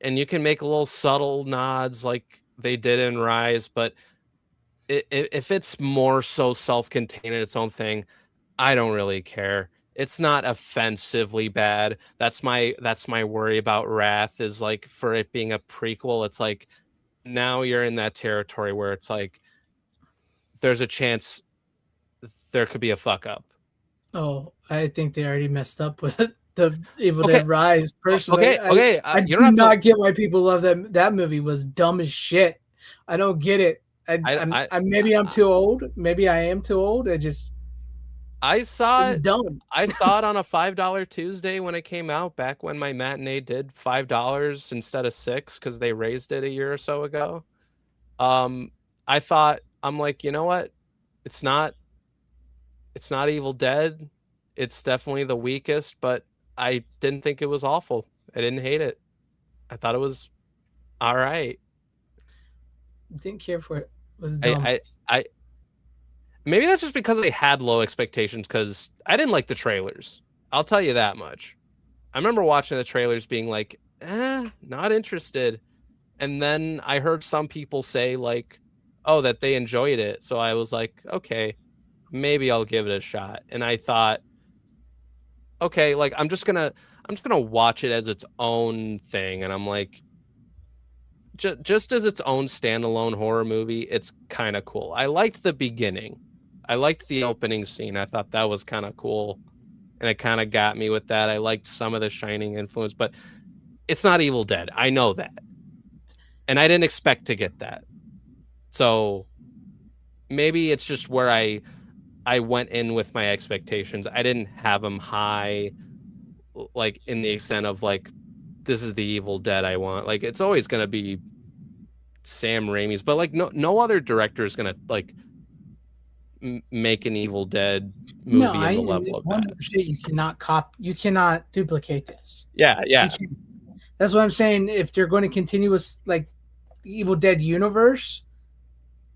And you can make little subtle nods like they did in Rise, but if it's more so self-contained in its own thing, I don't really care. It's not offensively bad. That's my worry about Wrath, is like, for it being a prequel, it's like now you're in that territory where it's like there's a chance there could be a fuck up. Oh, I think they already messed up with it. The Evil Dead Rise. Personally, I you do not get why people love that. That movie was dumb as shit. I don't get it. Maybe I'm too old. Maybe I am too old. I saw it. Dumb. I saw it on a $5 Tuesday when it came out, back when my matinee did $5 instead of $6 because they raised it a year or so ago. I thought, I'm like, you know what? It's not Evil Dead. It's definitely the weakest, but I didn't think it was awful. I didn't hate it. I thought it was all right. Didn't care for it. It was dumb. I maybe that's just because I had low expectations, because I didn't like the trailers. I'll tell you that much. I remember watching the trailers being like, not interested. and then I heard some people say like, oh, that they enjoyed it. So I was like, okay, maybe I'll give it a shot. And I thought, okay, like I'm just gonna watch it as its own thing. And I'm like, just as its own standalone horror movie, it's kind of cool. I liked the beginning. I liked the opening scene. I thought that was kind of cool. And it kind of got me with that. I liked some of the Shining influence, but it's not Evil Dead. I know that. And I didn't expect to get that. So maybe it's just where I went in with my expectations. I didn't have them high, like in the extent of like, this is the Evil Dead I want. Like it's always gonna be Sam Raimi's, but like no other director is gonna like make an Evil Dead movie No, in the level of that. 100% you cannot duplicate this. Yeah. That's what I'm saying. If they're going to continue with like the Evil Dead universe,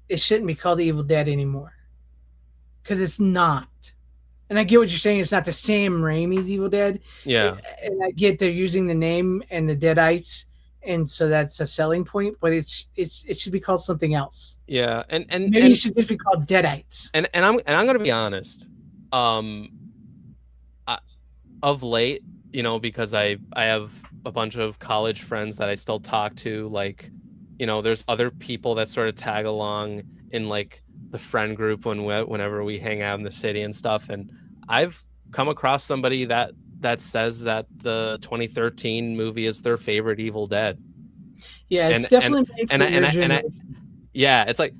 it shouldn't be called the Evil Dead anymore. Because it's not. And I get what you're saying. It's not the Sam Raimi's Evil Dead. Yeah. And I get they're using the name and the Deadites, and so that's a selling point. But it should be called something else. Yeah. And Maybe it should just be called Deadites. And I'm gonna be honest. Of late, you know, because I have a bunch of college friends that I still talk to. Like, you know, there's other people that sort of tag along in like the friend group whenever we hang out in the city and stuff. And I've come across somebody that says that the 2013 movie is their favorite Evil Dead. Yeah, it's definitely made for your generation. Yeah, it's like,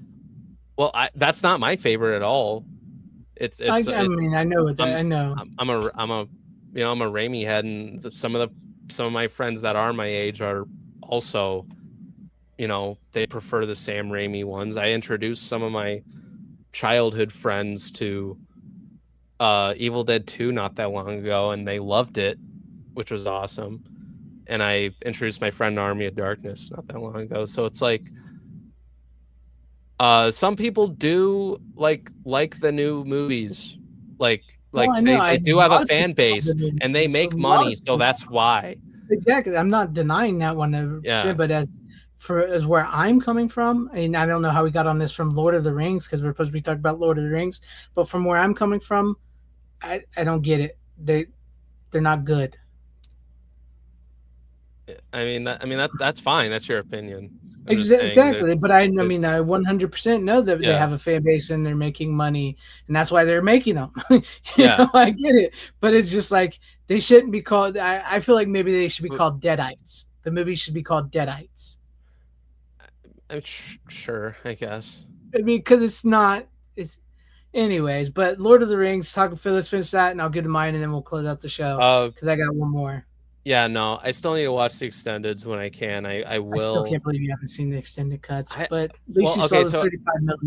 well, that's not my favorite at all. I mean, I know that. I know. I'm a Raimi head, and some of my friends that are my age are also, you know, they prefer the Sam Raimi ones. I introduced some of my childhood friends to Evil Dead 2 not that long ago, and they loved it, which was awesome. And I introduced my friend to Army of Darkness not that long ago. So it's like, some people do like the new movies, like they do have a fan base and they make money, so that's why. Exactly, I'm not denying that one. Yeah. But as where I'm coming from, and I don't know how we got on this from Lord of the Rings, because we're supposed to be talking about Lord of the Rings, but from where I'm coming from, I don't get it. They're not good. I mean that's fine. That's your opinion. Exactly, but I mean, I 100% know that they have a fan base and they're making money, and that's why they're making them. You know, I get it, but it's just like they shouldn't be called. I feel like maybe they should be called Deadites. The movie should be called Deadites. Sure, I guess. I mean, because it's not. It's anyways. But Lord of the Rings. Let's finish that, and I'll get to mine, and then we'll close out the show. Because I got one more. Yeah, no, I still need to watch the extendeds when I can. I will. I still can't believe you haven't seen the extended cuts, but at least you saw the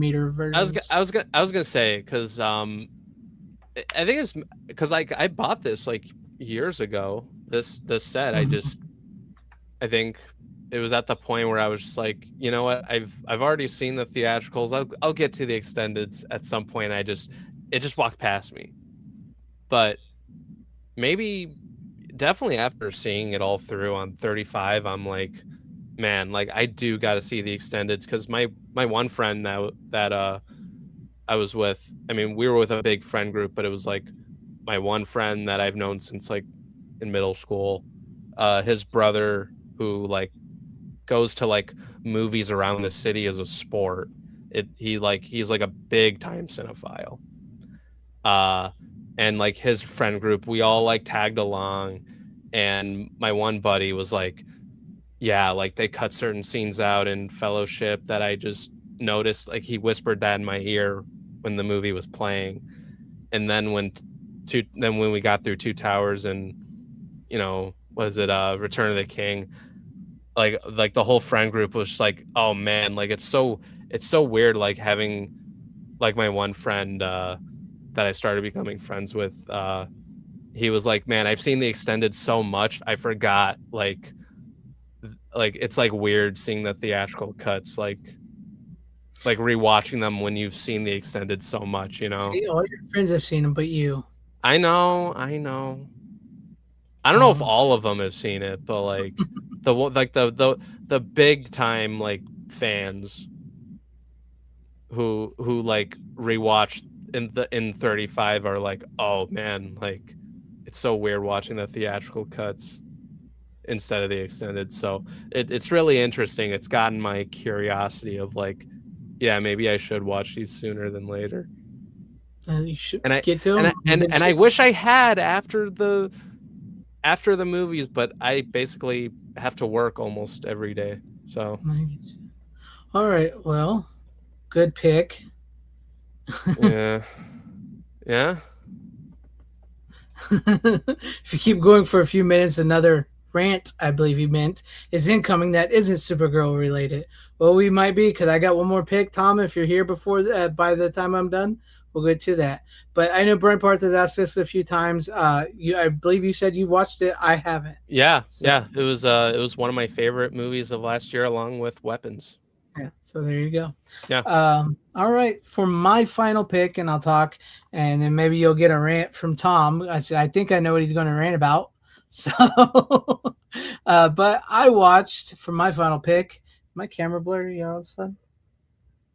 35mm version. I was gonna say, because I think it's because I bought this like years ago. This set, I think it was at the point where I was just like, you know what, I've already seen the theatricals. I'll get to the extendeds at some point. It just walked past me, but maybe. Definitely after seeing it all through on 35, I'm like, man, like I do got to see the extendeds, because my one friend that I was with, I mean, we were with a big friend group, but it was like my one friend that I've known since like in middle school, his brother, who like goes to like movies around the city as a sport. He's like a big time cinephile. And like his friend group, we all like tagged along, and my one buddy was like, yeah, like they cut certain scenes out in Fellowship that I just noticed. Like he whispered that in my ear when the movie was playing. And then when we got through Two Towers and, you know, was it Return of the King, like the whole friend group was just like, oh man, like it's so weird, like having like my one friend that I started becoming friends with, he was like, man, I've seen the extended so much, I forgot, like it's like weird seeing the theatrical cuts, like rewatching them when you've seen the extended so much, you know. See, all your friends have seen them, but you. I know. I don't know if all of them have seen it, but like the big time like fans who like rewatch in 35 are like, oh man, like it's so weird watching the theatrical cuts instead of the extended. So it's really interesting. It's gotten my curiosity of like, yeah, maybe I should watch these sooner than later. You should And I get to and them. I wish I had after the movies, but I basically have to work almost every day. So Nice. All right. Well, good pick. yeah. Yeah. If you keep going for a few minutes, another rant, I believe you meant, is incoming that isn't Supergirl related. Well, we might be because I got one more pick. Tom, if you're here before by the time I'm done, we'll get to that. But I know Brent Barth has asked this a few times. I believe you said you watched it. I haven't. Yeah. So, Yeah. It was one of my favorite movies of last year, along with Weapons. yeah. So there you go. Yeah. All right. For my final pick, and I'll talk, and then maybe you'll get a rant from Tom. I think I know what he's going to rant about. So, but I watched for my final pick. My camera blurry all of a sudden.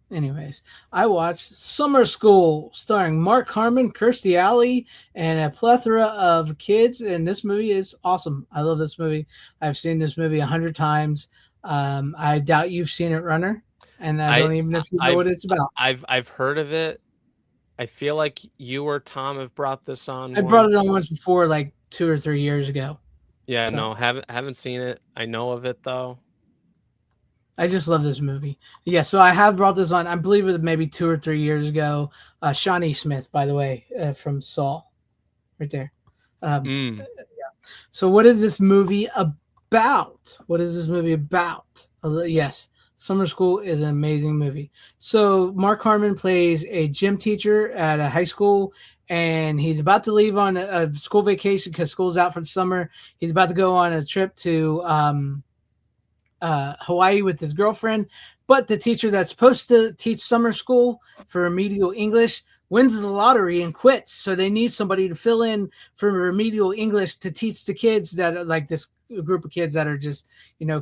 Anyways, I watched Summer School, starring Mark Harmon, Kirstie Alley, and a plethora of kids. And this movie is awesome. I love this movie. I've seen this movie 100 times. I doubt you've seen it, Runner, and I don't even know if you know what it's about. I've heard of it. I feel like you or Tom have brought this on. I brought it on once before, like 2 or 3 years ago. Yeah, So. no, haven't seen it. I know of it though. I just love this movie. Yeah, so I have brought this on. I believe it was maybe 2 or 3 years ago. Shawnee Smith, by the way, from Saw, right there. Yeah. So, what is this movie about? What is this movie about? Yes, Summer School is an amazing movie. So, Mark Harmon plays a gym teacher at a high school, and he's about to leave on a school vacation because school's out for the summer. He's about to go on a trip to Hawaii with his girlfriend, but the teacher that's supposed to teach summer school for remedial English wins the lottery and quits. So they need somebody to fill in for remedial English to teach the kids that are like this group of kids that are just,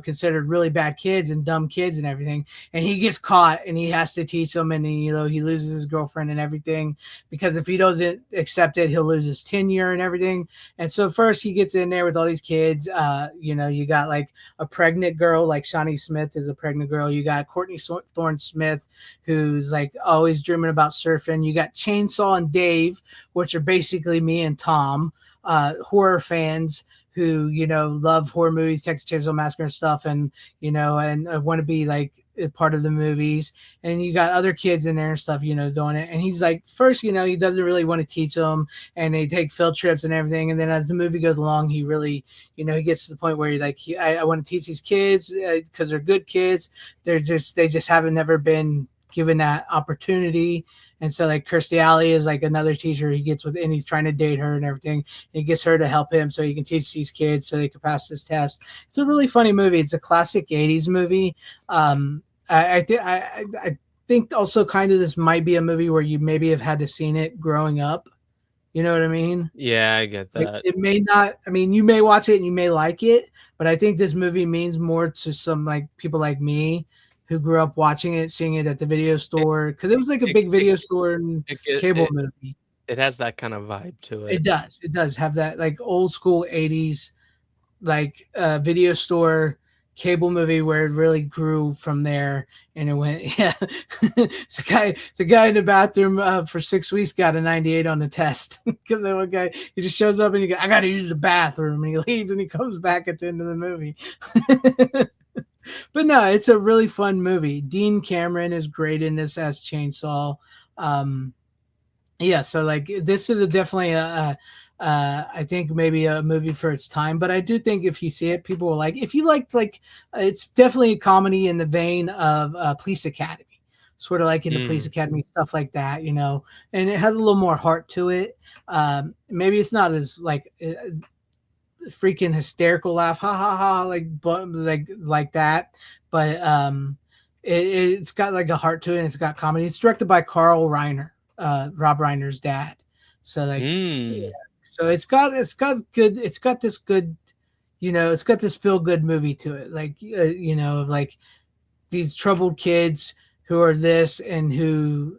considered really bad kids and dumb kids and everything. And he gets caught and he has to teach them, and he loses his girlfriend and everything, because if he doesn't accept it, he'll lose his tenure and everything. And so first he gets in there with all these kids. You got like a pregnant girl, like Shawnee Smith is a pregnant girl. You got Courtney Thorne Smith, who's like always dreaming about surfing. You got Chainsaw and Dave, which are basically me and Tom, horror fans who, love horror movies, Texas Chainsaw Massacre and stuff, and, and want to be like a part of the movies. And you got other kids in there and stuff, doing it. And he's like, first, he doesn't really want to teach them, and they take field trips and everything. And then as the movie goes along, he really, he gets to the point where he's like, I want to teach these kids because they're good kids. They just haven't never been given that opportunity. And so like Kirstie Alley is like another teacher he gets with, and he's trying to date her and everything. And he gets her to help him so he can teach these kids so they can pass this test. It's a really funny movie. It's a classic 80s movie. I think also kind of this might be a movie where you maybe have had to seen it growing up. You know what I mean? Yeah, I get that. It may not, you may watch it and you may like it, but I think this movie means more to some like people like me who grew up watching it, seeing it at the video store, because it was like a big video store and cable movie. It has that kind of vibe to it. It does. It does have that like old school 80s like video store cable movie where it really grew from there. And it went, yeah. the guy in the bathroom for 6 weeks got a 98 on the test because that one guy, he just shows up and he goes, I got to use the bathroom, and he leaves and he comes back at the end of the movie. But no, it's a really fun movie. Dean Cameron is great in this as Chainsaw. Yeah, so like this is definitely I think maybe a movie for its time, but I do think if you see it, people will like. If you liked it's definitely a comedy in the vein of Police Academy, sort of like in the Police Academy stuff like that, and it has a little more heart to it. Maybe it's not as like. Freaking hysterical laugh, ha ha ha, like that, but it's got like a heart to it, and it's got comedy. It's directed by Carl Reiner, Rob Reiner's dad. So like, yeah. So it's got this good, You know, it's got this feel good movie to it, like you know, like these troubled kids who are this and who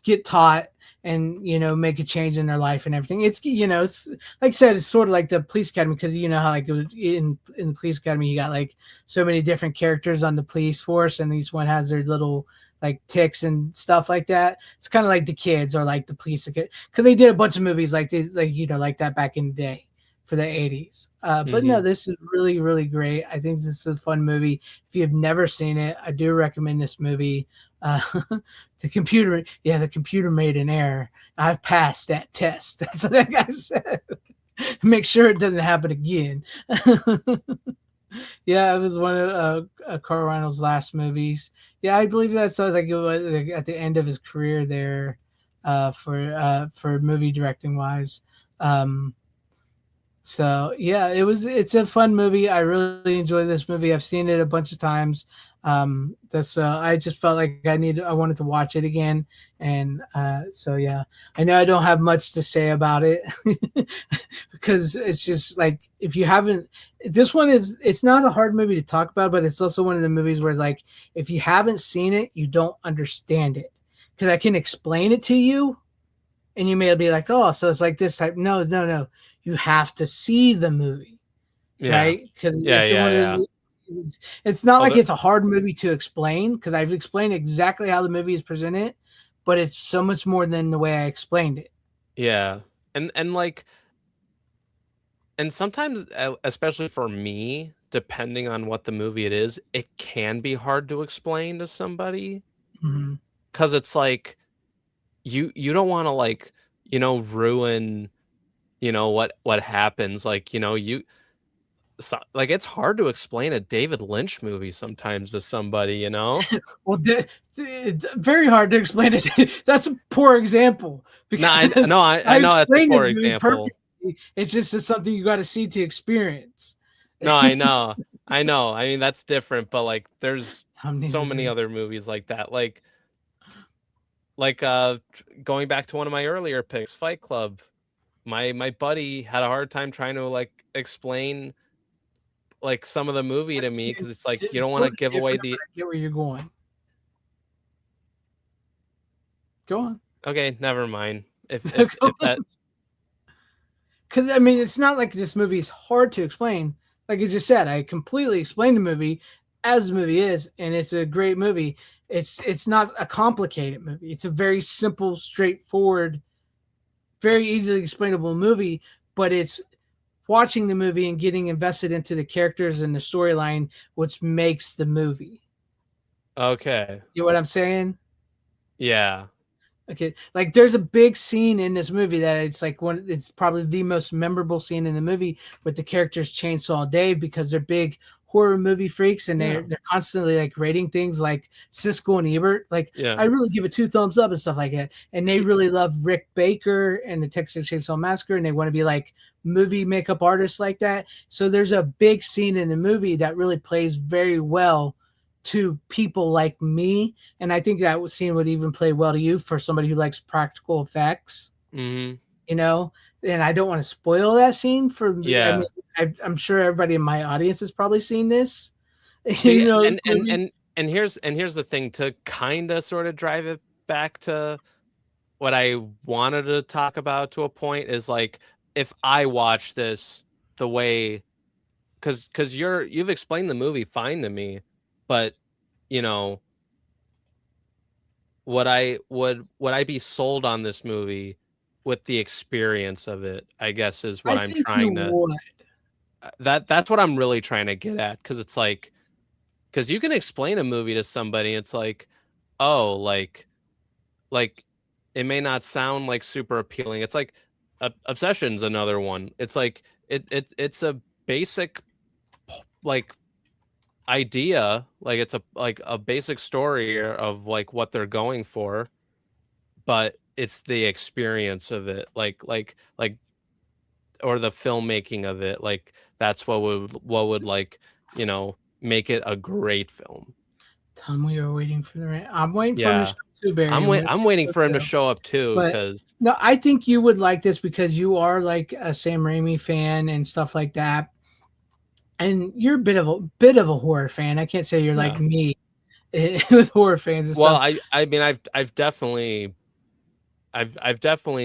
get taught and you know make a change in their life and everything. It's you know, it's like I said, it's sort of like the police academy because you know how like it was in the police academy, you got like so many different characters on the police force, and each one has their little like ticks and stuff like that. It's kind of like the kids or like the police because they did a bunch of movies like this, like you know, like that back in the day for the 80s. But no, Hmm. this is really, really great. I think this is a fun movie. If you have never seen it, I do recommend this movie. Uh, the computer made an error. I passed that test. That's what that guy said. Make sure it doesn't happen again. Yeah, it was one of Kurt Russell's last movies. Yeah, I believe that's like it was like, at the end of his career there, for movie directing wise. Um, so yeah, it's a fun movie. I really enjoy this movie. I've seen it a bunch of times. That's I just felt like I wanted to watch it again. And so yeah, I know I don't have much to say about it because it's just like if you haven't this one is it's not a hard movie to talk about, but it's also one of the movies where like if you haven't seen it, you don't understand it. Because I can explain it to you and you may be like, oh, so it's like this type. No, no, no. You have to see the movie, Yeah. right? Because Yeah. it's Yeah. one Yeah. of it's not like Although, it's a hard movie to explain because I've explained exactly how the movie is presented, but it's so much more than the way I explained it. yeah. And like, and sometimes, especially for me, depending on what the movie it is, it can be hard to explain to somebody Mm-hmm. because it's like you don't want to like ruin what happens like like it's hard to explain a David Lynch movie sometimes to somebody. Well, very hard to explain it. That's a poor example No, I because no, I I know that's a explained this poor movie example. perfectly. It's just something you got to see to experience. No, I know. I mean, that's different, but like there's Tom needs so his many other rings. movies like that. Like going back to one of my earlier picks, Fight Club. My buddy had a hard time trying to like explain like some of the movie to me because it's like you It's don't want to totally give away different, but the I get where you're going. Go on. okay, never mind. If Go if if on. that Because I mean, it's not like this movie is hard to explain. Like you just said, I completely explained the movie as the movie is, and it's a great movie. It's not a complicated movie. It's a very simple, straightforward, very easily explainable movie. But it's watching the movie and getting invested into the characters and the storyline, which makes the movie. okay. You know what I'm saying? Yeah. Okay, like there's a big scene in this movie that it's probably the most memorable scene in the movie with the characters Chainsaw Dave because they're big horror movie freaks and Yeah. they're constantly like rating things like Siskel and Ebert. Like Yeah. I really give it 2 thumbs up and stuff like that. And they See, really love Rick Baker and the Texas Chainsaw Massacre and they want to be like movie makeup artists like that. So there's a big scene in the movie that really plays very well to people like me, and I think that scene would even play well to you for somebody who likes practical effects, mhm. you know. And I don't want to spoil that scene for. I Yeah. mean, I'm sure everybody in my audience has probably seen this. See, You know, and and movie. and and here's the thing to kind of sort of drive it back to what I wanted to talk about to a point is like if I watch this the way because you've explained the movie fine to me, but you know would I be sold on this movie with the experience of it, I guess is what I I'm think you trying to would. that's what I'm really trying to get at because it's like because you can explain a movie to somebody it's like oh like it may not sound like super appealing it's like Obsession's another one it's like it's a basic like idea like it's a basic story of like what they're going for but it's the experience of it like or the filmmaking of it like that's what would like make it a great film. Tell me you're waiting for the rain. I'm waiting for him to Yeah, show up too, Barry. I'm waiting for him to Too. show up too But because no, I think you would like this because you are like a Sam Raimi fan and stuff like that. And you're a bit of a horror fan. I can't say you're like Yeah. me with horror fans and Well, stuff. I mean, I've definitely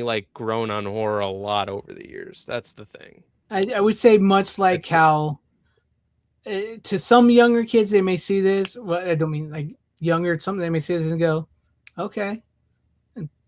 like grown on horror a lot over the years. That's the thing. I would say much like It's- how to some younger kids they may see this. Well, I don't mean like younger. Some they may see this and go, okay.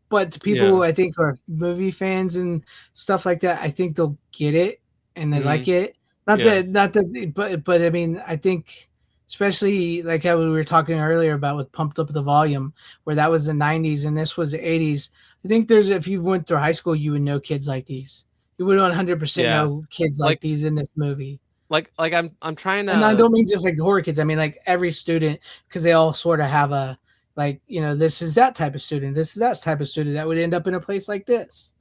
But to people who Yeah. I think are movie fans and stuff like that, I think they'll get it and they like Mhm. it. Yeah. Not that, but I mean, I think especially like how we were talking earlier about with Pumped Up the Volume, where that was the '90s and this was the '80s. I think there's if you went through high school, you would know kids like these. You would 100% Yeah. know kids like Like these in this movie. like I'm trying And I to don't mean just like the horror kids. I mean like every student because they all sort of have a like this is that type of student. This is that type of student that would end up in a place like this.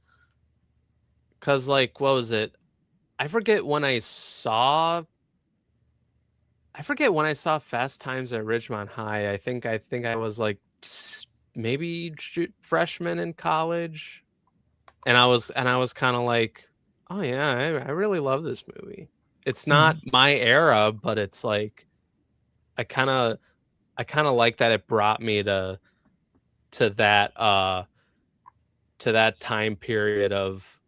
cuz like what was it? I forget when I saw Fast Times at Ridgemont High. I think I was like maybe freshman in college, and I was kind of like, oh yeah, I really love this movie. It's not my era, but it's like I kind of like that it brought me to that time period of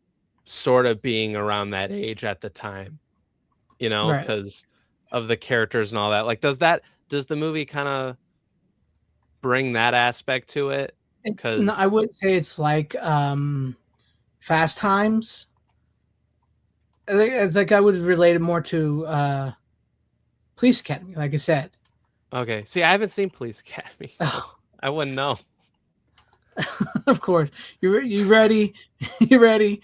sort of being around that age at the time, Right. because of the characters and all that. Like, does the movie kind of bring that aspect to it? I would say it's like Fast Times. I think it's like I would relate it more to Police Academy, like I said. Okay, see, I haven't seen Police Academy. Oh, I wouldn't know. of course. You ready? You ready?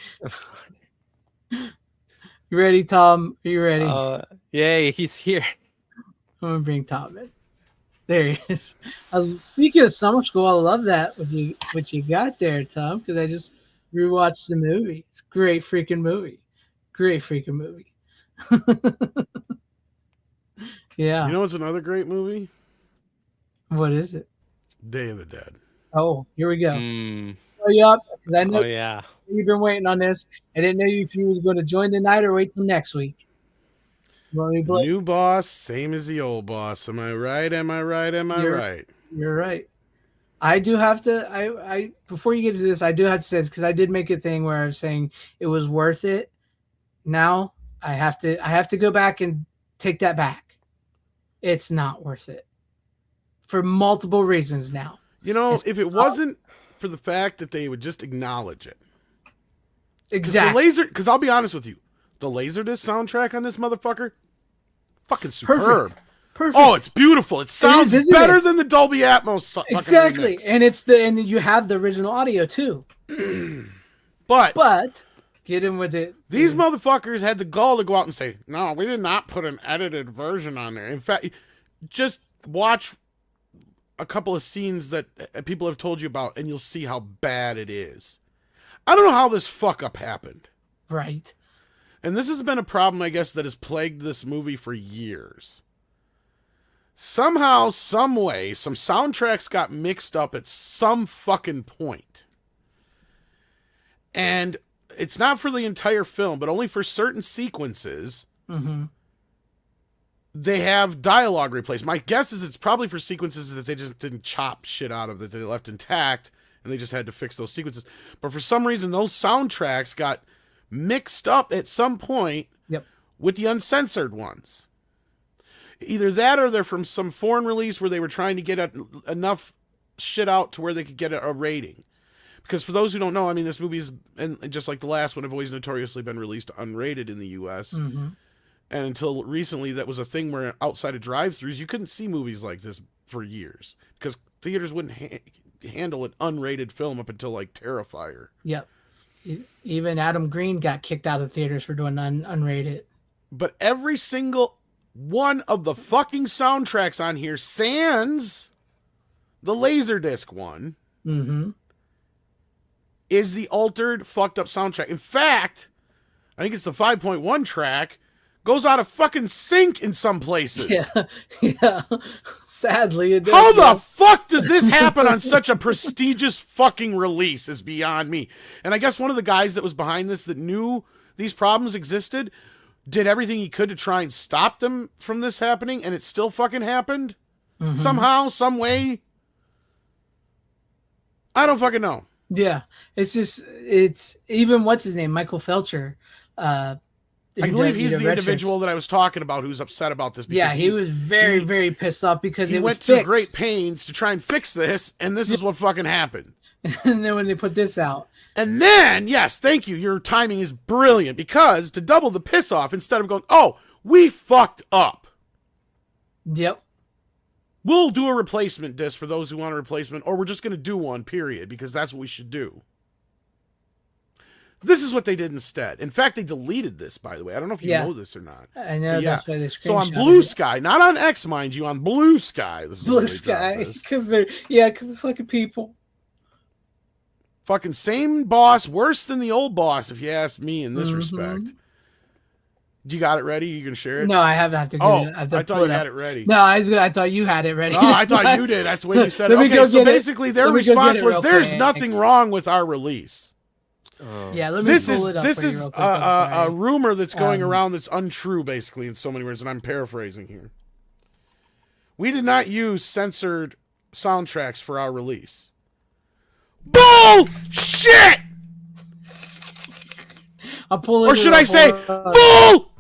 You ready, Tom? Are you ready? Yay, he's here. I'm gonna bring Tom in. There he is. Speaking of summer school, I love that what you got there, Tom, because I just rewatched the movie. It's a great freaking movie. Great freaking movie. Yeah. You know what's another great movie? What is it? Day of the Dead. Oh, here we go. Mm. Hurry up, because I know Oh yeah. you've been waiting on this. I didn't know if you were going to join tonight or wait till next week. New boss, same as the old boss. Am I right? Am I right? Am I right? You're right. I do have to. I before you get to this, I do have to say this because I did make a thing where I was saying it was worth it. Now I have to go back and take that back. It's not worth it for multiple reasons now. If it wasn't for the fact that they would just acknowledge it. Exactly. Because I'll be honest with you, the Laserdisc soundtrack on this motherfucker, fucking superb. Perfect. Oh, it's beautiful. It sounds better than the Dolby Atmos. Exactly, remix. and you have the original audio too. But get in with it. These motherfuckers had the gall to go out and say, "No, we did not put an edited version on there." In fact, just watch a couple of scenes that people have told you about, and you'll see how bad it is. I don't know how this fuck up happened. Right. And this has been a problem, I guess, that has plagued this movie for years. Somehow, some way, some soundtracks got mixed up at some fucking point. And it's not for the entire film, but only for certain sequences. Mm-hmm. They have dialogue replaced. My guess is it's probably for sequences that they just didn't chop shit out of, that they left intact, and they just had to fix those sequences. But for some reason, those soundtracks got mixed up at some point with the uncensored ones. Either that or they're from some foreign release where they were trying to get enough shit out to where they could get a rating. Because for those who don't know, I mean, this movie's, and just like the last one, have always notoriously been released unrated in the U.S., Mm-hmm. And until recently, that was a thing where outside of drive-thrus, you couldn't see movies like this for years because theaters wouldn't handle an unrated film up until like Terrifier. Yep. Even Adam Green got kicked out of theaters for doing unrated. But every single one of the fucking soundtracks on here, sans the Laserdisc one, is the altered, fucked up soundtrack. In fact, I think it's the 5.1 track. Goes out of fucking sync in some places. Yeah. Sadly, it does. How the fuck does this happen on such a prestigious fucking release is beyond me. And I guess one of the guys that was behind this that knew these problems existed did everything he could to try and stop them from this happening, and it still fucking happened? Somehow, some way? I don't fucking know. Yeah, it's even what's his name, Michael Felcher. I believe he's the individual that I was talking about who's upset about this. Yeah, he was very pissed off because he went through great pains to try and fix this, and this is what fucking happened. And then when they put this out. And then, yes, thank you. Your timing is brilliant, because to double the piss off, instead of going, oh, we fucked up. Yep. We'll do a replacement disc for those who want a replacement, or we're just going to do one, period, because that's what we should do. This is what they did instead. In fact, they deleted this, by the way. I don't know if you know this or not. I know, that's why they screenshot. So on Blue Sky, not on X, mind you, on Blue Sky. This is Blue Sky, because it's fucking people. Fucking same boss, worse than the old boss, if you ask me, in this respect. Do you got it ready? You can share it? No, I have to. I thought you had it ready. No, I thought you had it ready. Oh, I thought you did. That's the way you said it. Okay, so basically their response was, "There's nothing wrong with our release." Yeah, let me this pull it up. This is a rumor that's going around that's untrue, basically, in so many words, and I'm paraphrasing here. We did not use censored soundtracks for our release. Bullshit! I'll pull it. Or should I say, bull?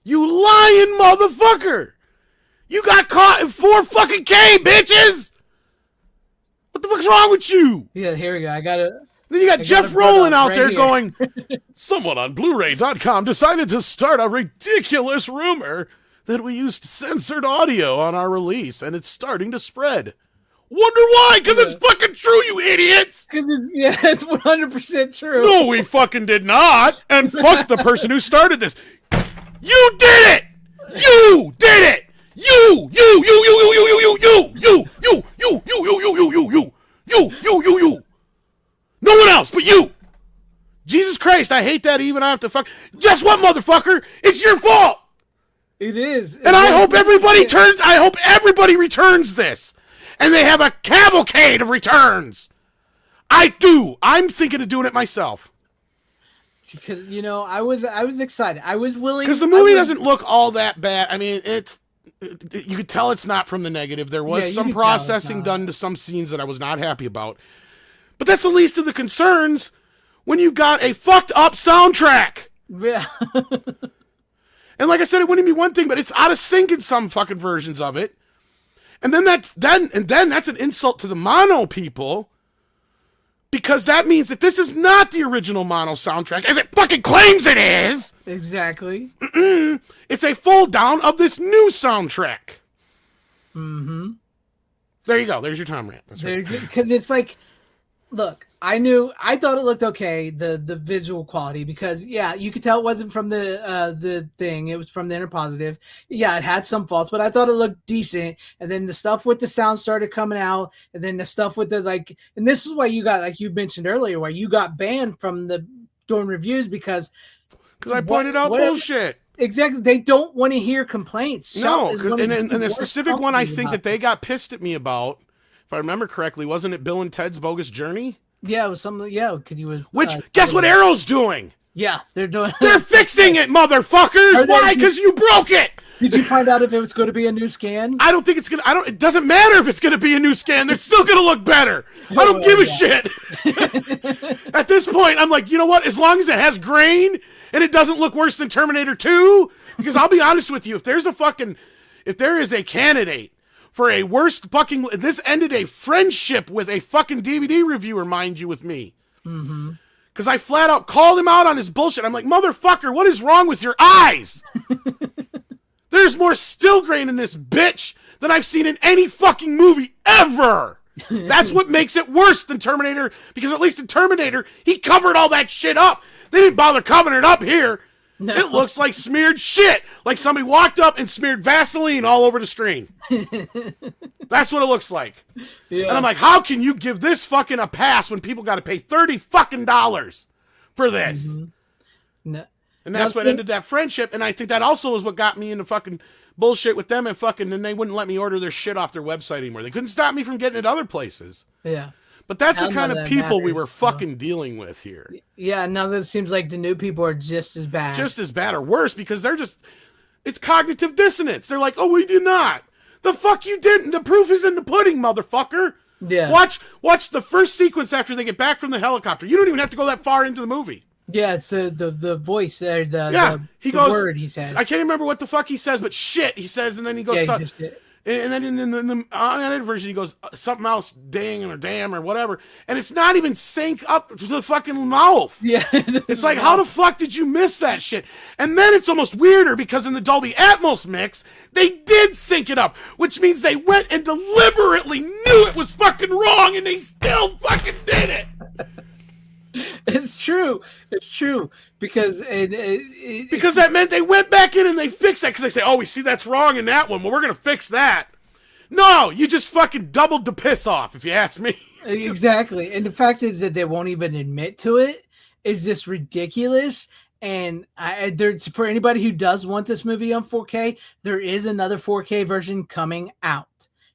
You lying motherfucker! You got caught in 4 fucking K, bitches! What the fuck's wrong with you? Yeah, here we go. I got it. Then you got Jeff Rowland out there going, someone on Blu-ray.com decided to start a ridiculous rumor that we used censored audio on our release, and it's starting to spread. Wonder why? Because it's fucking true, you idiots! Because it's 100% true. No, we fucking did not. And fuck the person who started this. You did it! You did it! You! No one else but you! Jesus Christ, I hate that even I have to fuck. Guess what, motherfucker? It's your fault! It is. And I hope everybody returns this. And they have a cavalcade of returns. I do. I'm thinking of doing it myself. Because I was excited. I was willing. Because the movie doesn't look all that bad. I mean, you could tell it's not from the negative. There was some processing done to some scenes that I was not happy about. But that's the least of the concerns when you've got a fucked up soundtrack. Yeah. And like I said, it wouldn't be one thing, but it's out of sync in some fucking versions of it. And then that's an insult to the mono people, because that means that this is not the original mono soundtrack as it fucking claims it is. Exactly. It's a fold down of this new soundtrack. Mm-hmm. There you go. There's your Tom rant. That's right. Because it's like, look, I thought it looked okay, the visual quality, because you could tell it wasn't from the thing, it was from the interpositive. Yeah, it had some faults, but I thought it looked decent. And then the stuff with the sound started coming out, and then the stuff with the and this is why you got, like you mentioned earlier, where you got banned from doing reviews because I pointed out bullshit. Exactly. They don't want to hear complaints. No, and the specific one I think that they got pissed at me about, if I remember correctly, wasn't it Bill and Ted's Bogus Journey? Yeah, it was something. Yeah, which guess what Arrow's doing? Yeah, they're doing. They're fixing it, motherfuckers. Why? Because you broke it. Did you find out if it was going to be a new scan? I don't think it's gonna. It doesn't matter if it's gonna be a new scan. They're still gonna look better. I don't give a shit. At this point, I'm like, you know what? As long as it has grain and it doesn't look worse than Terminator 2, because I'll be honest with you, if there is a candidate for a worst fucking... This ended a friendship with a fucking DVD reviewer, mind you, with me. Mm-hmm. Because I flat out called him out on his bullshit. I'm like, motherfucker, what is wrong with your eyes? There's more still grain in this bitch than I've seen in any fucking movie ever. That's what makes it worse than Terminator, because at least in Terminator, he covered all that shit up. They didn't bother covering it up here. No. It looks like smeared shit. Like somebody walked up and smeared Vaseline all over the screen. That's what it looks like. Yeah. And I'm like, how can you give this fucking a pass when people got to pay $30 fucking for this? Mm-hmm. No. And that's what ended that friendship. And I think that also is what got me into fucking bullshit with them, and then they wouldn't let me order their shit off their website anymore. They couldn't stop me from getting it other places. Yeah. But that's the None kind of of that people we matters, were so. fucking dealing with here. Yeah, now that it seems like the new people are just as bad. Just as bad or worse because it's cognitive dissonance. They're like, oh, we did not. The fuck you didn't. The proof is in the pudding, motherfucker. Yeah. Watch the first sequence after they get back from the helicopter. You don't even have to go that far into the movie. Yeah, it's the voice there, He the goes, word he says. I can't remember what the fuck he says, but shit he says, and then he goes, Yeah, he just did. and then in the unedited version he goes something else, dang or damn or whatever, and it's not even sync up to the fucking mouth. Yeah. It's like, how the fuck did you miss that shit? And then it's almost weirder because in the Dolby Atmos mix, they did sync it up, which means they went and deliberately knew it was fucking wrong and they still fucking did it. It's true. Because Because that meant they went back in and they fixed that because they say, oh, we see that's wrong in that one. Well, we're going to fix that. No, you just fucking doubled the piss off, if you ask me. exactly. And the fact is that they won't even admit to it is just ridiculous. And there's, for anybody who does want this movie on 4K, there is another 4K version coming out.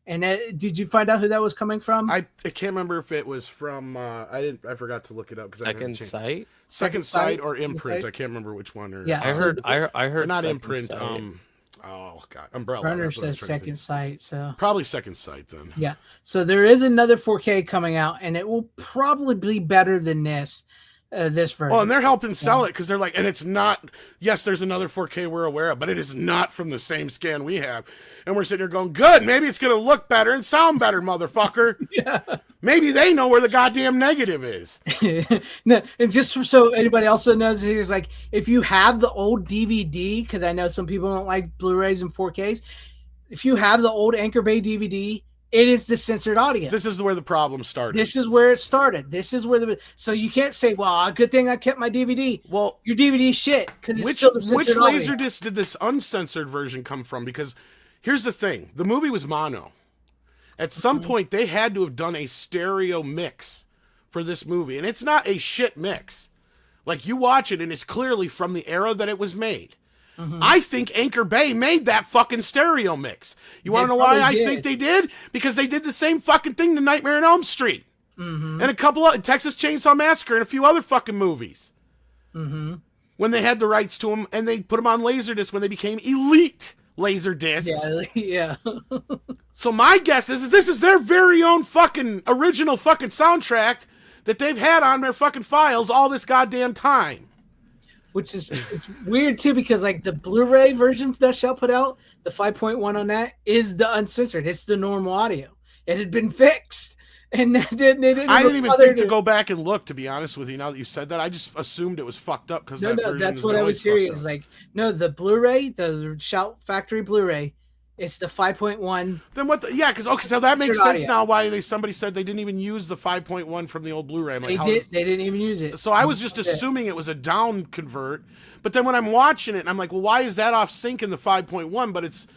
And did you find out who that was coming from? I can't remember if it was from I forgot to look it up because Second Sight or Imprint. I can't remember which one. Yeah, I heard not Second Imprint. Sight. Oh god, Umbrella. Runner says Second Sight, so probably Second Sight then. Yeah, so there is another 4K coming out, and it will probably be better than this version. Oh, and they're helping sell it because they're like, and it's not. Yes, there's another 4K we're aware of, but it is not from the same scan we have. And we're sitting here going, good, maybe it's going to look better and sound better, motherfucker. Yeah. Maybe they know where the goddamn negative is. No, and just so anybody also knows, here's like, if you have the old DVD, because I know some people don't like Blu-rays and 4Ks, if you have the old Anchor Bay DVD, it is the censored audio. This is where the problem started. This is where it started. This is where so you can't say, well, good thing I kept my DVD. Well, your DVD shit, because it's still the censored which audio. Laserdisc did this uncensored version come from? Because here's the thing. The movie was mono. At some point, they had to have done a stereo mix for this movie. And it's not a shit mix. Like, you watch it, and it's clearly from the era that it was made. I think Anchor Bay made that fucking stereo mix. You want to know why I think they did? Because they did the same fucking thing to Nightmare on Elm Street. And a couple of Texas Chainsaw Massacre and a few other fucking movies. When they had the rights to them, and they put them on Laserdisc when they became elite Laserdiscs. Yeah. So my guess is this is their very own fucking original fucking soundtrack that they've had on their fucking files all this goddamn time. Which is, it's weird too, because like the Blu-ray version that Shell put out, the 5.1 on that is the uncensored. It's the normal audio. It had been fixed. And they didn't even think to go back and look, to be honest with you, now that you said that. I just assumed it was fucked up because that's what I was hearing. Is like, no, the Blu-ray, the Shout Factory Blu-ray, it's the 5.1. Then what? So that makes sense now. Why somebody said they didn't even use the 5.1 from the old Blu-ray. I'm like, they didn't even use it. So I was just assuming it was a down convert. But then when I'm watching it, I'm like, well, why is that off sync in the 5.1? But it's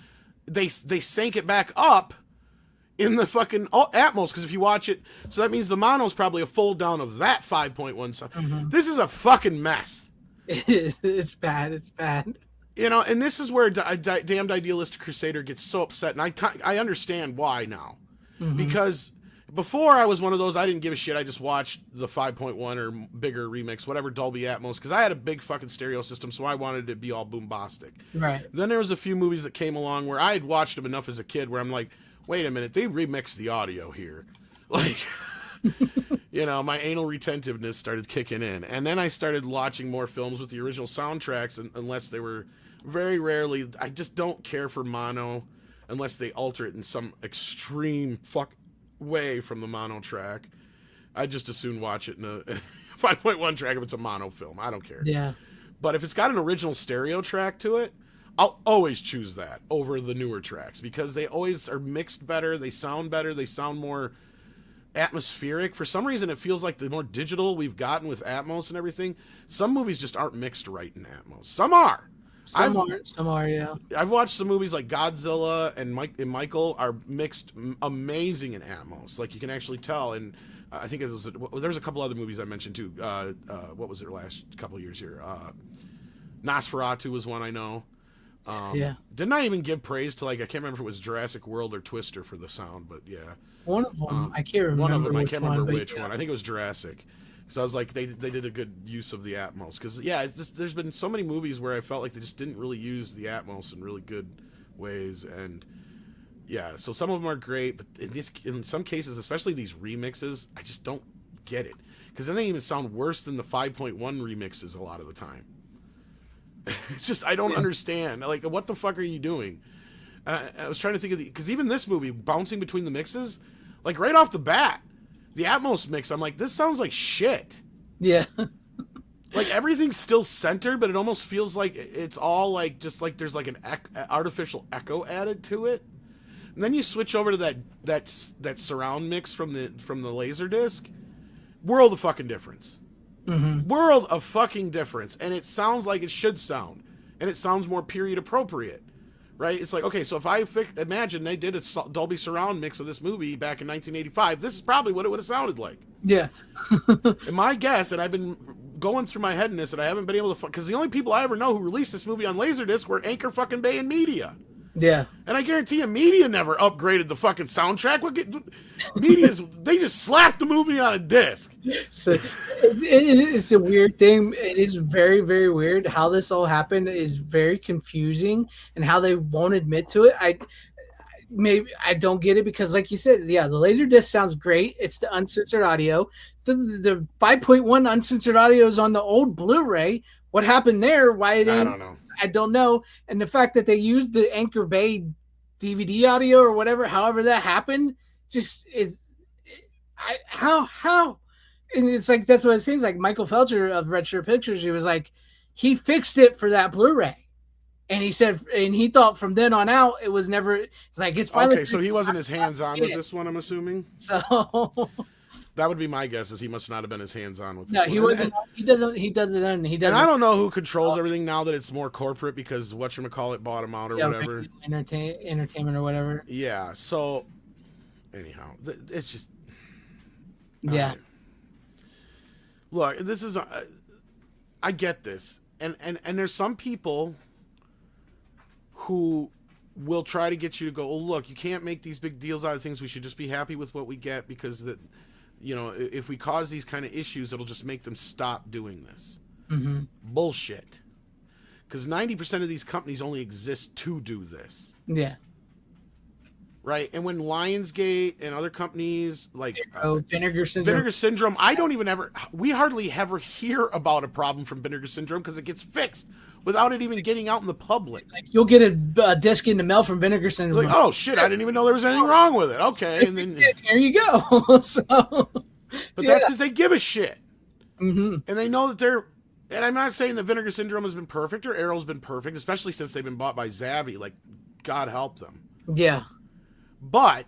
they sync it back up in the fucking Atmos, because if you watch it, so that means the mono's probably a fold down of that 5.1. So this is a fucking mess. It's bad. It's bad. You know, and this is where Damned Idealistic Crusader gets so upset, and I understand why now. Because before I was one of those, I didn't give a shit. I just watched the 5.1 or bigger remix, whatever Dolby Atmos, because I had a big fucking stereo system, so I wanted it to be all boombastic. Right. Then there was a few movies that came along where I had watched them enough as a kid where I'm like, wait a minute, they remixed the audio here. Like, you know, my anal retentiveness started kicking in. And then I started watching more films with the original soundtracks, unless they were very rarely. I just don't care for mono unless they alter it in some extreme way from the mono track. I just as soon watch it in a 5.1 track if it's a mono film. I don't care. Yeah. But if it's got an original stereo track to it, I'll always choose that over the newer tracks because they always are mixed better. They sound better. They sound more atmospheric. For some reason, it feels like the more digital we've gotten with Atmos and everything, some movies just aren't mixed right in Atmos. Some are. Some are, yeah. I've watched some movies like Godzilla and Michael are mixed amazing in Atmos. Like you can actually tell. And I think there was a couple other movies I mentioned too. What was it last couple of years here? Nosferatu was one I know. Didn't I even give praise to, like, I can't remember if it was Jurassic World or Twister for the sound, but yeah. One of them, I can't remember. One of them, I which can't remember one, which one. I think it was Jurassic. So I was like, they did a good use of the Atmos. Because, yeah, it's just, there's been so many movies where I felt like they just didn't really use the Atmos in really good ways. And, yeah, so some of them are great. But in some cases, especially these remixes, I just don't get it. Because then they even sound worse than the 5.1 remixes a lot of the time. It's just, I don't understand. Like, what the fuck are you doing? I was trying to think of because even this movie, bouncing between the mixes, like right off the bat, the Atmos mix, I'm like, this sounds like shit. Yeah. Like everything's still centered, but it almost feels like it's all like, just like there's like an artificial echo added to it. And then you switch over to that surround mix from the Laserdisc. World of fucking difference. Mm-hmm. World of fucking difference. And it sounds like it should sound. And it sounds more period appropriate. Right? It's like, okay, so if I imagine they did a Dolby Surround mix of this movie back in 1985, this is probably what it would have sounded like. Yeah. And my guess, and I've been going through my head in this, and I haven't been able to, because the only people I ever know who released this movie on Laserdisc were Anchor fucking Bay and Media. Yeah. And I guarantee you, Media never upgraded the fucking soundtrack. They just slapped the movie on a disc. So it's a weird thing. It is very, very weird how this all happened. It is very confusing, and how they won't admit to it. I don't get it, because like you said, yeah, the Laserdisc sounds great. It's the uncensored audio. The 5.1 uncensored audio is on the old Blu-ray. What happened there? Why it ain't? I don't know. I don't know. And the fact that they used the Anchor Bay DVD audio or whatever, however that happened, just is how. And it's like, that's what it seems like. Michael Felcher of Red Shirt Pictures, he was like, he fixed it for that Blu-ray. And he said, and he thought from then on out, it was never, it's like, it's finally. Okay, so he wasn't as hands-on with this one, I'm assuming? So. That would be my guess, is he must not have been as hands-on with this No, one. he wasn't. He doesn't. And I don't know who controls everything now that it's more corporate, because whatchamacallit bought him out or whatever. Entertainment or whatever. Yeah, so, anyhow, it's just. Yeah. Look, this is. I get this. And there's some people who will try to get you to go, oh, look, you can't make these big deals out of things. We should just be happy with what we get, because that, if we cause these kind of issues, it'll just make them stop doing this. Mm-hmm. Bullshit. Because 90% of these companies only exist to do this. Yeah. Right? And when Lionsgate and other companies like Vinegar Syndrome, we hardly ever hear about a problem from Vinegar Syndrome, because it gets fixed without it even getting out in the public. Like, you'll get a disc in the mail from Vinegar Syndrome. Like, oh shit, I didn't even know there was anything wrong with it. Okay, and then here you go. So, but that's because they give a shit, mm-hmm. and they know that they're. And I'm not saying that Vinegar Syndrome has been perfect or Arrow's been perfect, especially since they've been bought by Zavvi. Like, God help them. Yeah. But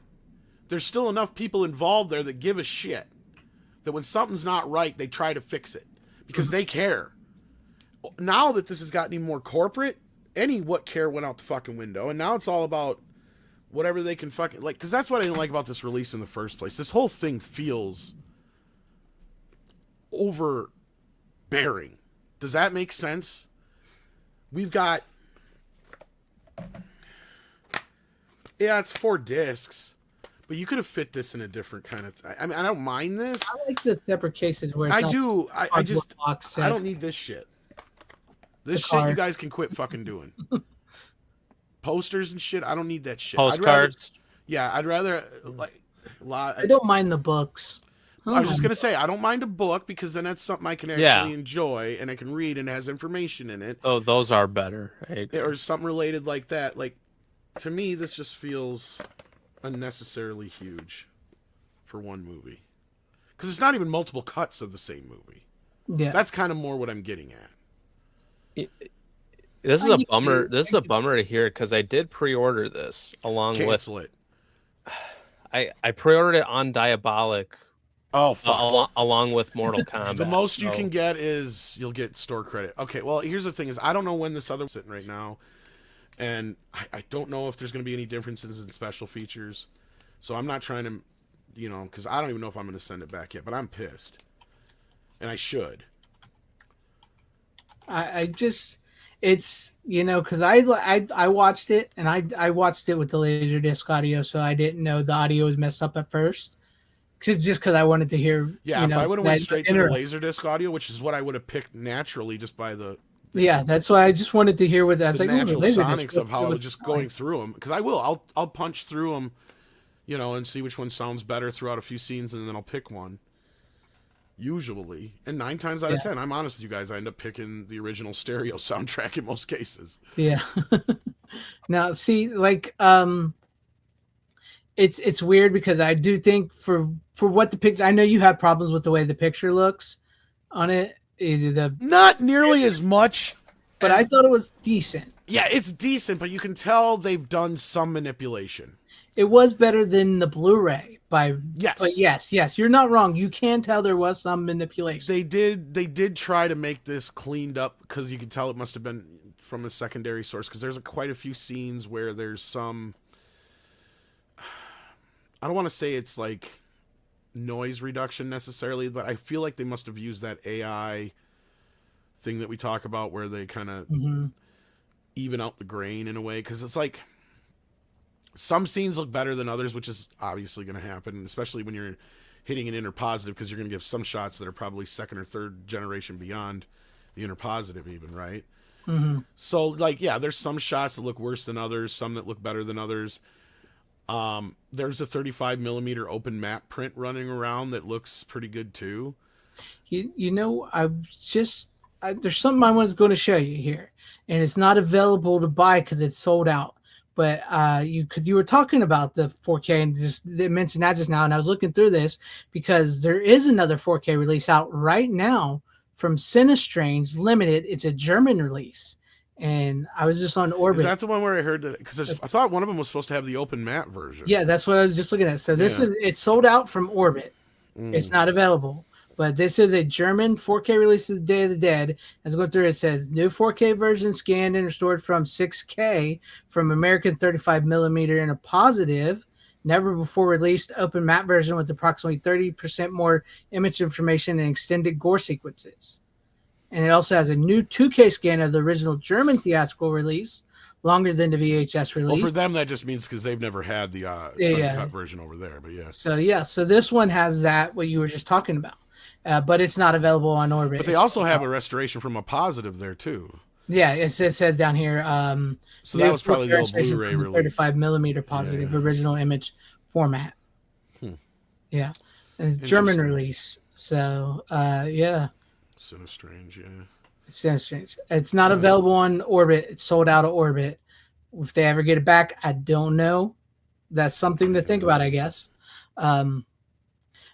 there's still enough people involved there that give a shit. That when something's not right, they try to fix it because they care. Now that this has gotten even more corporate, what care went out the fucking window, and now it's all about whatever they can fucking like. Because that's what I didn't like about this release in the first place. This whole thing feels overbearing. Does that make sense? We've got. Yeah, it's 4 discs, but you could have fit this in a different kind of. I mean, I don't mind this. I like the separate cases where it's I do. I just. Box I don't need this shit. This shit you guys can quit fucking doing. Posters and shit. I don't need that shit. Postcards. I'd rather I don't mind the books. I was just gonna say I don't mind a book, because then that's something I can actually enjoy and I can read and it has information in it. Oh, those are better. Or something related like that. Like, to me, this just feels unnecessarily huge for one movie, because it's not even multiple cuts of the same movie. Yeah, that's kind of more what I'm getting at. This is a bummer. This is a bummer to hear, because I did pre-order this Cancel it. I pre-ordered it on Diabolic. Oh, fuck. Along with Mortal Kombat. The most you can get is you'll get store credit. Okay, well, here's the thing: is I don't know when this other one's sitting right now, and I don't know if there's going to be any differences in special features. So I'm not trying to, because I don't even know if I'm going to send it back yet. But I'm pissed, and I should. I just, It's because I watched it and I watched it with the Laserdisc audio, so I didn't know the audio was messed up at first. Just because I wanted to hear. Yeah, if I would have went straight to the interesting. Laserdisc audio, which is what I would have picked naturally just by the Yeah, that's why I just wanted to hear what that's the like. natural sonics of how I was was just going through them, because I'll punch through them, and see which one sounds better throughout a few scenes, and then I'll pick one. Usually, and 9 times out of 10, I'm honest with you guys, I end up picking the original stereo soundtrack in most cases. Yeah. Now, see, like, it's weird because I do think for what the picture, I know you have problems with the way the picture looks on it. Not nearly as much, but I thought it was decent. Yeah, it's decent, but you can tell they've done some manipulation. It was better than the Blu-ray Yes. But yes, you're not wrong. You can tell there was some manipulation. They did try to make this cleaned up, because you can tell it must have been from a secondary source, because there's quite a few scenes where there's some, I don't want to say it's like noise reduction necessarily, but I feel like they must have used that AI thing that we talk about where they kind of even out the grain in a way, because it's like some scenes look better than others, which is obviously going to happen, especially when you're hitting an inner positive, because you're going to give some shots that are probably second or third generation beyond the inner positive even, right? So, like, yeah, there's some shots that look worse than others, some that look better than others. There's a 35 millimeter open map print running around that looks pretty good too. There's something I was going to show you here, and it's not available to buy because it's sold out. But you were talking about the 4K and just they mentioned that just now, and I was looking through this because there is another 4K release out right now from Sinistrange Limited. It's a German release, and I was just on Orbit. Is that the one where I heard that? Because I thought one of them was supposed to have the open map version. Yeah, that's what I was just looking at. So it's sold out from Orbit. It's not available. But this is a German 4K release of the Day of the Dead. As I go through, it says new 4K version scanned and restored from 6K from American 35 millimeter in a positive, never before released open map version with approximately 30% more image information and extended gore sequences. And it also has a new 2K scan of the original German theatrical release, longer than the VHS release. Well, for them, that just means because they've never had the uncut version over there. But yes. So this one has that, what you were just talking about. But it's not available on Orbit. But they also have a restoration from a positive there too. Yeah, it says down here. So that was probably the old Blu-ray release. 35 millimeter positive original image format. Yeah, and it's German release. So yeah. Sinistrange, yeah. Sinistrange. It's not available on Orbit. It's sold out of Orbit. If they ever get it back, I don't know. That's something to think about, I guess.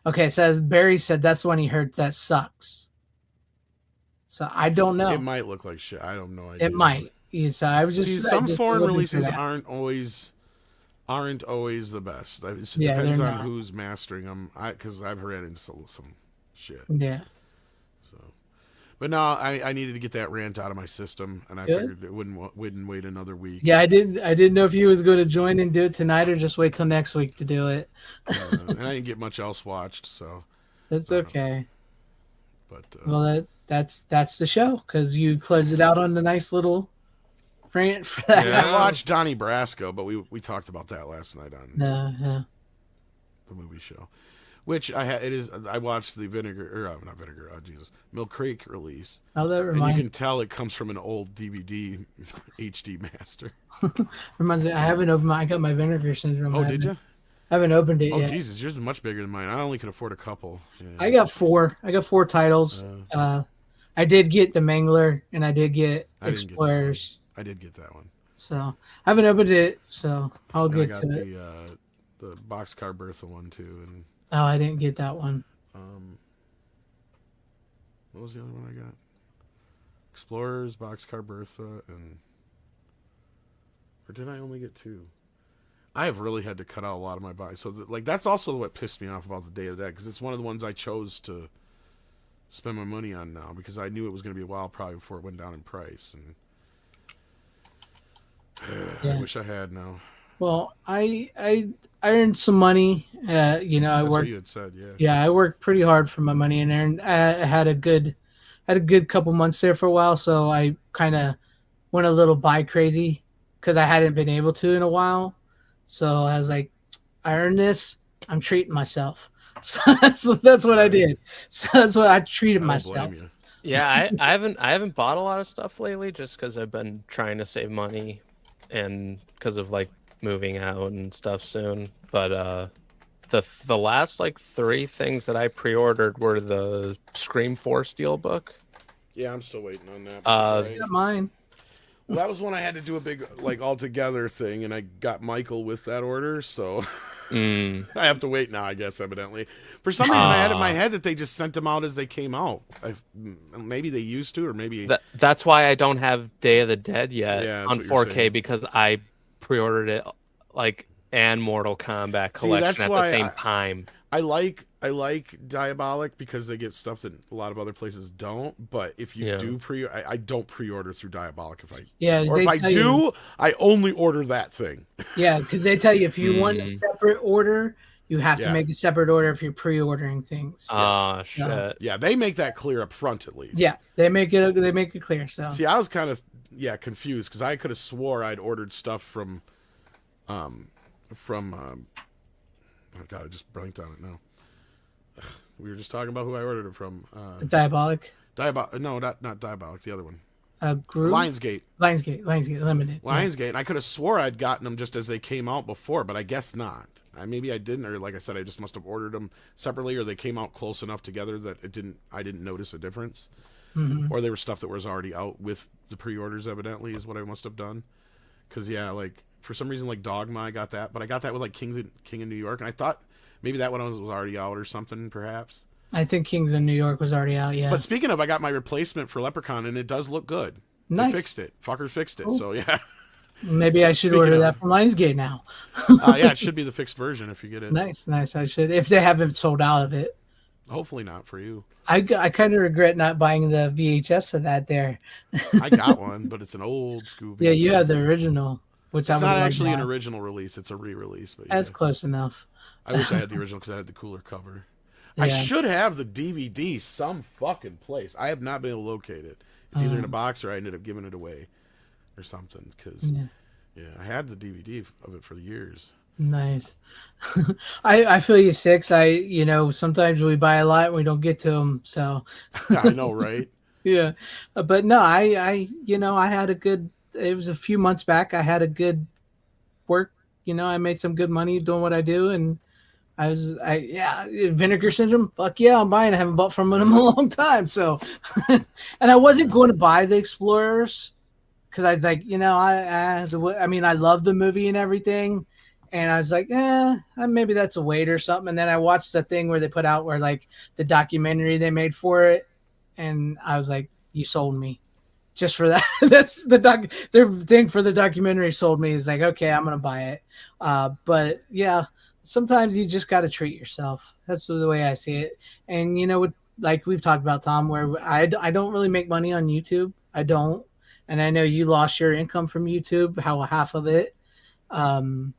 Okay, so Barry said that's when he heard that sucks. So I don't know. It might look like shit. I don't know. It might. Yeah, so I was just some foreign releases aren't always the best. It depends on who's mastering them. Because I've read into some shit. Yeah. So, but no, I needed to get that rant out of my system, and I figured it wouldn't wait another week. Yeah, I didn't know if you was going to join and do it tonight or just wait till next week to do it. And I didn't get much else watched, so that's okay. But well, that's the show because you closed it out on the nice little rant for that. Yeah, I watched Donnie Brasco, but we talked about that last night on the movie show. Which I watched the Mill Creek release. Oh, that reminds me. And you can tell it comes from an old DVD HD master. Reminds me, I haven't opened I got my vinegar syndrome. Oh, did you? I haven't opened it yet. Oh, Jesus, yours is much bigger than mine. I only could afford a couple. Yeah. I got 4. I got 4 titles. I did get the Mangler, and I did get Explorers. I did get that one. So I haven't opened it, so I'll get to it. I got the Boxcar Bertha one, too, and oh, I didn't get that one. What was the other one I got? Explorers, Boxcar Bertha, or did I only get 2? I have really had to cut out a lot of my buys. So that's also what pissed me off about the Day of the Dead, because it's one of the ones I chose to spend my money on now, because I knew it was going to be a while probably before it went down in price, and I wish I had now. Well, I earned some money. I That's worked. What you had said, yeah. Yeah, I worked pretty hard for my money and earned. I had a good couple months there for a while, so I kind of went a little buy crazy because I hadn't been able to in a while. So I was like, I earned this. I'm treating myself. So that's what I did. So that's what I treated I don't myself. blame you. Yeah, I haven't bought a lot of stuff lately just because I've been trying to save money and because of like moving out and stuff soon. But the last like 3 things that I pre-ordered were the Scream 4 Steelbook. Yeah, I'm still waiting on that. Not mine. Well, that was when I had to do a big like all together thing, and I got Michael with that order, so I have to wait now. I guess evidently, for some reason, I had in my head that they just sent them out as they came out. Maybe they used to, or maybe that's why I don't have Day of the Dead yet on that's what you're 4K saying. because I pre-ordered it like and Mortal Kombat See, collection that's at why the same time. I like Diabolic because they get stuff that a lot of other places don't. But if you do I don't pre-order through Diabolic if I do, I only order that thing. Yeah, because they tell you if you want a separate order, you have to make a separate order if you're pre-ordering things. Oh shit! Yeah, they make that clear up front at least. Yeah, they make it clear. So see, I was kind of confused because I could have swore I'd ordered stuff from oh god, I just blanked on it now. We were just talking about who I ordered it from. Diabolic. No, not Diabolic. The other one. Groove? Lionsgate Limited. Lionsgate. And I could have swore I'd gotten them just as they came out before, but I guess not. Maybe I didn't, or like I said, I just must have ordered them separately, or they came out close enough together that I didn't notice a difference. Mm-hmm. Or they were stuff that was already out with the pre-orders. Evidently, is what I must have done. Because like for some reason, like Dogma, I got that, but I got that with like King of New York, and I thought maybe that one was already out or something, perhaps. I think Kings of New York was already out, yeah. But speaking of, I got my replacement for Leprechaun, and it does look good. Nice. They fixed it. Fuckers fixed it, Cool. so yeah. Maybe I should order that from Lionsgate now. Yeah, it should be the fixed version if you get it. Nice. I should, if they haven't sold out of it. Hopefully not for you. I kind of regret not buying the VHS of that there. I got one, but it's an old Scooby. Yeah, you had the original. Which it's not actually an original release. It's a re-release. But that's close enough. I wish I had the original because I had the cooler cover. Yeah. I should have the DVD some fucking place. I have not been able to locate it. It's either in a box or I ended up giving it away or something. Because I had the DVD of it for years. Nice. I feel you, Six. Sometimes we buy a lot and we don't get to them. So I know, right? Yeah, but no, I had a good. It was a few months back. I had a good work. I made some good money doing what I do, and Vinegar Syndrome. Fuck yeah, I'm buying. I haven't bought from them in a long time. So, and I wasn't going to buy the Explorers because I was like, I love the movie and everything, and I was like, maybe that's a wait or something. And then I watched the thing where they put out where like the documentary they made for it, and I was like, you sold me. Just for that, that's their thing for the documentary sold me. Is like, okay, I'm gonna buy it. But yeah, sometimes you just got to treat yourself. That's the way I see it. And like we've talked about, Tom, where I don't really make money on YouTube. I don't, and I know you lost your income from YouTube, how half of it. And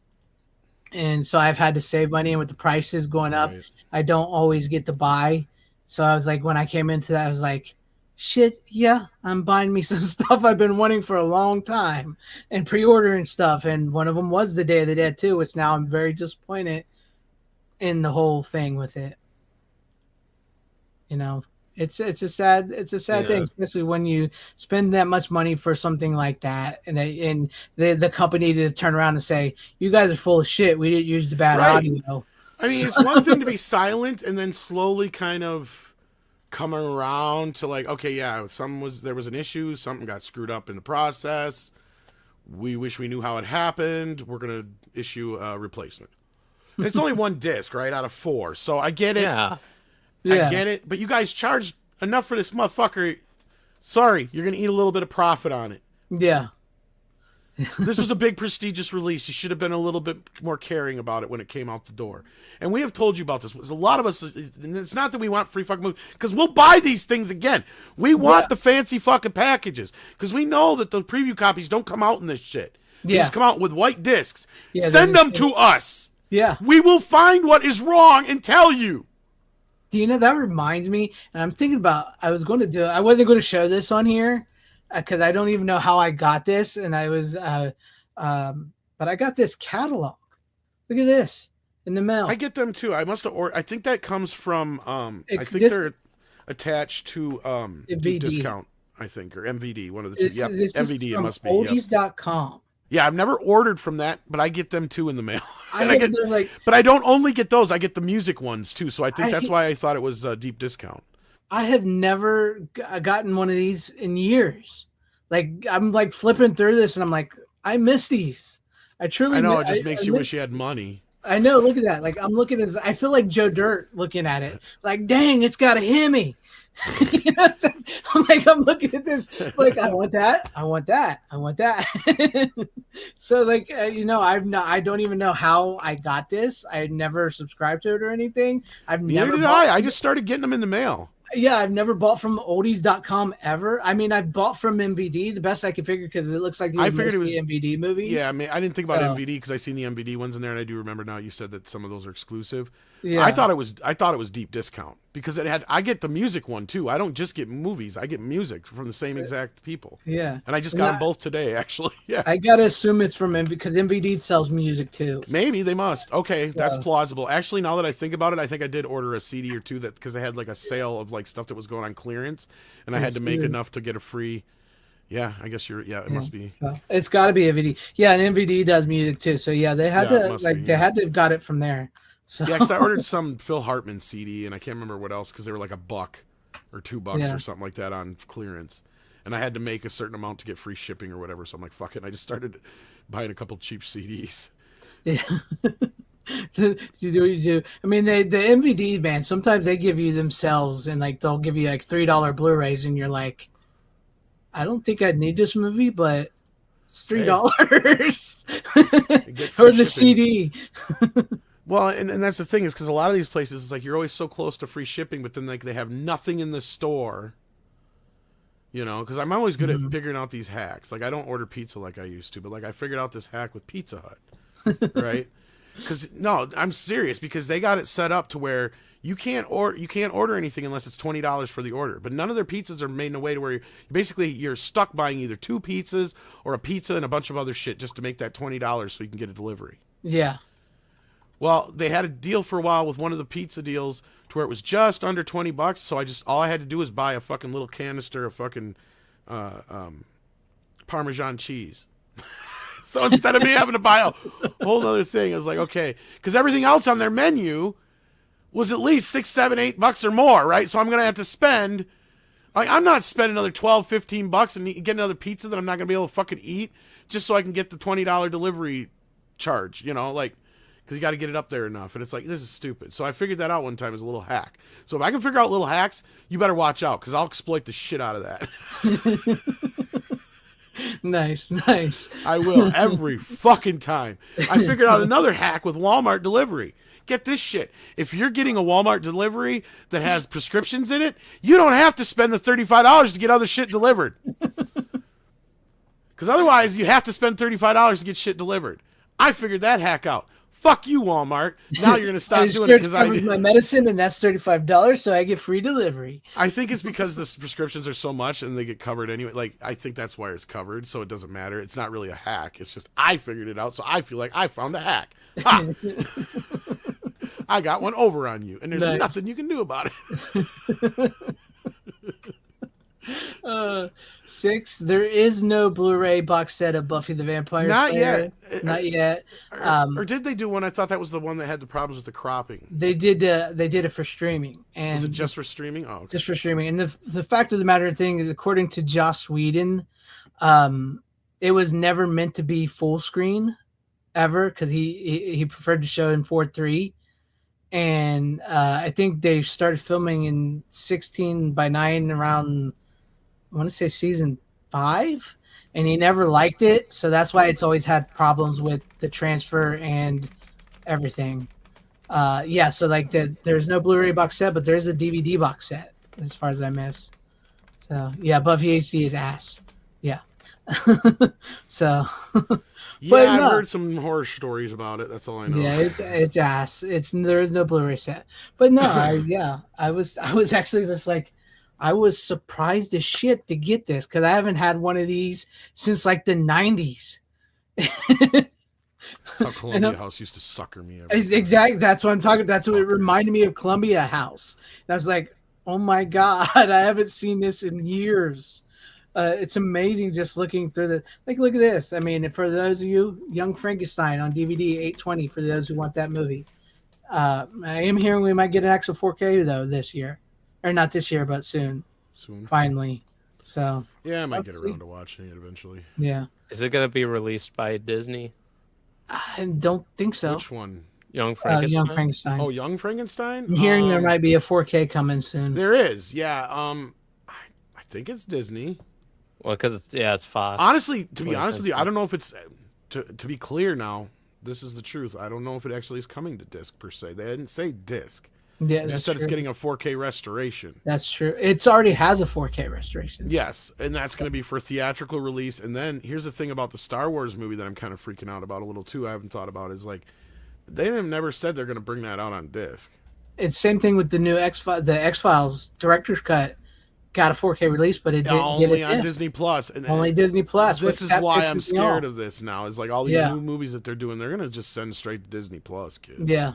so I've had to save money, and with the prices going up, I don't always get to buy. So I was like, when I came into that, I was like, shit, yeah, I'm buying me some stuff I've been wanting for a long time and pre-ordering stuff. And one of them was the Day of the Dead too, which now I'm very disappointed in the whole thing with it. It's a sad thing, especially when you spend that much money for something like that, and the company to turn around and say, "You guys are full of shit. We didn't use the bad audio." I mean, it's one thing to be silent and then slowly kind of coming around to like, okay, yeah, there was an issue, something got screwed up in the process. We wish we knew how it happened. We're gonna issue a replacement. And it's only one disc, right, out of 4. So I get it. Yeah. I get it. But you guys charged enough for this motherfucker. Sorry, you're gonna eat a little bit of profit on it. Yeah. This was a big prestigious release. You should have been a little bit more caring about it when it came out the door. And we have told you about this. A lot of us, and it's not that we want free fucking movies, because we'll buy these things again. We want the fancy fucking packages, because we know that the preview copies don't come out in this shit. They just come out with white discs. Yeah, send them to us. Yeah. We will find what is wrong and tell you. Do you know, that reminds me, and I'm thinking about, I wasn't going to show this on here, because I don't even know how I got this, and I was, but I got this catalog. Look at this in the mail. I get them too. I must have ordered. I think that comes from. I think this- they're attached to Deep MVD. Discount. I think, or MVD, one of the two. Yeah, This is MVD. It from must be. Yep. oldies.com. Yeah, I've never ordered from that, but I get them too in the mail. I And get get, them, like, but I don't only get those. I get the music ones too. So I think I that's hate- why I thought it was Deep Discount. I have never gotten one of these in years. Like, I'm like flipping through this, and I'm like, I miss these. I truly. I know mi- it just makes you miss- wish you had money. I know. Look at that. Like, I'm looking at. I feel like Joe Dirt looking at it. Like, dang, it's got a Hemi. I'm looking at this. Like, I want that. I want that. I want that. So, like, I don't even know how I got this. I had never subscribed to it or anything. Neither did I. I just started getting them in the mail. Yeah, I've never bought from oldies.com ever. I mean, I bought from MVD, the best I could figure, because it looks like these I are figured it mostly was- MVD movies. Yeah, I mean, I didn't think about So- MVD because I seen the MVD ones in there, and I do remember now. You said that some of those are exclusive. Yeah. I thought it was Deep Discount because it had. I get the music one too. I don't just get movies. I get music from the same exact people. Yeah. And I just And got I- them both today, actually. Yeah. I gotta assume it's from MVD because MVD sells music too. Maybe they must. Okay, that's So- plausible. Actually, now that I think about it, I think I did order a CD or two that because they had like a sale of like stuff that was going on clearance, and I had to make weird. enough to get a free. Yeah, I guess you're. Yeah, it must be. So it's got to be MVD. Yeah, and MVD does music too. So yeah, they had Yeah, it to must like be, they yeah. had to have got it from there. So Yeah, because I ordered some Phil Hartman CD, and I can't remember what else because they were like $1 or $2 Yeah. or something like that on clearance, and I had to make a certain amount to get free shipping or whatever. So I'm like, fuck it. And I just started buying a couple cheap CDs. yeah. So you do what you do. I mean, the MVD man, sometimes they give you themselves, and like they'll give you like $3 Blu-rays, and you're like, I don't think I need this movie, but it's $3. get free Or the shipping. CD. Well, and that's the thing is because a lot of these places, it's like you're always so close to free shipping, but then like they have nothing in the store. You know, because I'm always good at figuring out these hacks. Like I don't order pizza like I used to, but like I figured out this hack with Pizza Hut, right? Because no, I'm serious because they got it set up to where you can't order anything unless it's $20 for the order. But none of their pizzas are made in a way to where you're stuck buying either 2 pizzas or a pizza and a bunch of other shit just to make that $20 so you can get a delivery. Yeah. Well, they had a deal for a while with one of the pizza deals to where it was just under $20. So all I had to do was buy a fucking little canister of fucking Parmesan cheese. So instead of me having to buy a whole other thing, I was like, okay, because everything else on their menu was at least $6, $7, $8 or more, right? So I'm gonna have to spend. Like I'm not spending another $12, $15 and get another pizza that I'm not gonna be able to fucking eat just so I can get the $20 delivery charge. You know, like. Because you got to get it up there enough. And it's like, this is stupid. So I figured that out one time as a little hack. So if I can figure out little hacks, you better watch out because I'll exploit the shit out of that. Nice. I will every fucking time. I figured out another hack with Walmart delivery. Get this shit. If you're getting a Walmart delivery that has prescriptions in it, you don't have to spend the $35 to get other shit delivered. Because otherwise, you have to spend $35 to get shit delivered. I figured that hack out. Fuck you, Walmart. Now you're gonna stop doing it because covers my medicine, and that's $35, so I get free delivery. I think it's because the prescriptions are so much and they get covered anyway. Like I think that's why it's covered, so it doesn't matter. It's not really a hack. It's just I figured it out, so I feel like I found a hack. Ha! I got one over on you, and there's Nice. nothing you can do about it. 6. There is no Blu-ray box set of Buffy the Vampire Not Slayer. yet. Not yet. Or did they do one? I thought that was the one that had the problems with the cropping. They did it for streaming, and Was it just for streaming? Oh, okay. just for streaming. And the fact of the matter thing is, according to Joss Whedon, it was never meant to be full screen ever because he preferred to show in 4:3. And I think they started filming in 16:9 around, I want to say season 5, and he never liked it, so that's why it's always had problems with the transfer and everything. Yeah, so like there's no Blu-ray box set, but there's a DVD box set as far as I miss. So yeah, Buffy HD is ass. Yeah. So Yeah, but I've no. heard some horror stories about it. That's all I know. yeah, it's ass. There is no Blu-ray set, but no, I was actually just like, I was surprised as shit to get this because I haven't had one of these since like the 90s. That's how Columbia House used to sucker me. Exactly. That's what I'm talking. That's what it reminded me of, Columbia House. And I was like, oh my God, I haven't seen this in years. It's amazing just looking through the, like, look at this. I mean, for those of you, Young Frankenstein on DVD, 820 for those who want that movie. I am hearing we might get an extra 4K though this year, or not this year, but soon. Finally. So yeah, I might get around to watching it eventually. Yeah. Is it going to be released by Disney? I don't think so. Which one? Young Frankenstein? Young Frankenstein. Oh, Young Frankenstein? I'm hearing there might be a 4K coming soon. There is, yeah. I think it's Disney. Well, because it's Fox. Honestly, to be honest with you, I don't know if it's to be clear now. This is the truth. I don't know if it actually is coming to disc per se. They didn't say disc. Yeah, they just said it's getting a 4K restoration. That's true. It already has a 4K restoration. Yes, and that's going to be for theatrical release. And then here's the thing about the Star Wars movie that I'm kind of freaking out about a little too. I haven't thought about is like they have never said they're going to bring that out on disc. It's same thing with the new X-Files director's cut. Got a 4K release, but it didn't only get on Disney Plus. And only Disney Plus. This is why I'm scared of this now. Is like all these new movies that they're doing, they're gonna just send straight to Disney Plus, kids. Yeah,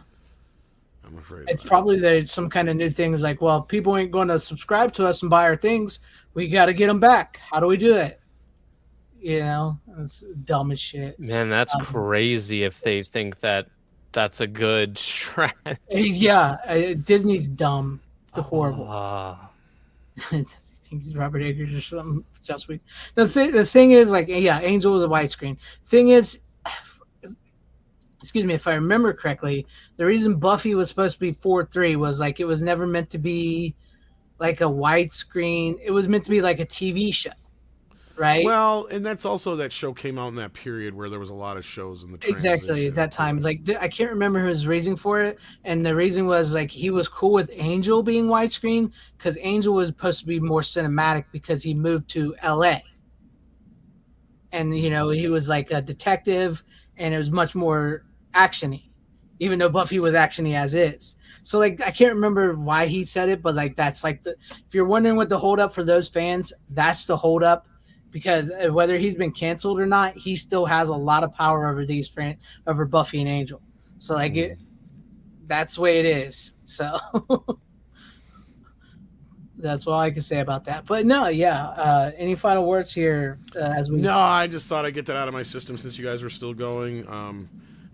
I'm afraid. It's probably there's some kind of new thing. It's like, well, people ain't going to subscribe to us and buy our things. We got to get them back. How do we do that? You know, it's dumb as shit. Man, that's crazy if they think that that's a good strategy. Yeah, Disney's dumb. It's horrible. I think he's Robert Eggers or something. Just weird. The thing is, like, yeah, Angel was a widescreen. Thing is, excuse me, if I remember correctly, the reason Buffy was supposed to be 4:3 was like it was never meant to be like a widescreen. It was meant to be like a TV show, right? Well, and that's also that show came out in that period where there was a lot of shows in the exactly at that time. Like I can't remember his reason for it, and the reason was like he was cool with Angel being widescreen because Angel was supposed to be more cinematic because he moved to LA, and you know he was like a detective, and it was much more actiony, even though Buffy was actiony as is. So like I can't remember why he said it, but like that's like if you're wondering what the hold up for those fans, that's the hold up. Because whether he's been canceled or not, he still has a lot of power over over Buffy and Angel. So like that's the way it is. So that's all I can say about that. But no, yeah. Any final words here? No, I just thought I'd get that out of my system since you guys were still going.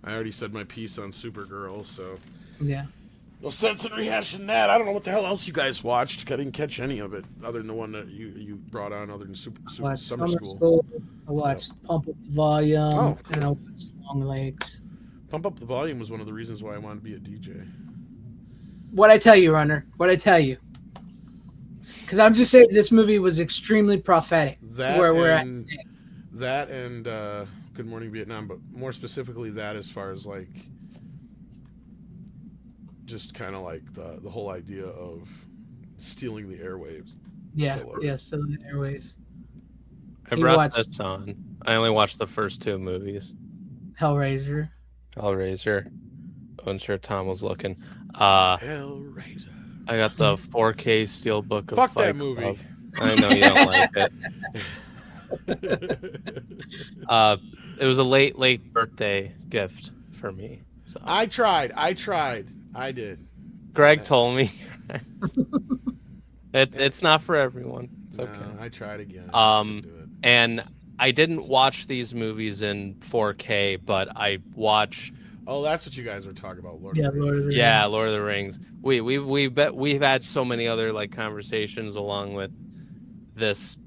I already said my piece on Supergirl, so yeah. No sense in rehashing that. I don't know what the hell else you guys watched. I didn't catch any of it other than the one that you brought on, other than Summer School. I watched Pump Up the Volume, cool. And I watched Long Legs. Pump Up the Volume was one of the reasons why I wanted to be a DJ. What'd I tell you, Runner? What'd I tell you? Because I'm just saying this movie was extremely prophetic to where we're at. That and Good Morning Vietnam, but more specifically that as far as like just kind of like the whole idea of stealing the airwaves. Yeah, stealing the airwaves. I brought this on. I only watched the first two movies. Hellraiser. I'm sure Tom was looking. Hellraiser. I got the 4K Steelbook of Fuck Fight that movie. Club. I know you don't like it. It was a late birthday gift for me. So. I tried. I did. Greg told me. It's not for everyone. It's okay. I tried again. And I didn't watch these movies in 4K, but I watched. Oh, that's what you guys were talking about, Lord of the Rings. Yeah, Lord of the Rings. We've had so many other like conversations along with this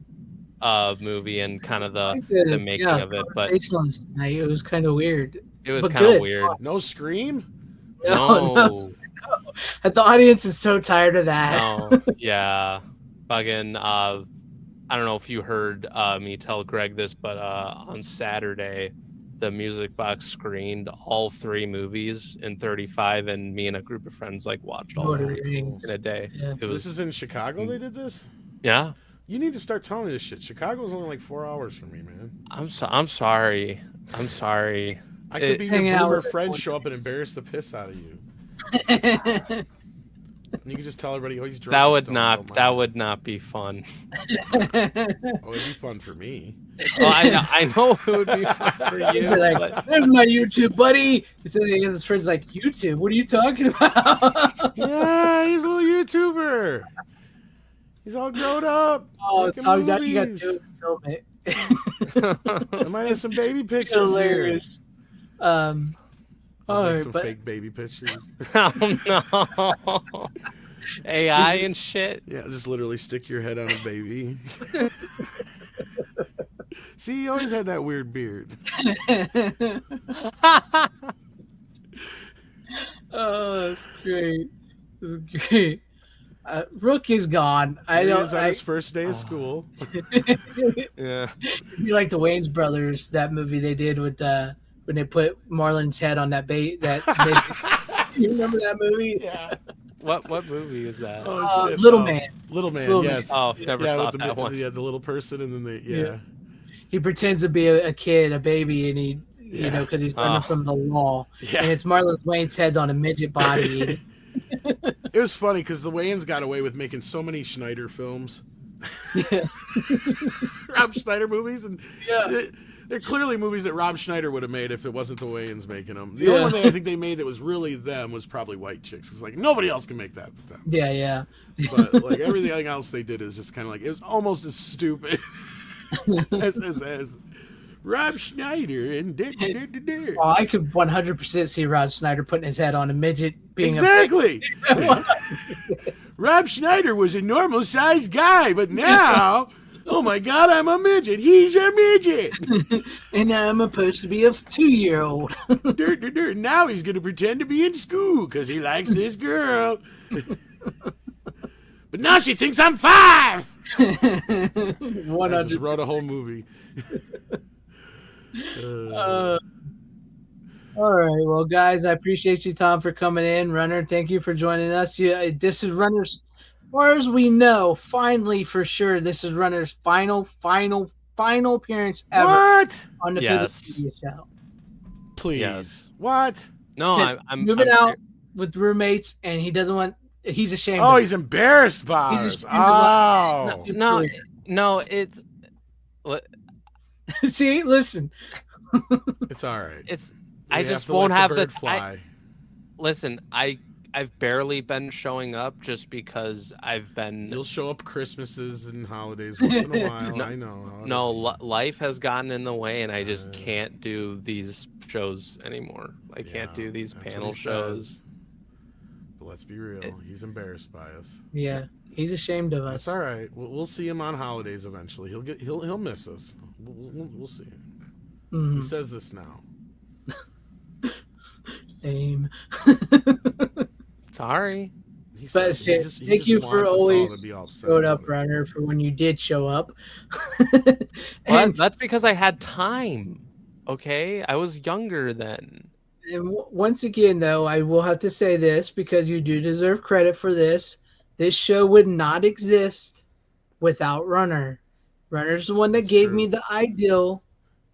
movie and kind of the making of it, but it was kind of weird. It was kind of weird. No Scream? No. The audience is so tired of that. No. Yeah. Fucking I don't know if you heard me tell Greg this, but on Saturday the Music Box screened all three movies in 35, and me and a group of friends like watched all three in a day. Yeah. This is in Chicago they did this? Yeah. You need to start telling me this shit. Chicago's only like 4 hours from me, man. I'm sorry. I could be your boomer friend, show up and embarrass the piss out of you. You can just tell everybody, oh, he's drunk. That and would stoned, not. don't That mind. would not be fun. Oh, it'd be fun for me. Well, I know it would be fun for He'd you, be like, but "There's my YouTube buddy." He said his friends like, "YouTube? What are you talking about?" Yeah, he's a little YouTuber. He's all grown up. Oh, making Tom, now you got movies. to film it. I might have some baby pictures Hilarious. I'll all make right, some but fake baby pictures. oh no, AI and shit. Yeah, just literally stick your head on a baby. See, he always had that weird beard. oh, that's great. That's great. Rook is gone. I Here he don't. is on his first day of school. Yeah. It'd be like the Wayans brothers, that movie they did with when they put Marlon's head on that bait. You remember that movie? Yeah. What movie is that? Oh, shit. Little Oh, Man. Little Man, Little yes. Man. Oh, never Yeah, saw with that one. Yeah, the little person, and then Yeah. He pretends to be a kid, a baby, and he, you know, because he's running from the law. Yeah. And it's Marlon Wayne's head on a midget body. It was funny because the Wayans got away with making so many Schneider films. Yeah. Rob Schneider movies, and Yeah. they're clearly movies that Rob Schneider would have made if it wasn't the Wayans making them. The Yeah. only one that I think they made that was really them was probably White Chicks, because like nobody else can make that but them. Yeah. But like everything else they did is just kind of like, it was almost as stupid as Rob Schneider and Dick. Well, I could 100% see Rod Snyder putting his head on a midget being Exactly. Rob Schneider was a normal sized guy, but now, oh my God, I'm a midget. He's a midget. and I'm supposed to be a 2-year-old. Now he's going to pretend to be in school because he likes this girl. But now she thinks I'm 5. I 100. just wrote a whole movie. All right, well, guys, I appreciate you, Tom, for coming in. Runner, thank you for joining us. This is Runner's, as far as we know, finally for sure, this is Runner's final appearance ever What? on the Yes. Physical Media Show. Please. Yes. What? No, I'm moving I'm- out with roommates, and he doesn't want. He's ashamed. Oh, of he's embarrassed by He's us. ashamed of Oh. it. No, it's See, listen. It's all right. it's. We I just to won't let have bird the. fly. Listen, I've barely been showing up just because I've been. You'll show up Christmases and holidays once in a while. No, I know. No, life has gotten in the way, and I just can't do these shows anymore. I can't do these that's what panel he shows. says. But let's be real. He's embarrassed by us. Yeah, he's ashamed of us. That's all right. We'll see him on holidays eventually. He'll miss us. We'll see. Mhm. He says this now. Lame. Sorry. He But says- he thank just you for wants us all to always be all upset showed about up, it. Runner, for when you did show up. Well, and that's because I had time. Okay, I was younger then. once again, though, I will have to say this because you do deserve credit for this. This show would not exist without Runner. Runner's the one that That's gave true. me the ideal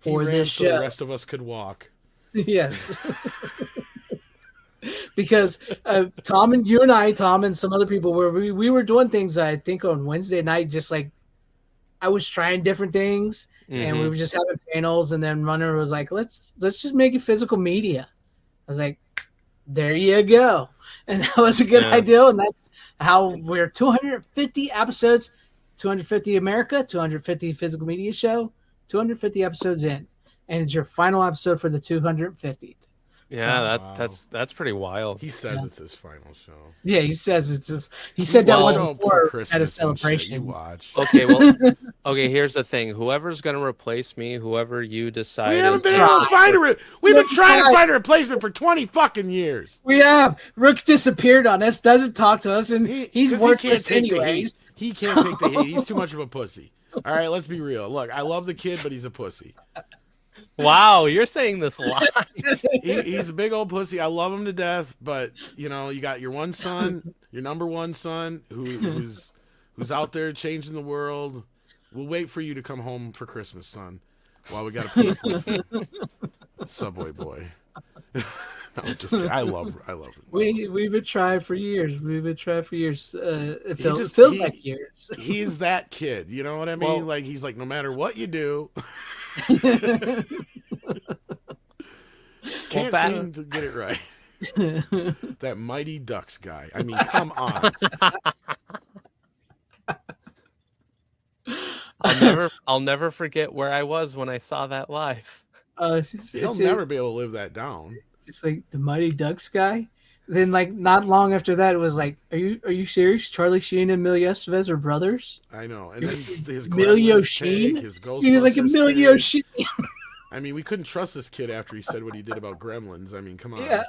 He for ran this so the show. rest of us could walk. Yes. Because Tom and some other people we were doing things, I think, on Wednesday night, just like I was trying different things and we Mhm. were just having panels, and then Runner was like, let's just make it physical media. I was like, there you go. And that was a good Yeah. idea. And that's how we're 250 episodes, 250 America, 250 physical media show, 250 episodes in. And it's your final episode for the 250th. Yeah, Wow. that's pretty wild. He says it's his final show. Yeah, he says it's just. He said that Well, was Show before Christmas at a and shit, celebration. You watch. Okay, well, okay. Here's the thing: whoever's gonna replace me, whoever you decide, We haven't is been gonna- able to find a. We've been Look, trying to guys. find a replacement for 20 fucking years. We have Rook disappeared on us, doesn't talk to us, and he's 'Cause worthless take the anyways. heat. He can't take the heat. He's too much of a pussy. All right, let's be real. Look, I love the kid, but he's a pussy. Wow, you're saying this live. He's a big old pussy. I love him to death, but you know, you got your one son, your number one son, who's out there changing the world. We'll wait for you to come home for Christmas, son. While we got to put up with Subway Boy. No, just kidding. I love it. We've been trying for years. It just- feels he- like years. He's that kid. You know what I mean? Well- Like he's like, no matter what you do, just can't seem to get it right. That Mighty Ducks guy. I mean, come on. I'll never forget where I was when I saw that live. He'll never be able to live that down. It's like the Mighty Ducks guy. Then, like, not long after that, it was like, are you serious? Charlie Sheen and Emilio Estevez are brothers? I know. And then his Emilio Gremlins Sheen? take, his He was like Ghostbusters Emilio take. Sheen. I mean, we couldn't trust this kid after he said what he did about Gremlins. I mean, come on. Yeah.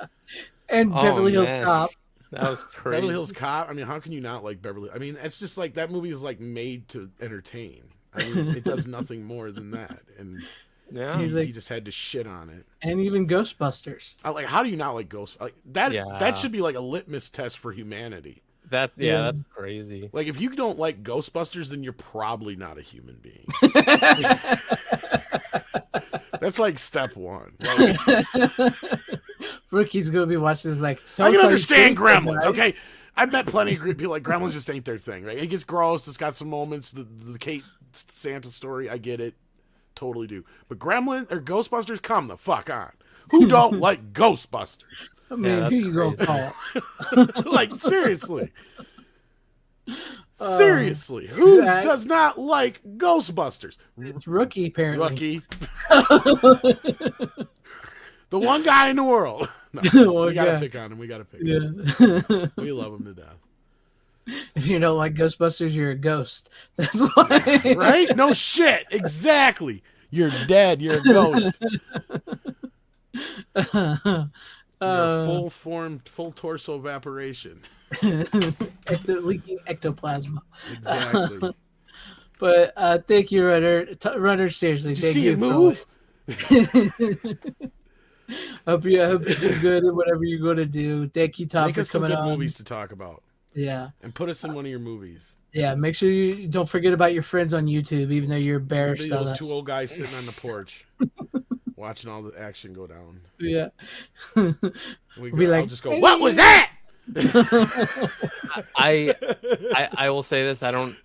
And Oh, Beverly Hills man. Cop. That was crazy. Beverly Hills Cop. I mean, how can you not like Beverly? I mean, it's just like that movie is like made to entertain. I mean, it does nothing more than that. And Yeah. He's like- he just had to shit on it. And even Ghostbusters. Like, how do you not like Ghost? Like that. Yeah. That should be like a litmus test for humanity. Yeah. That's crazy. Like, if you don't like Ghostbusters, then you're probably not a human being. That's like step one. Like, Rookie's gonna be watching this like. I can understand Right? Gremlins. Okay, I've met plenty of people like Gremlins. Just ain't their thing, right? It gets gross. It's got some moments. The Kate Santa story, I get it, totally do. But Gremlin or Ghostbusters, come the fuck on. Who don't like Ghostbusters? I mean, that's who you gonna crazy. call? Like seriously. Seriously, who Zach- does not like Ghostbusters? It's Rookie apparently. Rookie. The one guy in the world. No, One we gotta guy. pick on him. We gotta pick on him. Yeah. We love him to death. If you don't like Ghostbusters, you're a ghost. That's why. Right? No shit. Exactly. You're dead. You're a ghost. You're full form, full torso evaporation. Leaking ectoplasma. Exactly. But thank you, Runner. Seriously, Did you thank see you it move? Hope you do good at whatever you're going to do. Thank you, Tom, Make for us some coming good on. movies to talk about. Yeah, And put us in one of your movies. yeah. Make sure you don't forget about your friends on YouTube, even though you're embarrassed of Those us. two old guys sitting on the porch, watching all the action go down. Yeah. We Be like, I'll just go, what was that? I will say this. I'm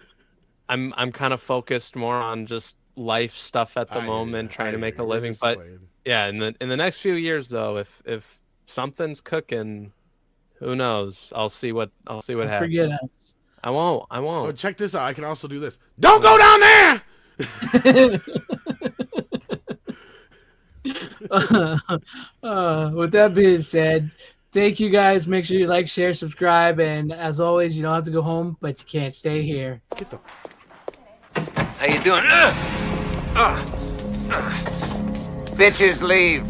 kind of focused more on just life stuff at the moment, trying to make a living. But yeah, in the next few years though, if something's cooking, who knows? I'll see what happens. Forget us. I won't. Oh, check this out. I can also do this. Don't go down there. With that being said, thank you guys. Make sure you like, share, subscribe, and as always, you don't have to go home, but you can't stay here. Get the How you doing? Bitches leave.